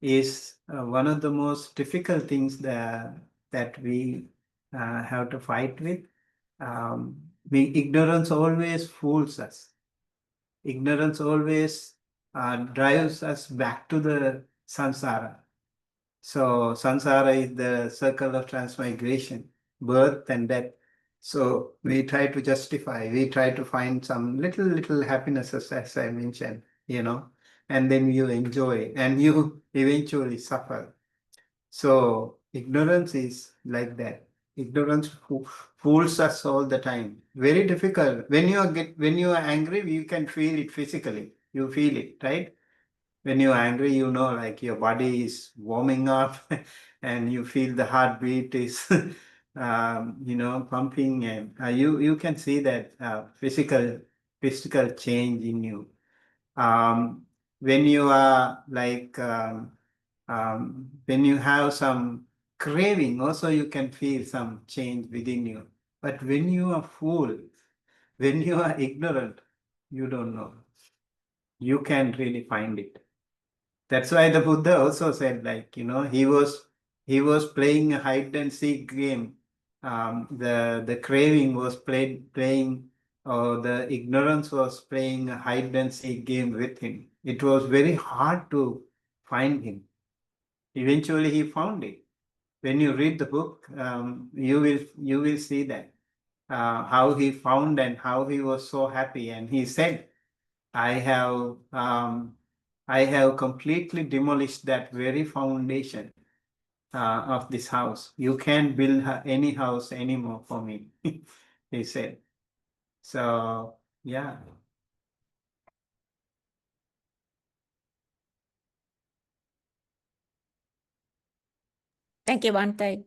is one of the most difficult things that we have to fight with. Ignorance always fools us. Ignorance always drives us back to the samsara. So samsara is the circle of transmigration, birth and death. So we try to justify, we try to find some little happinesses, as I mentioned, and then you enjoy and you eventually suffer. So ignorance is like that. Ignorance fools us all the time. Very difficult. When you are angry, you can feel it physically. You feel it, right? When you're angry, like your body is warming up and you feel the heartbeat is, pumping, and you can see that physical change in you. When you are like, when you have some craving, also you can feel some change within you. But when you are full, when you are ignorant, you don't know. You can't really find it. That's why the Buddha also said, like, he was playing a hide and seek game. The craving was playing, or the ignorance was playing a hide and seek game with him. It was very hard to find him. Eventually, he found it. When you read the book, you will see that how he found and how he was so happy. And he said, I have completely demolished that very foundation of this house. You can't build any house anymore for me, he said. So, yeah. Thank you, Bante.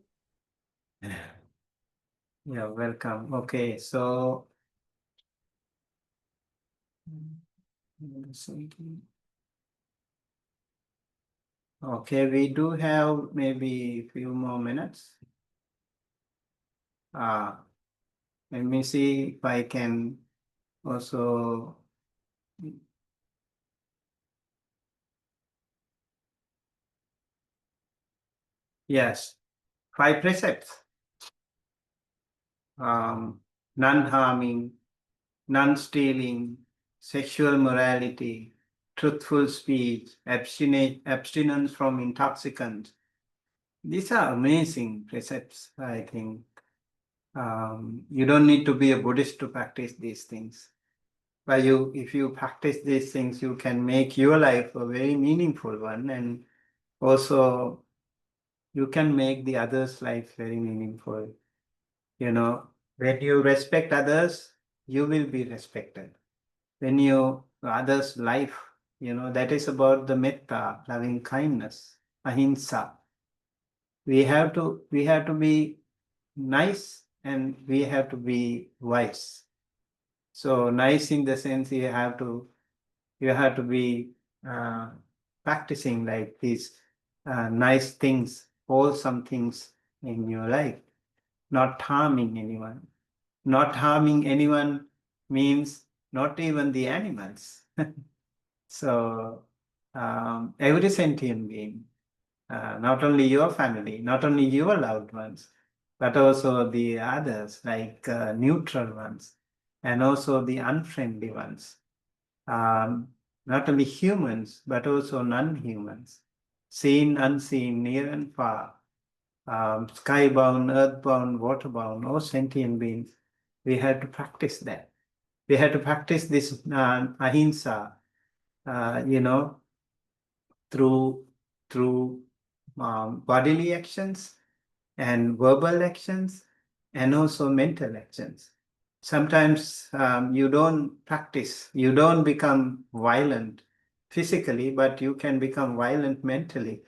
Yeah, welcome. Okay, so okay, we do have maybe a few more minutes. Let me see if I can also. Yes, 5 precepts. Non-harming, non-stealing, sexual morality, truthful speech, abstinence from intoxicants. These are amazing precepts, I think. You don't need to be a Buddhist to practice these things. But if you practice these things, you can make your life a very meaningful one, and also you can make the others' life very meaningful. When you respect others, you will be respected. When others' life, that is about the metta, loving kindness, ahimsa. We have to be nice, and we have to be wise. So nice in the sense you have to be practicing like these nice things, wholesome things in your life, not harming anyone. Not harming anyone means not even the animals. So every sentient being, not only your family, not only your loved ones, but also the others, like neutral ones, and also the unfriendly ones. Not only humans, but also non-humans, seen, unseen, near and far, skybound, earthbound, waterbound, all sentient beings. We have to practice that. We have to practice this ahimsa, through bodily actions and verbal actions and also mental actions. Sometimes you don't practice, you don't become violent physically, but you can become violent mentally.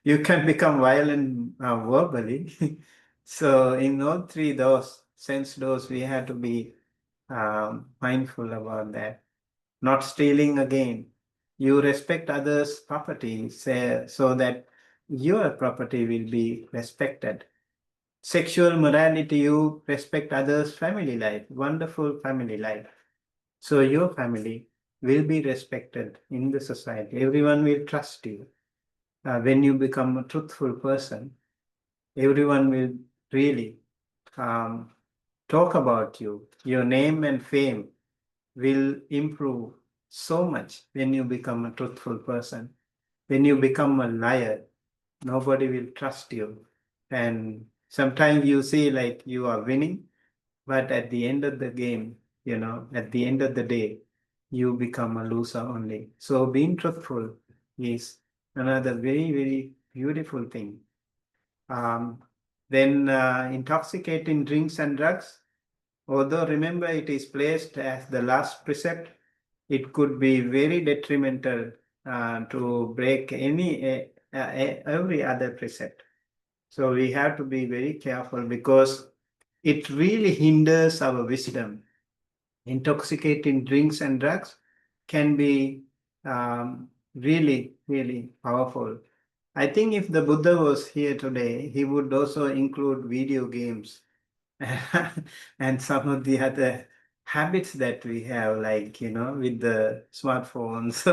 You can become violent verbally. So in all three those, we have to be mindful about that. Not stealing again. You respect others' property so that your property will be respected. Sexual morality, you respect others' family life, wonderful family life. So your family will be respected in the society. Everyone will trust you. When you become a truthful person, everyone will really talk about you. Your name and fame will improve so much when you become a truthful person. When you become a liar, nobody will trust you. And sometimes you see like you are winning, but at the end of the game, at the end of the day, you become a loser only. So being truthful is another very, very beautiful thing. Then intoxicating drinks and drugs, although remember it is placed as the last precept, it could be very detrimental to break every other precept. So we have to be very careful because it really hinders our wisdom. Intoxicating drinks and drugs can be really, really powerful. I think if the Buddha was here today, he would also include video games and some of the other habits that we have, like, with the smartphones,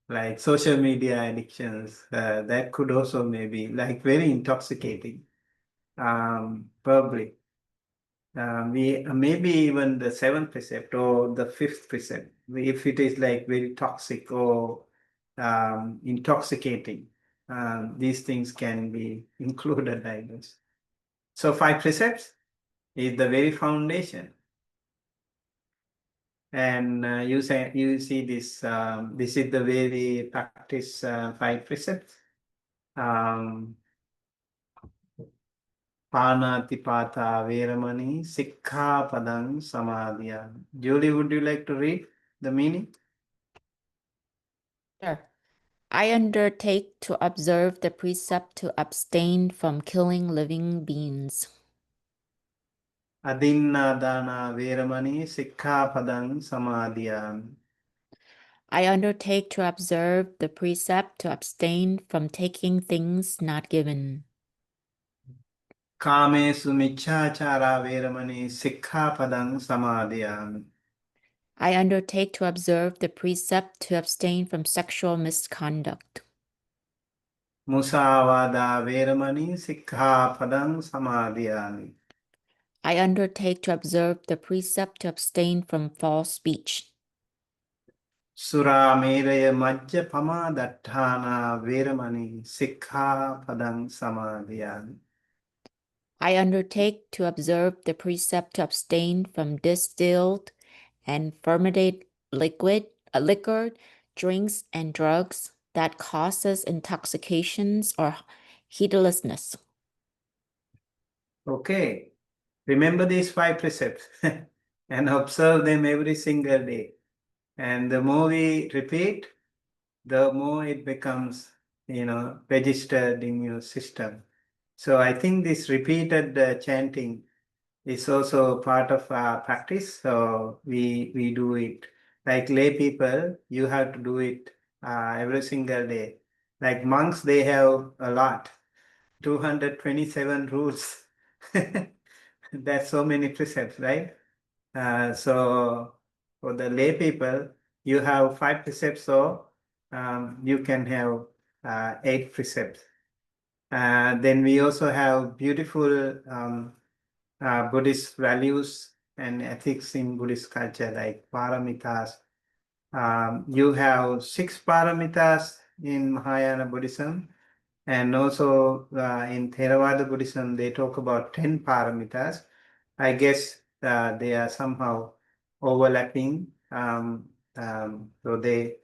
like social media addictions, that could also maybe like very intoxicating, probably. We maybe even the seventh precept or the fifth precept, if it is like very toxic or intoxicating, these things can be included, I guess. So 5 precepts is the very foundation. And you see this. This is the way we practice 5 precepts. Panatipata Veramani Sikkhapadang Samadhiya. Julie, would you like to read the meaning? Sure. I undertake to observe the precept to abstain from killing living beings. Adinna Dana Veramani Sikkhapadang Samadhiya. I undertake to observe the precept to abstain from taking things not given. Kamesu Michachara Veramani Sikkhapadang Samadhiya. I undertake to observe the precept to abstain from sexual misconduct. Musavada Veramani Sikkhapadang Samadhiya. I undertake to observe the precept to abstain from false speech. Sura Meraya Majja Pamadattana Veramani Sikkhapadang Samadhiya. I undertake to observe the precept to abstain from distilled and fermented liquor, drinks, and drugs that causes intoxications or heedlessness. Okay, remember these 5 precepts and observe them every single day. And the more we repeat, the more it becomes, registered in your system. So I think this repeated chanting is also part of our practice. So we do it. Like lay people, you have to do it every single day. Like monks, they have a lot, 227 rules. That's so many precepts, right? So for the lay people, you have 5 precepts, so you can have 8 precepts. Then we also have beautiful Buddhist values and ethics in Buddhist culture, like paramitas. You have 6 paramitas in Mahayana Buddhism, and also in Theravada Buddhism, they talk about 10 paramitas. I guess they are somehow overlapping. So they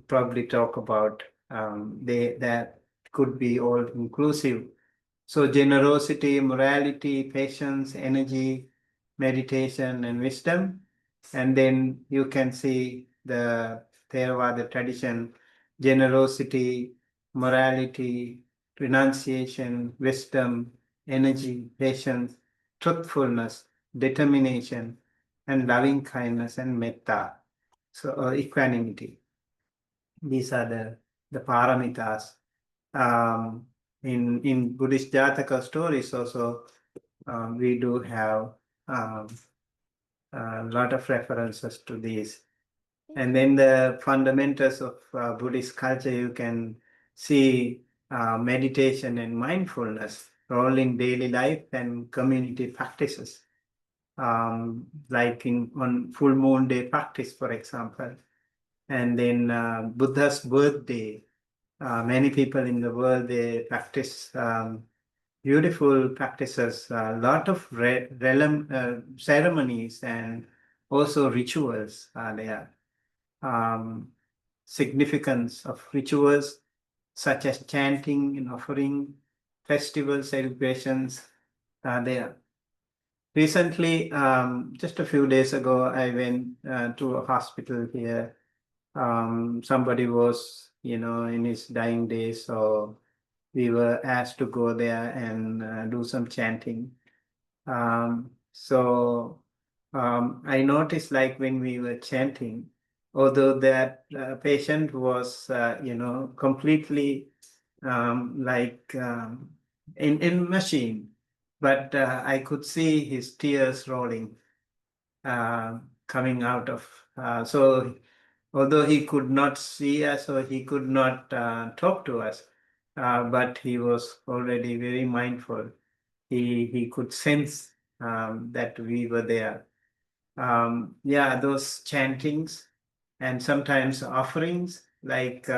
probably talk about that could be all inclusive. So generosity, morality, patience, energy, meditation, and wisdom. And then you can see the Theravada tradition, generosity, morality, renunciation, wisdom, energy, patience, truthfulness, determination, and loving kindness and metta. So equanimity. These are the paramitas. In Buddhist Jataka stories also, we do have a lot of references to these. And then the fundamentals of Buddhist culture, you can see meditation and mindfulness, role in daily life and community practices. Like on full moon day practice, for example. And then Buddha's birthday, many people in the world, they practice beautiful practices, a lot of ceremonies and also rituals are there. Significance of rituals such as chanting and offering, festival celebrations are there. Recently, just a few days ago, I went to a hospital here. Somebody was, in his dying days, so we were asked to go there and do some chanting. So I noticed, like, when we were chanting, although that patient was, completely in machine, but I could see his tears rolling, coming out of. So although he could not see us or he could not talk to us, but he was already very mindful. He could sense that we were there. Yeah, those chantings and sometimes offerings, like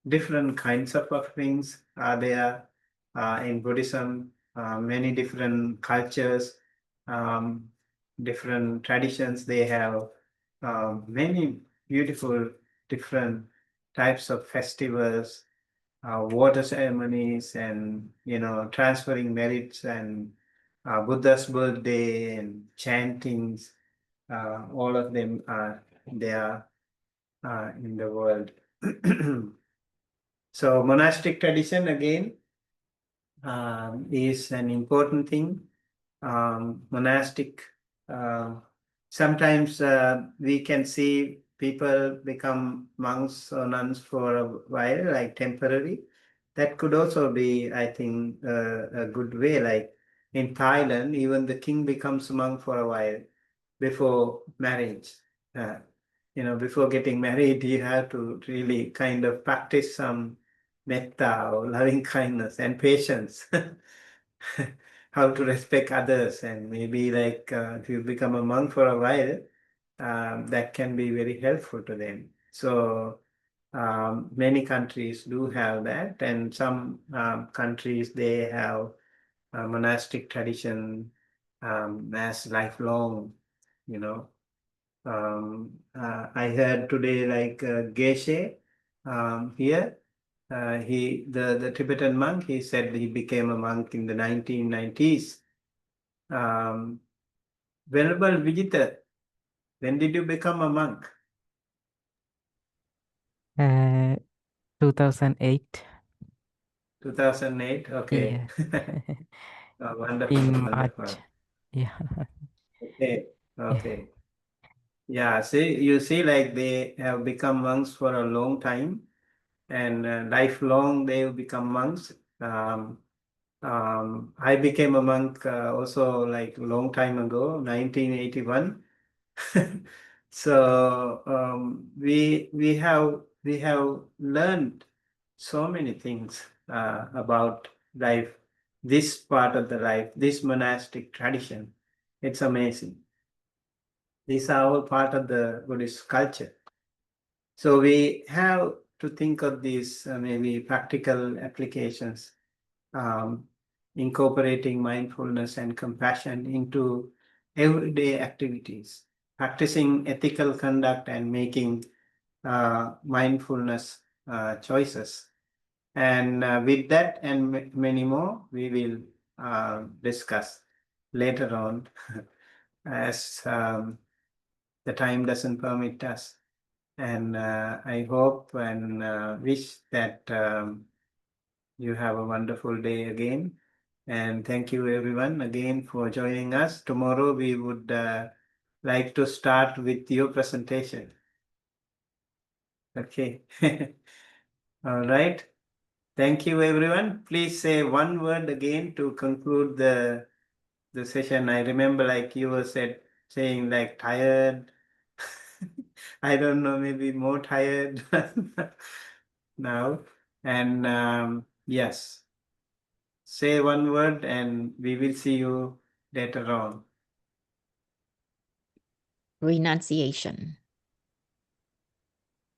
different kinds of offerings are there in Buddhism. Many different cultures, different traditions. They have many beautiful different types of festivals, water ceremonies, and transferring merits, and Buddha's birthday and chantings. All of them are there in the world. So monastic tradition again is an important thing. Monastic, sometimes we can see people become monks or nuns for a while, like temporary. That could also be, I think, a good way. Like in Thailand, even the king becomes a monk for a while before marriage. Before getting married, you have to really kind of practice some metta or loving kindness and patience. How to respect others, and maybe like if you become a monk for a while, that can be very helpful to them. So many countries do have that, and some countries, they have a monastic tradition as lifelong, you know. I heard today, like Geshe here, the Tibetan monk, he said he became a monk in the 1990s. Venerable Vijita, when did you become a monk? 2008. 2008, okay. Yeah. Wonderful, In wonderful. March. Yeah. Okay, okay. Yeah, see, you see, like they have become monks for a long time, and lifelong they have become monks. I became a monk also like a long time ago, 1981. So we have learned so many things about life, this part of the life, this monastic tradition. It's amazing. These are all part of the Buddhist culture. So we have to think of these maybe practical applications, incorporating mindfulness and compassion into everyday activities, practicing ethical conduct and making mindfulness choices. And with that and many more, we will discuss later on as the time doesn't permit us. And I hope and wish that you have a wonderful day again. And thank you everyone again for joining us. Tomorrow we would like to start with your presentation. Okay. All right. Thank you everyone. Please say one word again to conclude the session. I remember like you were saying like tired. I don't know, maybe more tired now. And yes, say one word and we will see you later on. Renunciation.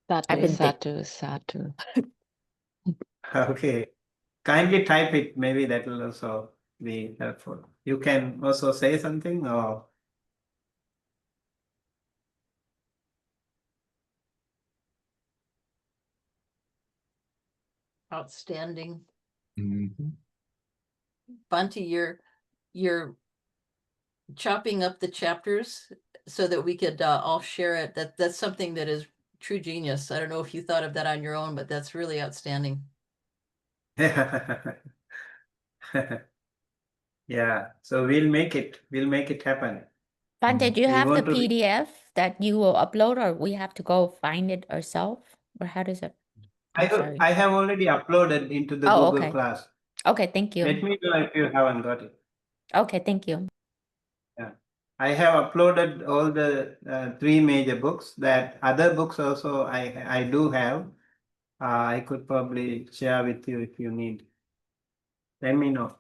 I've Satu, been thick. satu. Okay. Kindly type it. Maybe that will also be helpful. You can also say something or Outstanding. Mhm. Bunty, you're chopping up the chapters so that we could all share it. That's something that is true genius. I don't know if you thought of that on your own, but that's really outstanding. yeah. So we'll make it happen. Bante, do you We have the want to PDF that you will upload, or we have to go find it ourselves? Or how does it? I'm sorry. I have already uploaded into the Oh, Google okay. Class. Okay, thank you. Let me know if you haven't got it. Okay, thank you. Yeah. I have uploaded all the 3 major books. That other books also I do have. I could probably share with you if you need. Let me know.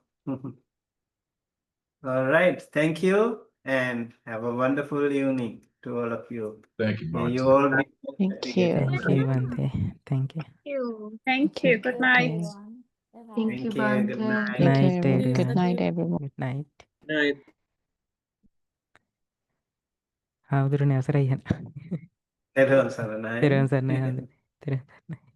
All right. Thank you and have a wonderful evening to all of you. Thank you, Yeah, Monty. you all be Thank you. Thank you, Bante. Thank you. Thank you. Good night. Thank you, Thank you. Good Bante. night. Good night, Good everyone. night, everyone. Good night. Night. හාමුදුරනේ අවසරයි යන්න. Hello, Saranai. තෙරුවන් සරණයි හාමුදුරනේ. තෙරුවන් සරණයි.